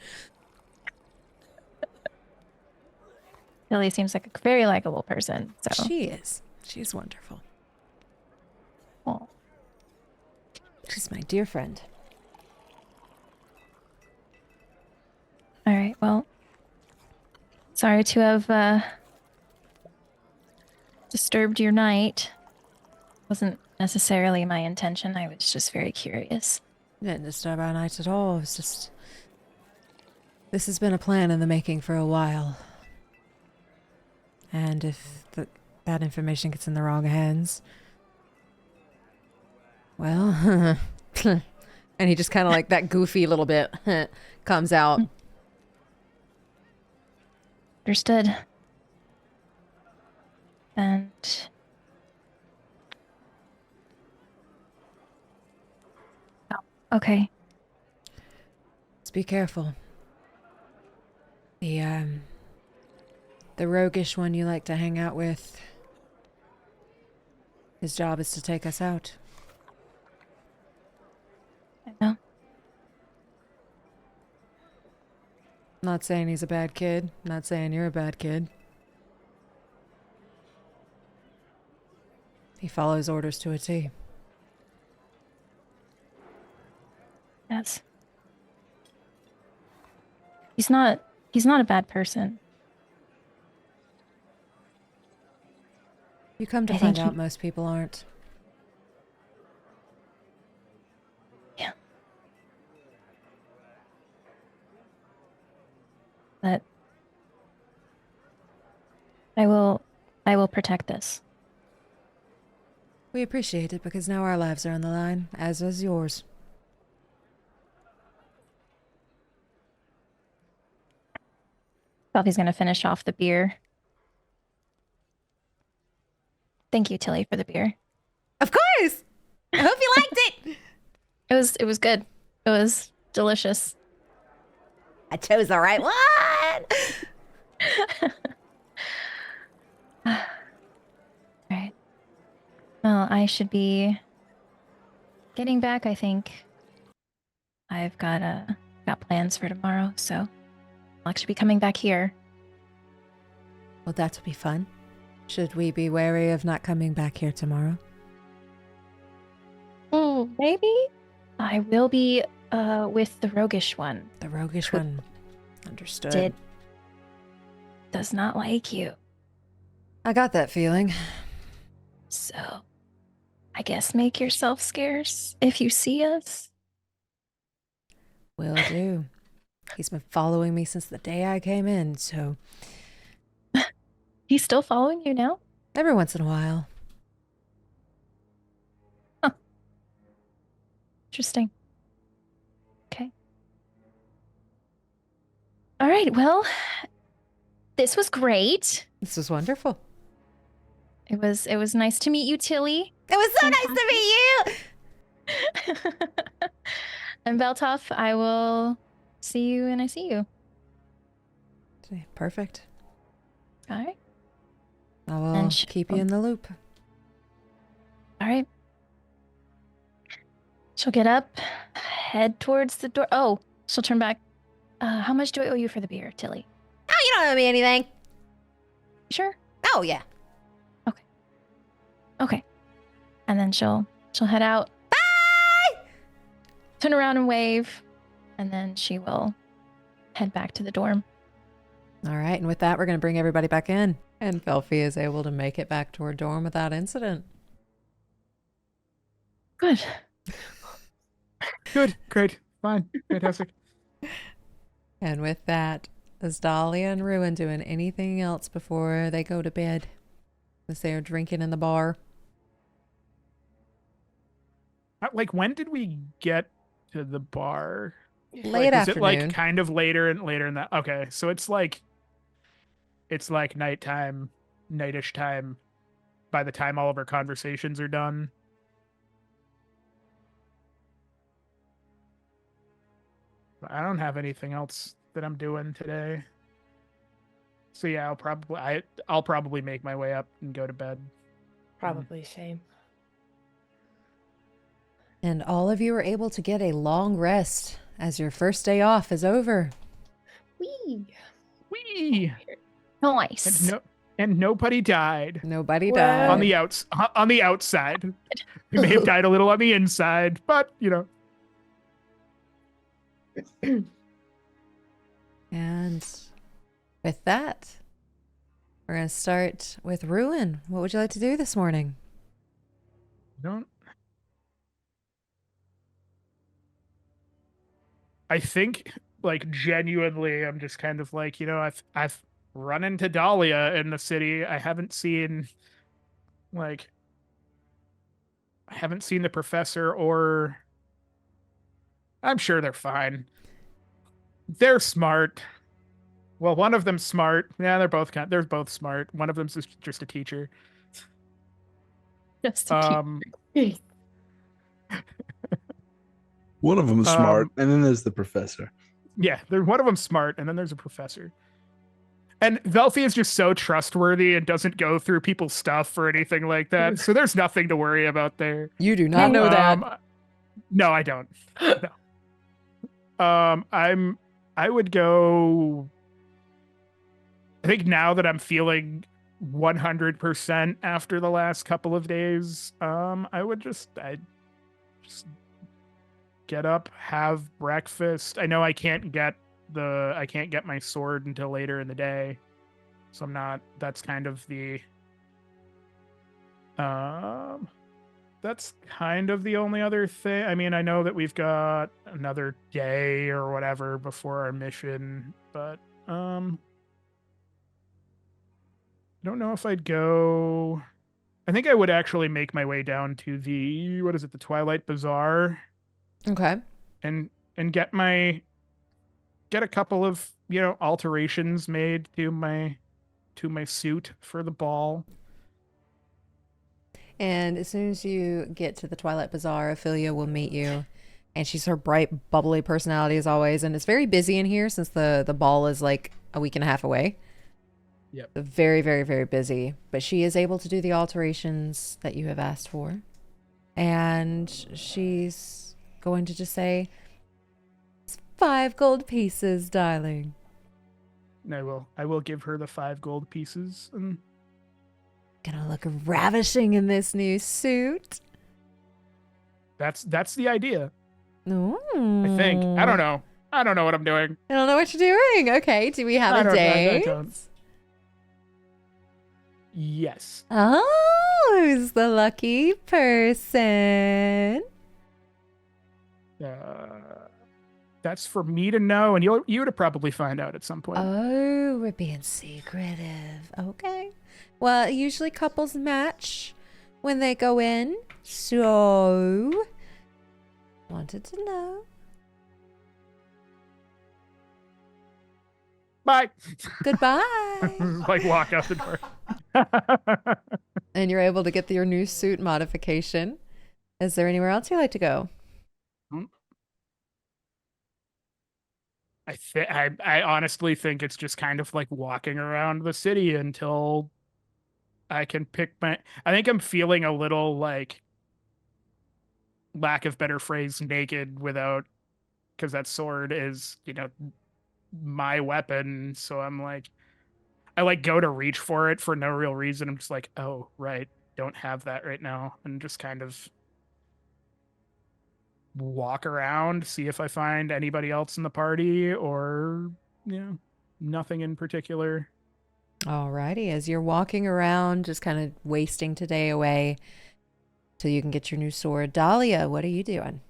Tilly seems like a very likable person. So. She is. She's wonderful. Oh. She's my dear friend. All right. Well, sorry to have disturbed your night. Wasn't necessarily my intention. I was just very curious. Didn't disturb our night at all. It's just... This has been a plan in the making for a while. And if that information gets in the wrong hands, well, and he just kind of like that goofy little bit comes out. Understood. And oh, okay. Just be careful. The roguish one you like to hang out with, his job is to take us out. I know. Not saying he's a bad kid. Not saying you're a bad kid. He follows orders to a T. Yes. He's not a bad person. You come to I find think out most people aren't. Yeah. But I will protect this. We appreciate it because now our lives are on the line, as is yours. Buffy's gonna finish off the beer. Thank you, Tilly, for the beer. Of course! I hope you liked it! It was good. It was delicious. I chose the right one. Right. Well, I should be getting back, I think. I've got plans for tomorrow, so I'll actually be coming back here. Well, that will be fun. Should we be wary of not coming back here tomorrow? Maybe. I will be with the roguish one. The roguish one. Understood. Does not like you. I got that feeling. So I guess make yourself scarce if you see us. Will do. He's been following me since the day I came in, so He's still following you now? every once in a while. Interesting. Okay. All right, well, this was great. This was wonderful. It was nice to meet you, Tilly. It was so nice to meet you. And Beltoff, I will see you when I see you. Perfect. All right. I will And keep you in the loop. All right. She'll get up, head towards the door. Oh, she'll turn back. How much do I owe you for the beer, Tilly? Oh, you don't owe me anything. Sure. Oh yeah. Okay. And then she'll head out. Bye. Turn around and wave, and then she will head back to the dorm. All right, and with that, we're going to bring everybody back in. And Felfie is able to make it back to her dorm without incident. Good. Good. Great. Fine. Fantastic. And with that, is Dahlia and Ruin doing anything else before they go to bed? As they are drinking in the bar? Like, when did we get to the bar? Late Is it afternoon. like kind of later in that? Okay, so it's like nighttime, nightish time by the time all of our conversations are done. I don't have anything else that I'm doing today. So yeah, I'll probably make my way up and go to bed. Probably same. And all of you are able to get a long rest as your first day off is over. Whee! Whee! Nice. And nobody died. Nobody What? died. On the outside. We may have died a little on the inside, but And with that, we're going to start with Ruin. What would you like to do this morning? I think, like, genuinely, I'm just kind of like, I've run into Dahlia in the city. I haven't seen the professor, or I'm sure they're fine. They're smart. Well, one of them's smart. Yeah, they're both smart. One of them's just a teacher. Just a teacher. One of them is smart, and then there's the professor. Yeah, one of them's smart, and then there's a professor. And Velfi is just so trustworthy and doesn't go through people's stuff or anything like that. So there's nothing to worry about there. You do not know that. No, I don't. No. I would go. I think now that I'm feeling 100% after the last couple of days, I'd just get up, have breakfast. I know I can't get my sword until later in the day, so that's kind of the only other thing. I mean, I know that we've got another day or whatever before our mission, but I don't know if I'd go. I think I would actually make my way down to the Twilight Bazaar. Okay. And get a couple of, alterations made to my suit for the ball. And as soon as you get to the Twilight Bazaar, Ophelia will meet you. And she's her bright, bubbly personality as always. And it's very busy in here since the ball is like a week and a half away. Yep. Very, very, very busy. But she is able to do the alterations that you have asked for. And she's going to just say, "It's 5 gold pieces, darling." I will give her the 5 gold pieces. And Gonna look ravishing in this new suit. that's the idea. Ooh. I think. I don't know what I'm doing. I don't know what you're doing. Okay, do we have a date? I don't. Yes. Oh, who's the lucky person? That's for me to know, and you to probably find out at some point. Oh, we're being secretive. Okay. Well, usually couples match when they go in. So, wanted to know. Bye. Goodbye. Like walk out the door. And you're able to get your new suit modification. Is there anywhere else you'd like to go? I honestly think it's just kind of like walking around the city until I can pick I think I'm feeling a little, like, lack of better phrase, naked without, because that sword is, my weapon. So I'm like, I like go to reach for it for no real reason. I'm just like, oh, right. Don't have that right now. And just kind of walk around, see if I find anybody else in the party or, nothing in particular. Alrighty, as you're walking around, just kind of wasting today away till you can get your new sword. Dahlia, what are you doing?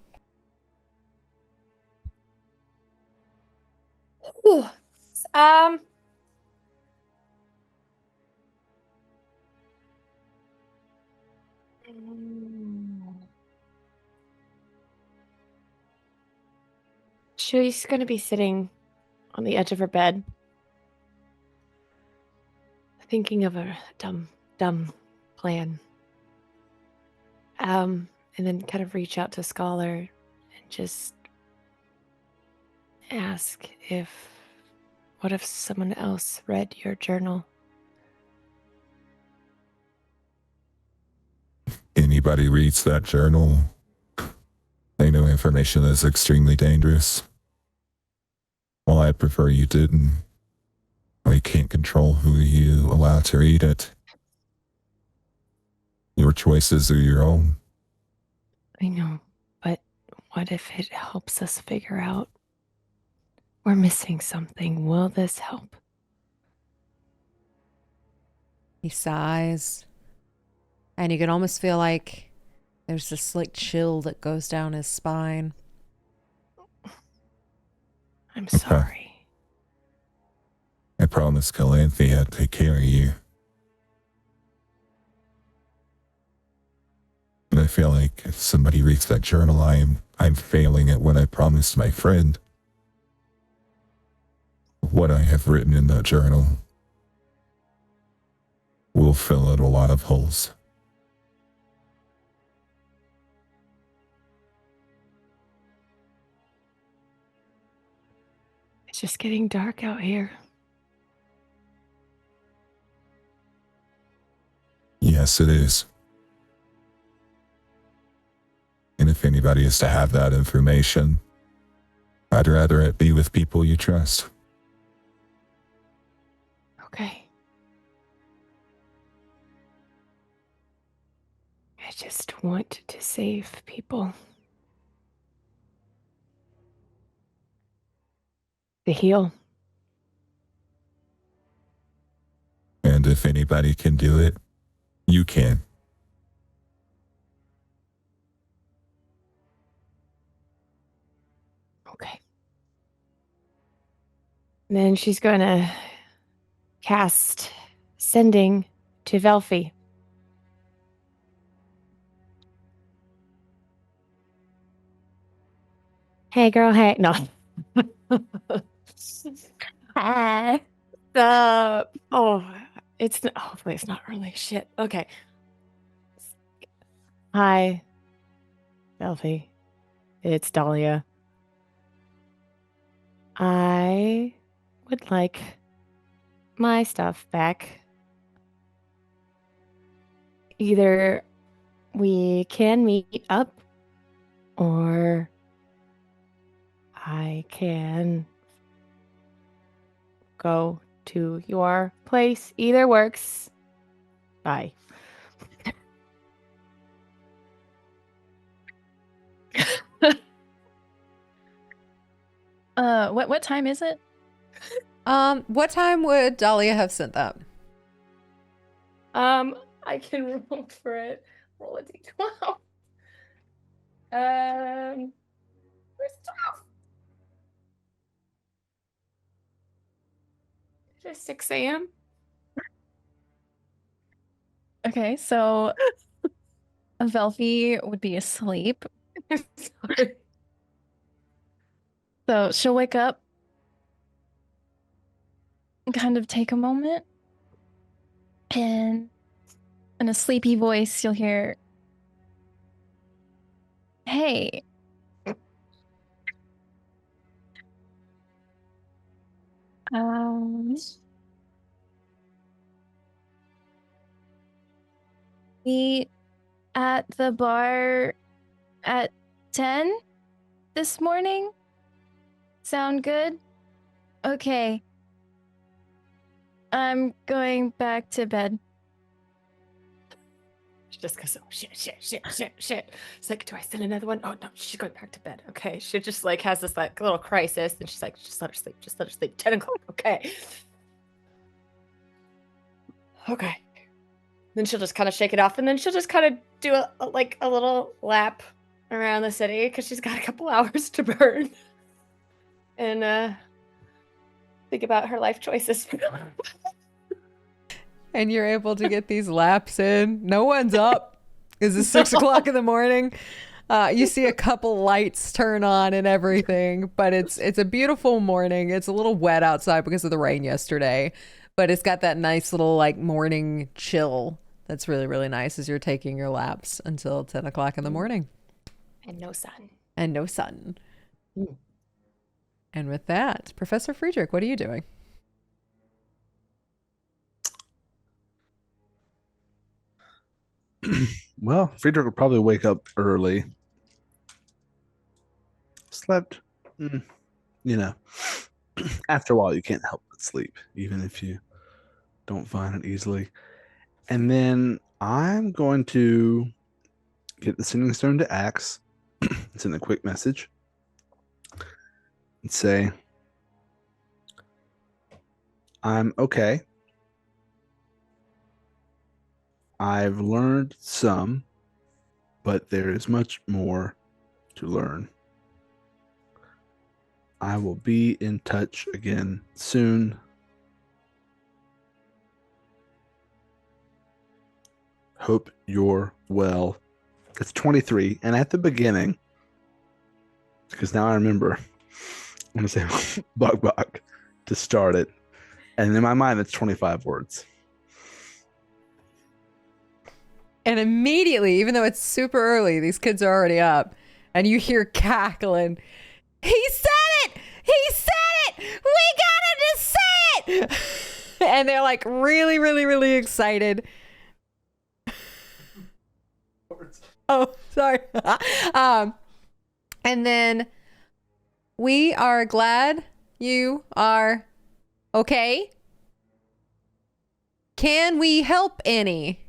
Ooh. She's gonna be sitting on the edge of her bed, thinking of a dumb plan. And then kind of reach out to Scholar and just ask what if someone else read your journal? Anybody reads that journal, they know information is extremely dangerous. Well, I'd prefer you didn't. We can't control who you allow to read it. Your choices are your own. I know, but what if it helps us figure out we're missing something? Will this help? He sighs, and you can almost feel like there's this like chill that goes down his spine. I'm sorry. I promised Calanthe I'd take care of you. And I feel like if somebody reads that journal, I'm failing at what I promised my friend. What I have written in that journal will fill out a lot of holes. It's just getting dark out here. Yes, it is. And if anybody is to have that information, I'd rather it be with people you trust. Okay. I just want to save people. To heal. And if anybody can do it, you can. Okay. And then she's going to cast Sending to Velfi. Hey, girl, hey. No. Hi. Hopefully it's not early. Shit. Okay. Hi, Velfi. It's Dahlia. I would like my stuff back. Either we can meet up, or I can go to your place. Either works. Bye. What time is it? What time would Dahlia have sent that? I can roll for it. Roll a d12. Where's 12? Just 6 a.m. Okay, so Velfi would be asleep. Sorry. So she'll wake up and kind of take a moment, and in a sleepy voice, you'll hear, "Hey." Meet at the bar at 10 this morning? Sound good? Okay. I'm going back to bed. She just goes, oh, shit. It's like, do I send another one? Oh, no, she's going back to bed. Okay. She just like has this like little crisis, and she's like, just let her sleep. 10 o'clock. Okay. Okay. Then she'll just kind of shake it off, and then she'll just kind of do a little lap around the city because she's got a couple hours to burn, and think about her life choices. And you're able to get these laps in. No one's up. Is it 6 o'clock in the morning? You see a couple lights turn on and everything, but it's a beautiful morning. It's a little wet outside because of the rain yesterday, but it's got that nice little like morning chill. That's really, really nice as you're taking your laps until 10 o'clock in the morning. And no sun. And no sun. Ooh. And with that, Professor Friedrich, what are you doing? Well, Friedrich would probably wake up early. Slept, after a while you can't help but sleep, even if you don't find it easily. And then I'm going to get the sending stone to Axe, send a quick message, and say, I'm okay. I've learned some, but there is much more to learn. I will be in touch again soon. Hope you're well. It's 23, and at the beginning, because now I remember, I'm going to say bug to start it. And in my mind, it's 25 words. And immediately, even though it's super early, these kids are already up, and you hear cackling. He said it! He said it! We got him to say it! And they're like really, really, really excited. Oh, sorry. And then we are glad you are okay. Can we help any?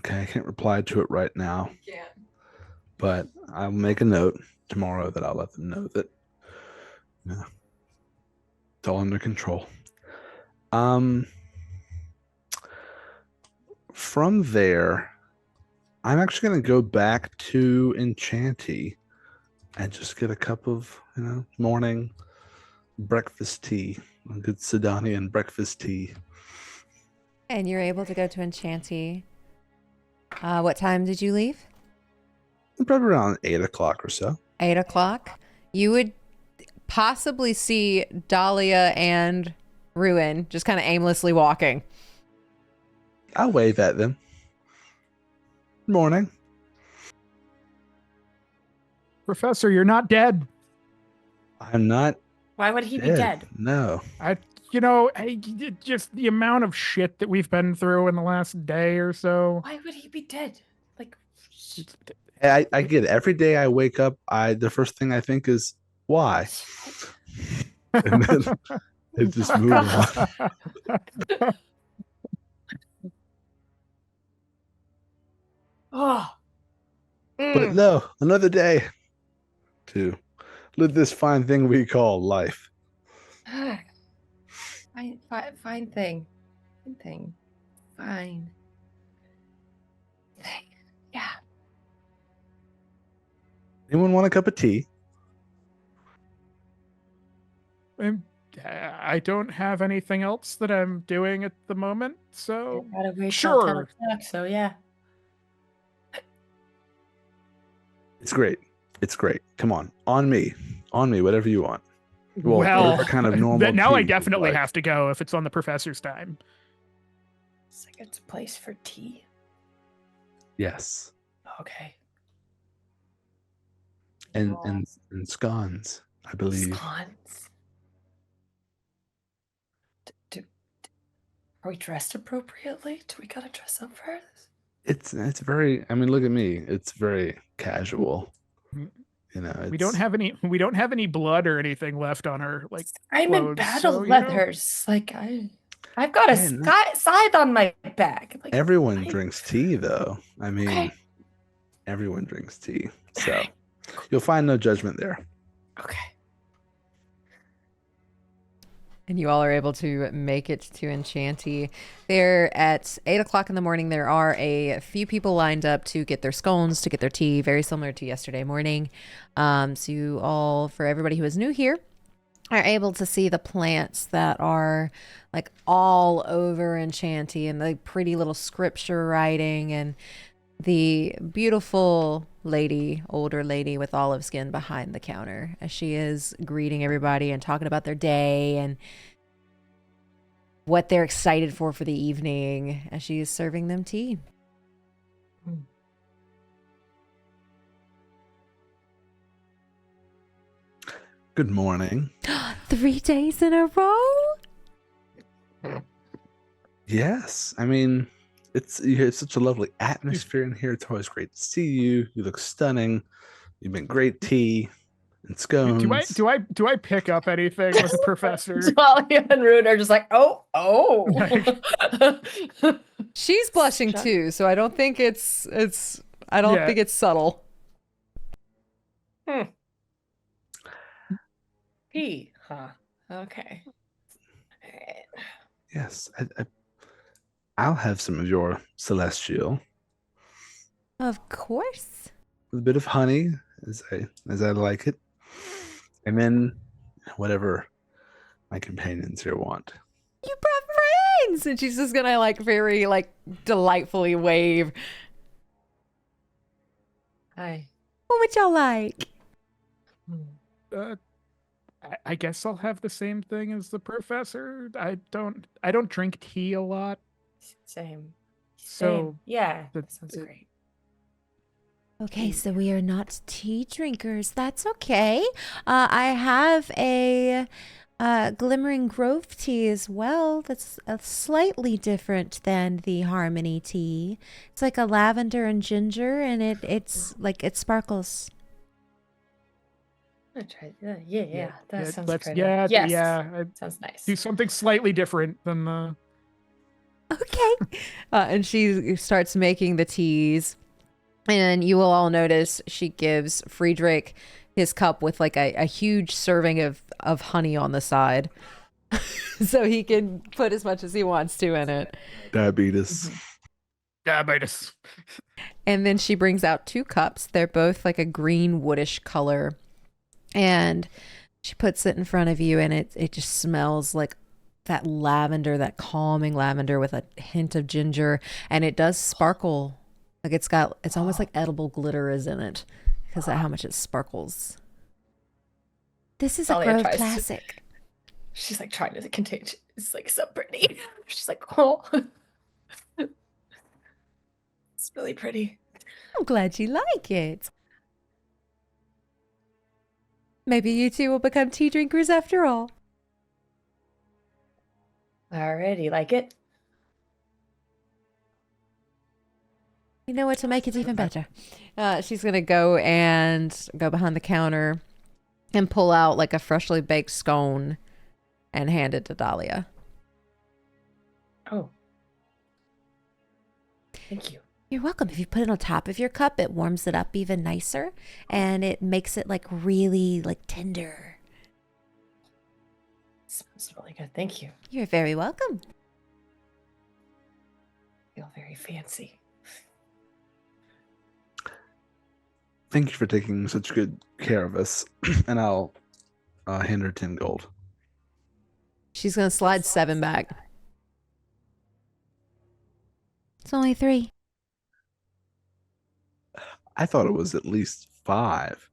Okay, I can't reply to it right now. Yeah. But I'll make a note tomorrow that I'll let them know that it's all under control. From there, I'm actually going to go back to Enchanty and just get a cup of, morning breakfast tea, a good Sydonian breakfast tea. And you're able to go to Enchanty. What time did you leave? Probably around 8 o'clock or so. 8 o'clock. You would possibly see Dahlia and Ruin just kind of aimlessly walking. I'll wave at them. Morning. Professor, you're not dead. I'm not. Why would he be dead. dead? No. Just the amount of shit that we've been through in the last day or so. Why would he be dead? Like, I get it. Every day I wake up, the first thing I think is, why? And then it just moves on. oh. But no, another day to live this fine thing we call life. Fine thing. Fine. Yeah. Anyone want a cup of tea? I don't have anything else that I'm doing at the moment, so Gotta wait till 10 sure. o'clock, so yeah. It's great. It's great. Come on me, whatever you want. Well, Well, kind of normal. now I tea, definitely like. have to go if it's on the professor's time. It's like it's a place for tea. Yes, Okay. and scones, I believe. Scones. Are we dressed appropriately? Do we gotta dress up for this? It's very. I mean, look at me. It's very casual. We don't have any blood or anything left on our I'm in clothes, battle so, leathers. Like I've got a scythe on my back. Like, Everyone drinks tea, though. I mean, Okay. everyone drinks tea, so you'll find no judgment there. Okay. And you all are able to make it to Enchanty. There at 8 o'clock in the morning, there are a few people lined up to get their scones, to get their tea, very similar to yesterday morning. So you all, for everybody who is new here, are able to see the plants that are like all over Enchanty and the pretty little scripture writing and the beautiful lady, older lady with olive skin behind the counter as she is greeting everybody and talking about their day and what they're excited for the evening as she is serving them tea. Good morning. 3 days in a row? Yes, I mean, it's such a lovely atmosphere in here. It's always great to see you. You look stunning. You make great tea and scones. Do I pick up anything with the professor? Dahlia and Rude are just like, oh. She's blushing too, so I don't think it's think it's subtle. He, huh? Okay. All right. Yes, I'll have some of your celestial. Of course. With a bit of honey, as I like it, And then whatever my companions here want. You brought friends! And she's just gonna like very like delightfully wave. Hi. What would y'all like? I guess I'll have the same thing as the professor. I don't drink tea a lot. Same. So Yeah, the- that sounds great. Okay, so we are not tea drinkers. That's okay. I have a Glimmering Grove tea as well. That's slightly different than the Harmony tea. It's like a lavender and ginger, and it's like it sparkles. I'm gonna try that. Yeah. That sounds let's, pretty. yeah, Yes. yeah. Sounds nice. Do something slightly different than the. Okay. And she starts making the teas. And you will all notice she gives Friedrich his cup with like a huge serving of honey on the side. So he can put as much as he wants to in it. Diabetes. Diabetes. And then she brings out 2 cups. They're both like a green woodish color. And she puts it in front of you, and it just smells like that lavender, that calming lavender with a hint of ginger. And it does sparkle. Like it's almost like edible glitter is in it because of how much it sparkles. This is a Talia Grove tries to- classic. She's like trying to contain. It's like so pretty. She's like, oh, it's really pretty. I'm glad you like it. Maybe you two will become tea drinkers after all. Alrighty, like it. You know what, to make it even better. She's going to go behind the counter and pull out like a freshly baked scone and hand it to Dahlia. Oh, thank you. You're welcome. If you put it on top of your cup, it warms it up even nicer, and it makes it like really like tender. Smells really good. Thank you. You're very welcome. Feel very fancy. Thank you for taking such good care of us. And I'll hand her 10 gold. She's going to slide 7 back. It's only 3. I thought it was at least 5.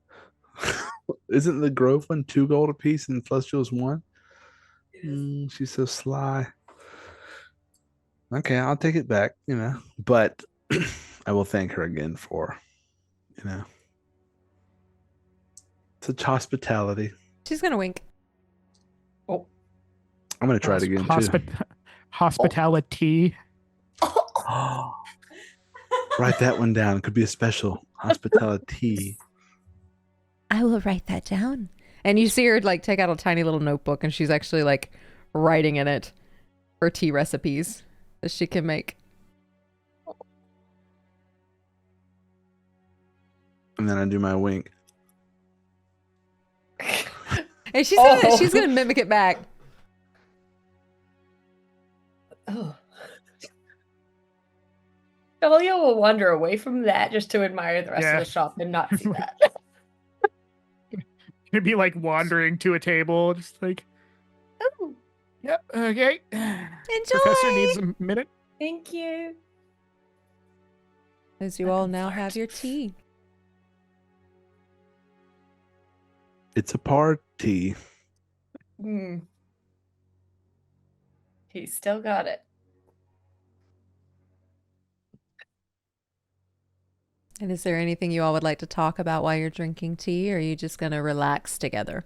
Isn't the Grove one 2 gold apiece and Celestial's 1? She's so sly. Okay, I'll take it back, but I will thank her again for, such hospitality. She's going to wink. Oh, I'm going to try it again too. Hospitality. Write that one down. Could be a special hospitality. I will write that down. And you see her like take out a tiny little notebook, and she's actually like writing in it her tea recipes that she can make. And then I do my wink. And she's Oh. gonna mimic it back. oh. Dahlia will wander away from that just to admire the rest Yeah. of the shop and not see that. It'd be like wandering to a table, just like, Oh, yep, okay. Enjoy. Professor needs a minute. thank you. As you Back all and now forth. have your tea. It's a party. Hmm. He's still got it. And is there anything you all would like to talk about while you're drinking tea, or are you just gonna relax together?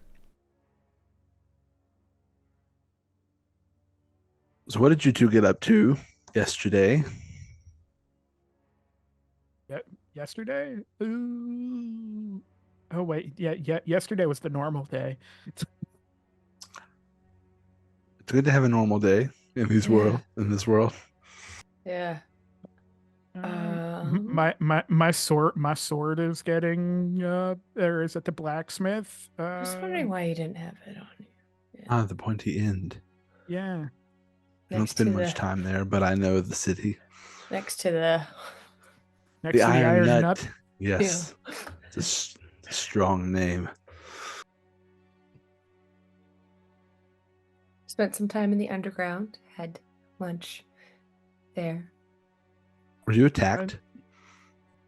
So what did you two get up to yesterday? Yesterday? Ooh. Oh wait, yeah. Yesterday was the normal day. It's good to have a normal day in this world. Yeah. My sword is getting or is it the blacksmith? I was wondering why you didn't have it on you. Ah, the pointy end. Yeah. I don't Next spend to much the- time there, but I know the city. Next to the Next The to the Iron iron Nut. nut. Yes. It's a strong name. Spent some time in the underground. Had lunch there. Were you attacked?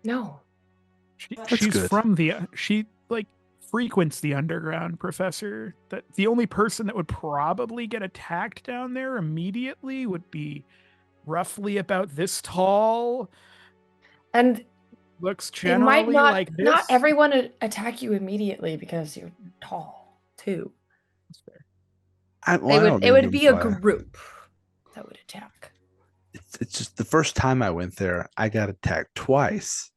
No. She's good. from she like frequents the underground, Professor. That the only person that would probably get attacked down there immediately would be roughly about this tall. And Looks it generally might like this. not everyone attack you immediately because you're tall too. That's fair. It would be a group that would attack. It's just the first time I went there, I got attacked twice.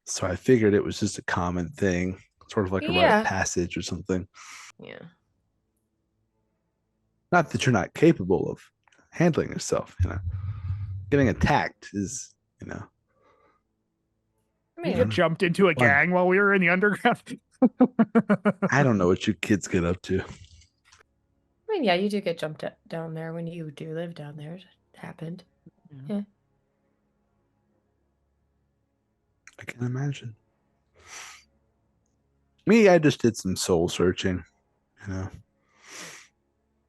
So I figured it was just a common thing, sort of like a rite Yeah. of passage or something. Yeah. Not that you're not capable of handling yourself, you know. Getting attacked is, you know. I We mean, get jumped into a Fun. gang while we were in the underground. I don't know what you kids get up to. yeah, you do get jumped down there when you do live down there. It happened. I can imagine. Me, I just did some soul searching, you know.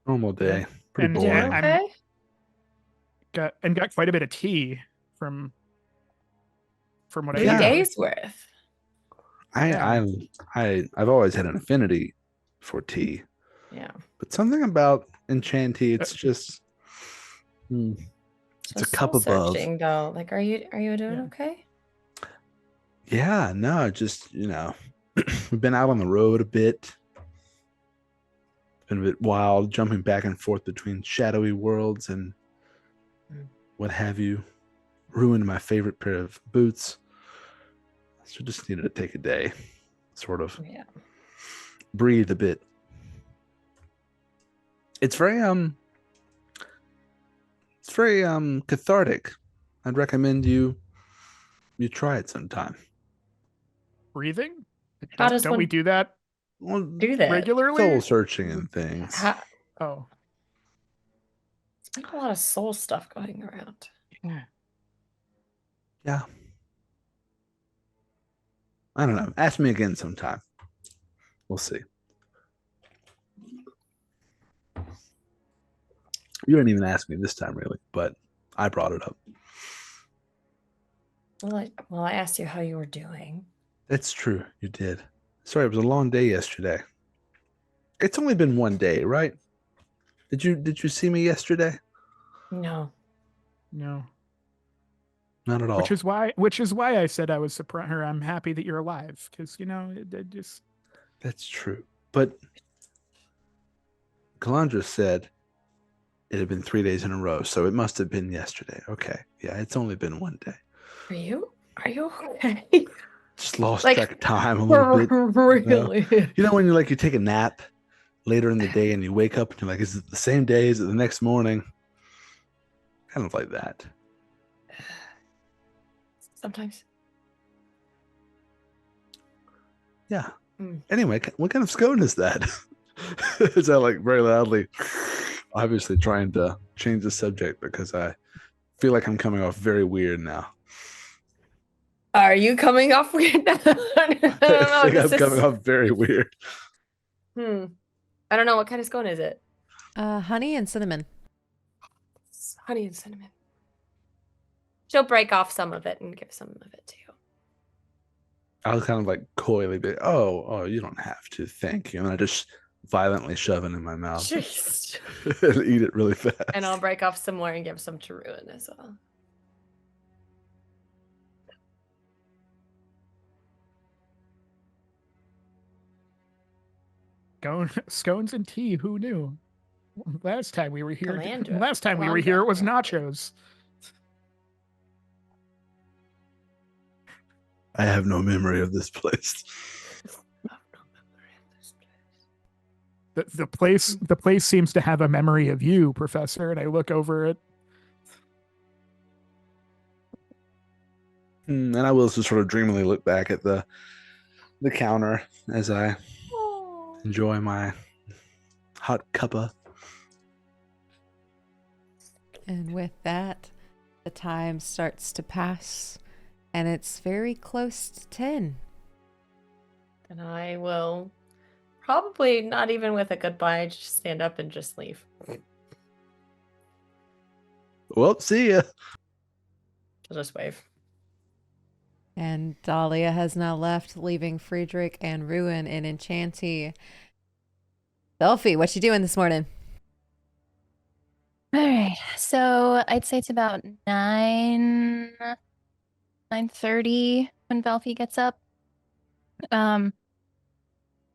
Normal day. Pretty And boring. I'm- Okay. got quite a bit of tea from what I 3 Yeah. days worth. I've always had an affinity for tea, Yeah. but something about enchant tea, it's just it's a cup above. Searching though. Like, are you doing Yeah. okay? Yeah, no, just, you know, we've been out on the road a bit. It's been a bit wild, jumping back and forth between shadowy worlds and what have you. Ruined my favorite pair of boots. So just needed to take a day, sort of Yeah. breathe a bit. It's very cathartic. I'd recommend you try it sometime. breathing. How does Don't one we do that Well, do that? regularly? soul searching and things. Oh, There's been a lot of soul stuff going around. Yeah. I don't know. Ask me again sometime. We'll see. You didn't even ask me this time, really, but I brought it up. Well, I asked you how you were doing. That's true. You did. Sorry, it was a long day yesterday. It's only been one day, right? Did you see me yesterday? No. no. Not at all. Which is why I said I was surprised. Or I'm happy that you're alive, because it just. That's true. But Calandra said it had been 3 days in a row, so it must have been yesterday. Okay. Yeah, it's only been one day. Are you okay? Just lost Like, track of time a little bit. Really? You know when you take a nap later in the day and you wake up and you're like, is it the same day? Is it the next morning? Kind of like that. Sometimes. Yeah. Mm. Anyway, what kind of scone is that? Is that like very loudly? Obviously trying to change the subject because I feel like I'm coming off very weird now. Are you coming off weird? I don't know. I think This I'm coming is- off very weird. I don't know. What kind of scone is it? Honey and cinnamon. It's honey and cinnamon. She'll break off some of it and give some of it to you. I'll kind of like coyly be, oh, you don't have to. Thank you. And I just violently shove it in my mouth Jeez. and eat it really fast. And I'll break off some more and give some to Ruin as well. Scones and tea. Who knew? Last time we were here, Calandra. it was nachos. I have no memory of this place. The place seems to have a memory of you, Professor. And I look over it. And I will just sort of dreamily look back at the counter as I enjoy my hot cuppa. And with that, the time starts to pass, and it's very close to 10. And I will probably not even with a goodbye, just stand up and just leave. Well, see ya. She'll just wave. And Dahlia has now left, leaving Friedrich and Ruin in Enchanty. Delphi, what you doing this morning? All right. So I'd say it's about 9:30 when Velphi gets up.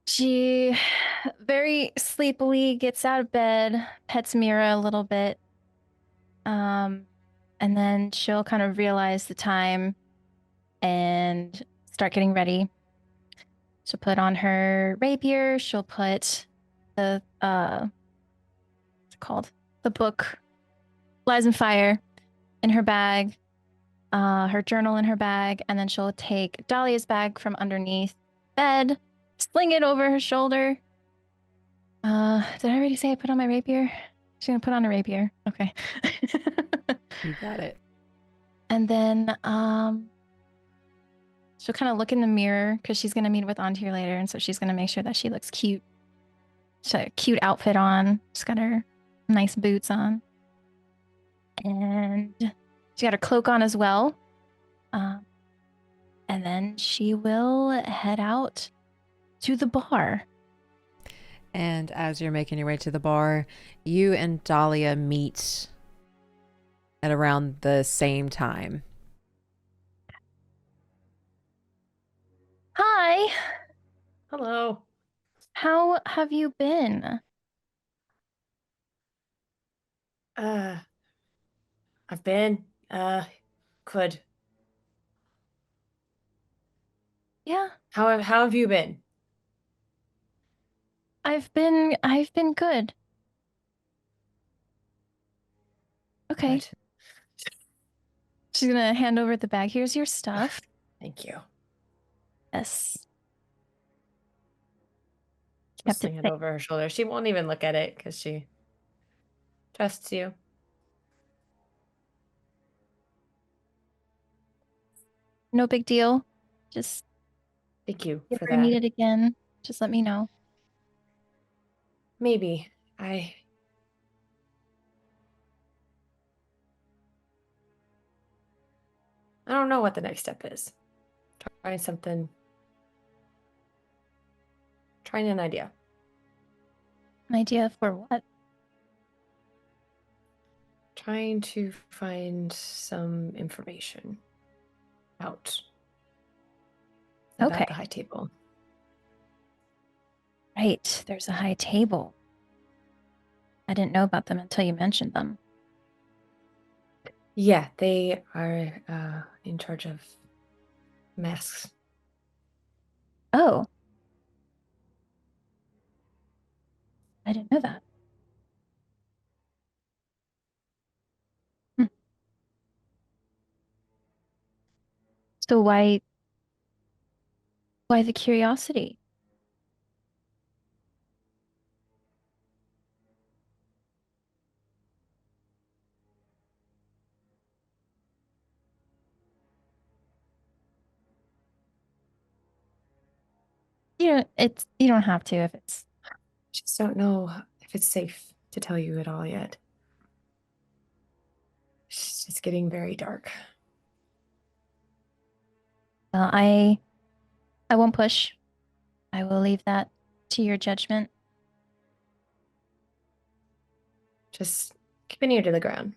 She very sleepily gets out of bed, pets Mira a little bit. And then she'll kind of realize the time and start getting ready. She'll put on her rapier. She'll put the what's it called? The book Lies and Fire in her bag, her journal in her bag, and then she'll take Dahlia's bag from underneath bed, sling it over her shoulder. Did I already say I put on my rapier? She's gonna put on a rapier. Okay. You got it. And then she'll kind of look in the mirror because she's gonna meet with Antir later, and so she's gonna make sure that she looks cute. She's got a cute outfit on. She's got her nice boots on. And she got her cloak on as well. And then she will head out to the bar. And as you're making your way to the bar, you and Dahlia meet at around the same time. Hi, Hello. how have you been? I've been good. Yeah, How have you been? I've been good. Okay. Good. She's gonna hand over the bag. Here's your stuff. Thank you. Yes. She'll Kept it sling it thick. over her shoulder. She won't even look at it because she trusts you. No big deal. Just Thank you if for you need that. it again, just let me know. Maybe. I don't know what the next step is. Trying something. Trying an idea. An idea for what? Trying to find some information out about Okay. the high table. Right, there's a high table. I didn't know about them until you mentioned them. Yeah, they are in charge of masks. Oh. I didn't know that. Hmm. So why the curiosity? You don't have to if it's Just don't know if it's safe to tell you at all yet. It's getting very dark. well, I won't push. I will leave that to your judgment. Just keep an ear to the ground.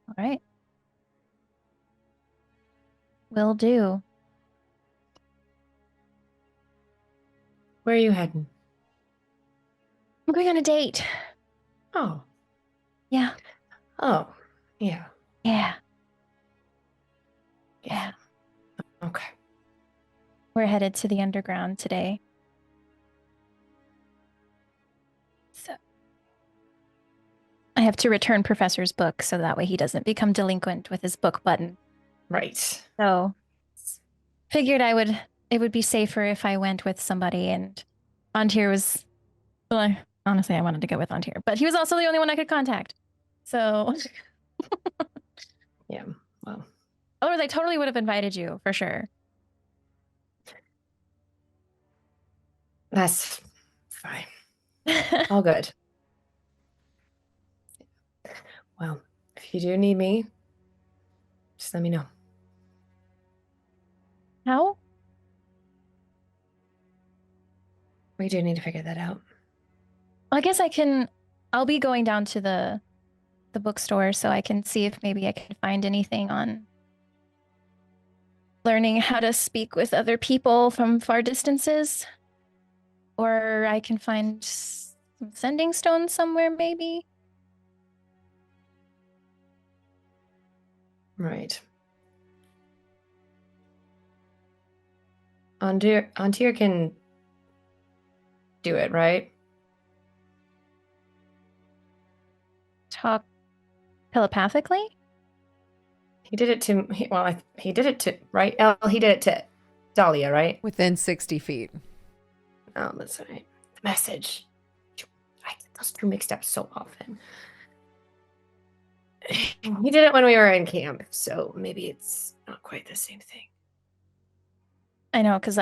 All right. Will do. Where are you heading? I'm going on a date. Oh, Yeah. oh, yeah, Yeah. yeah. Okay. We're headed to the underground today. So I have to return Professor's book so that way he doesn't become delinquent with his book button. Right. So figured it would be safer if I went with somebody, and Antir was, well, honestly, I wanted to go with Antir, but he was also the only one I could contact. So Yeah. Well, otherwise I totally would have invited you for sure. that's fine. All good. Well, if you do need me, just let me know. How? We do need to figure that out. I guess I'll be going down to the bookstore so I can see if maybe I can find anything on learning how to speak with other people from far distances. Or I can find some sending stones somewhere, maybe. Right. Antir can do it, right? Talk telepathically? He did it to he did it to right. Oh, he did it to Dahlia, right? Within 60 feet. Oh, that's right. The message. I get those two mixed up so often. He did it when we were in camp, so maybe it's not quite the same thing. I know, because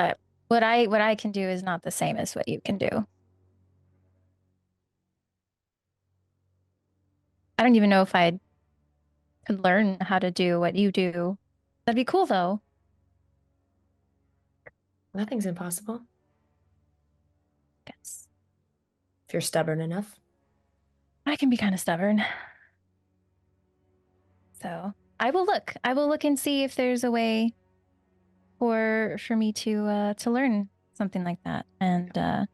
what I can do is not the same as what you can do. I don't even know if I could learn how to do what you do. That'd be cool, though. Nothing's impossible Guess if you're stubborn enough. I can be kind of stubborn. So I will look. I will look and see if there's a way for me to learn something like that. And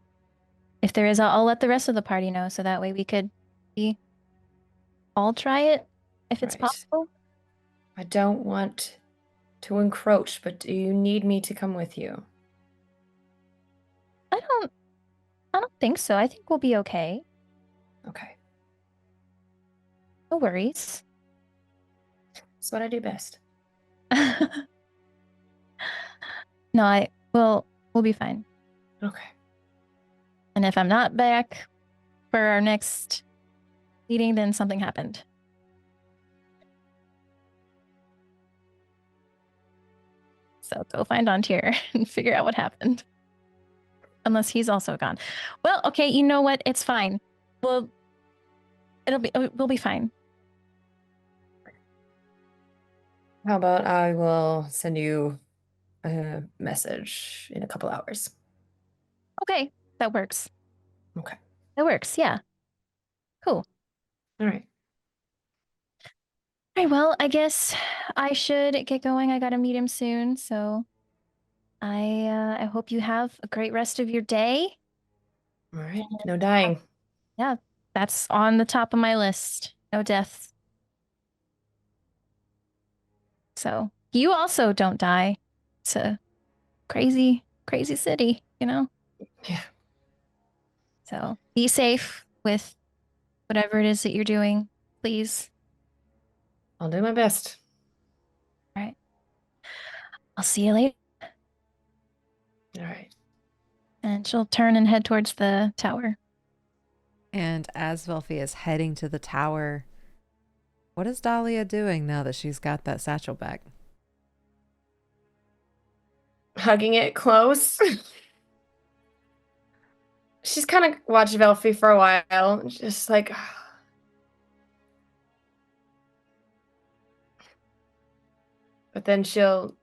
if there is, I'll let the rest of the party know so that way we could all try it if it's Right. possible. I don't want to encroach, but do you need me to come with you? I don't think so. I think we'll be okay. Okay. No worries. That's what I do best. No, we'll be fine. Okay. And if I'm not back for our next meeting, then something happened. So go find Antir and figure out what happened. Unless he's also gone. Well, okay, you know what? It's fine. We'll be fine. How about I will send you a message in a couple hours? Okay, that works. Okay. That works, yeah. Cool. All right. All right, well, I guess I should get going. I gotta meet him soon, so I hope you have a great rest of your day. All right. No dying. Yeah, that's on the top of my list. No deaths. So you also don't die. It's a crazy, crazy city, you know? Yeah. So be safe with whatever it is that you're doing, please. I'll do my best. All right. I'll see you later. All right. And she'll turn and head towards the tower. And as Velfie is heading to the tower, what is Dahlia doing now that she's got that satchel back? Hugging it close. She's kind of watched Velfie for a while. Just like... But then she'll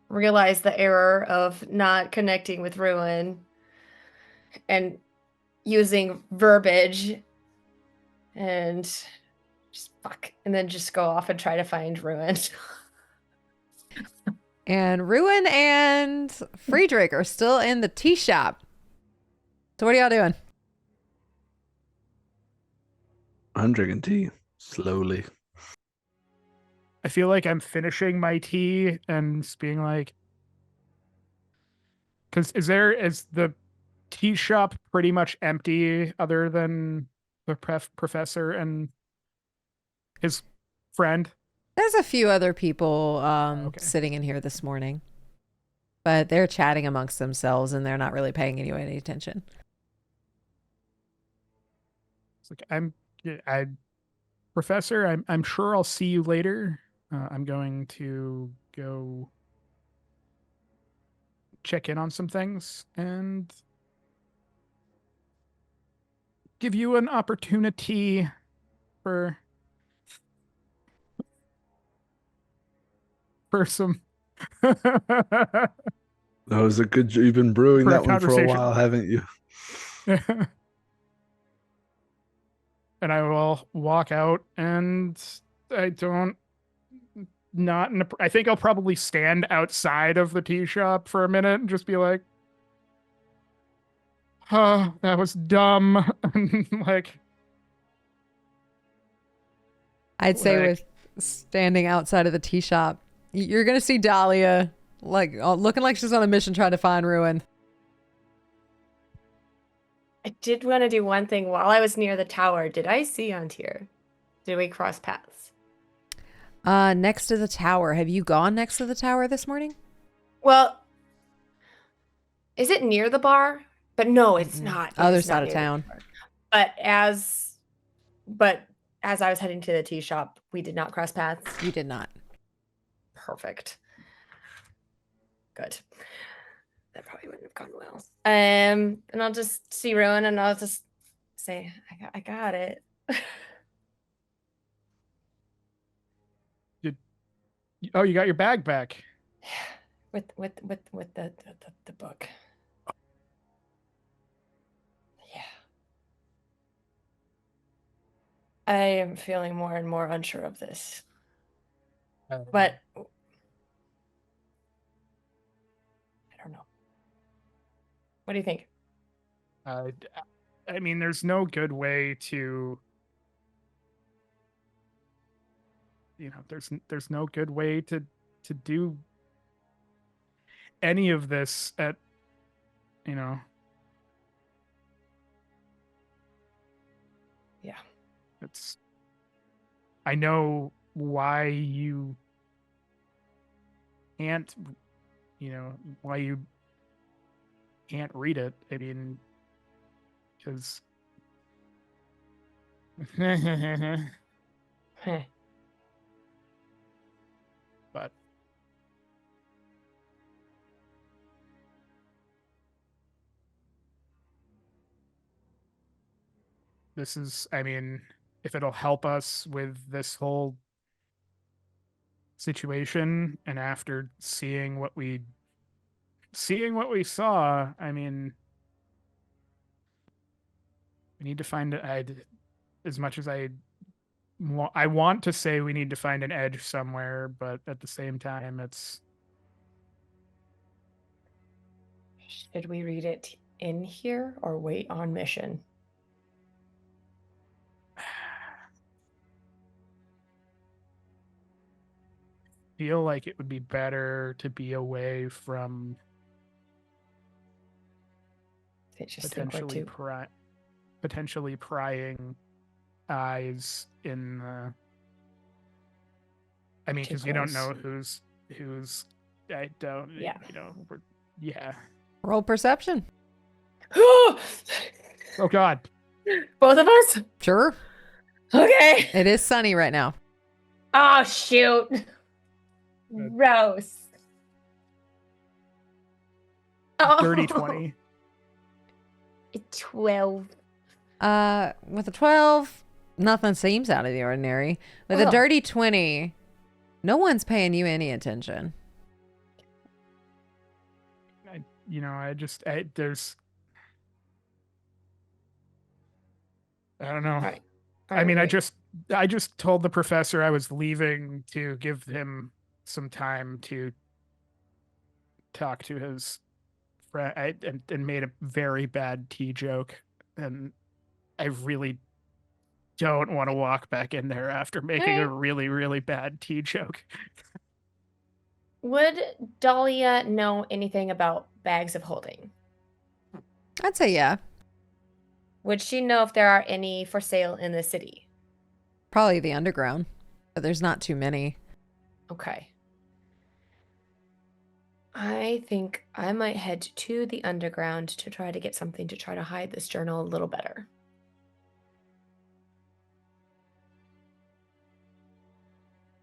realize the error of not connecting with Ruin and using verbiage and just fuck. And then just go off and try to find Ruin. And Ruin and Friedrich are still in the tea shop. So what are y'all doing? I'm drinking tea slowly. I feel like I'm finishing my tea and just being like, because is the tea shop pretty much empty other than the professor and his friend? There's a few other people Okay. sitting in here this morning, but they're chatting amongst themselves and they're not really paying you any attention. It's like Professor, I'm sure I'll see you later. I'm going to go check in on some things and give you an opportunity for some That was a good. You've been brewing For a that one for a conversation. while, haven't you? And I will walk out, and I don't not in a, I think I'll probably stand outside of the tea shop for a minute and just be like, oh, that was dumb. Like, I'd say Like- with standing outside of the tea shop, you're gonna see Dahlia like looking like she's on a mission trying to find Ruin. I did want to do one thing while I was near the tower. Did I see Antir? Did we cross paths? Next to the tower. Have you gone next to the tower this morning? Well, is it near the bar? But no, it's Mm-mm. not. It Other is not side of near the town. bar. But as I was heading to the tea shop, we did not cross paths. You did not. Perfect. Good. That probably wouldn't have gone well. And I'll just see Rowan and I'll just say, I got it. oh, you got your bag back. with the book. Yeah. I am feeling more and more unsure of this. But I don't know. What do you think? I mean, there's no good way to, there's no good way to do any of this at, Yeah. it's, I know why you can't, why you can't read it. I mean, because Heh. but this is, I mean, if it'll help us with this whole situation, and after seeing what we saw, I mean, we need to find as much as I want to say we need to find an edge somewhere, but at the same time, it's, Should we read it in here or wait on mission? feel like it would be better to be away from They just think we're potentially too. potentially prying eyes in the. I mean, Too because you don't close. know who's. I don't. Yeah. Yeah. Roll perception. Oh God. Both of us? Sure. Okay. It is sunny right now. Oh, shoot. Gross. Oh. Dirty 20. 12. With a 12, nothing seems out of the ordinary. With a Oh. dirty 20, no one's paying you any attention. There's. I don't know. Right. I mean, Right. I just told the professor I was leaving to give him some time to talk to his friend, and made a very bad tea joke, and I really don't want to walk back in there after making a really, really bad tea joke. Would Dahlia know anything about bags of holding? I'd say yeah. Would she know if there are any for sale in the city? Probably the underground, but there's not too many. Okay. I think I might head to the underground to try to get something to try to hide this journal a little better.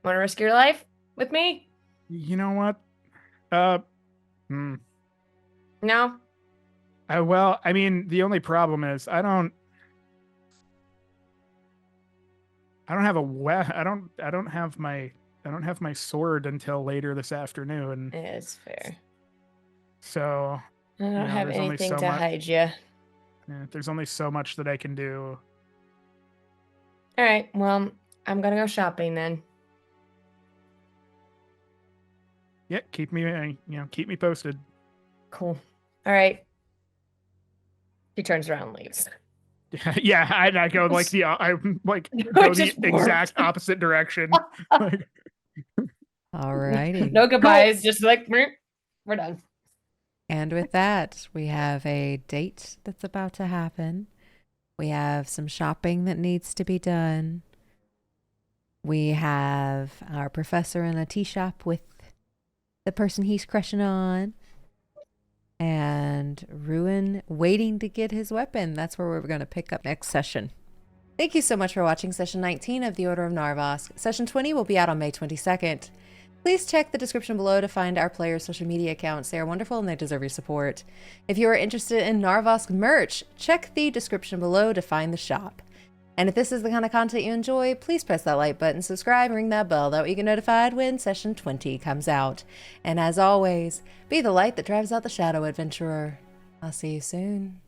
Want to risk your life with me? You know what? No? Well, I mean, the only problem is I don't I don't have a I don't have my sword until later this afternoon. It's fair. So I don't have there's only anything so to much. hide you. Yeah, there's only so much that I can do. All right. Well, I'm gonna go shopping then. Yeah, keep me posted. Cool. All right. She turns around and leaves. Yeah, I go like I'm like I go the just exact opposite direction. Like, Alrighty. No goodbyes. Just like we're done. And with that, we have a date that's about to happen. We have some shopping that needs to be done. We have our professor in a tea shop with the person he's crushing on. And Ruin waiting to get his weapon. That's where we're going to pick up next session. Thank you so much for watching session 19 of the Order of Narvosc. Session 20 will be out on May 22nd. Please check the description below to find our players' social media accounts. They are wonderful and they deserve your support. If you are interested in Narvosc merch, check the description below to find the shop. And if this is the kind of content you enjoy, please press that like button, subscribe, and ring that bell. That way you get notified when session 20 comes out. And as always, be the light that drives out the shadow, adventurer. I'll see you soon.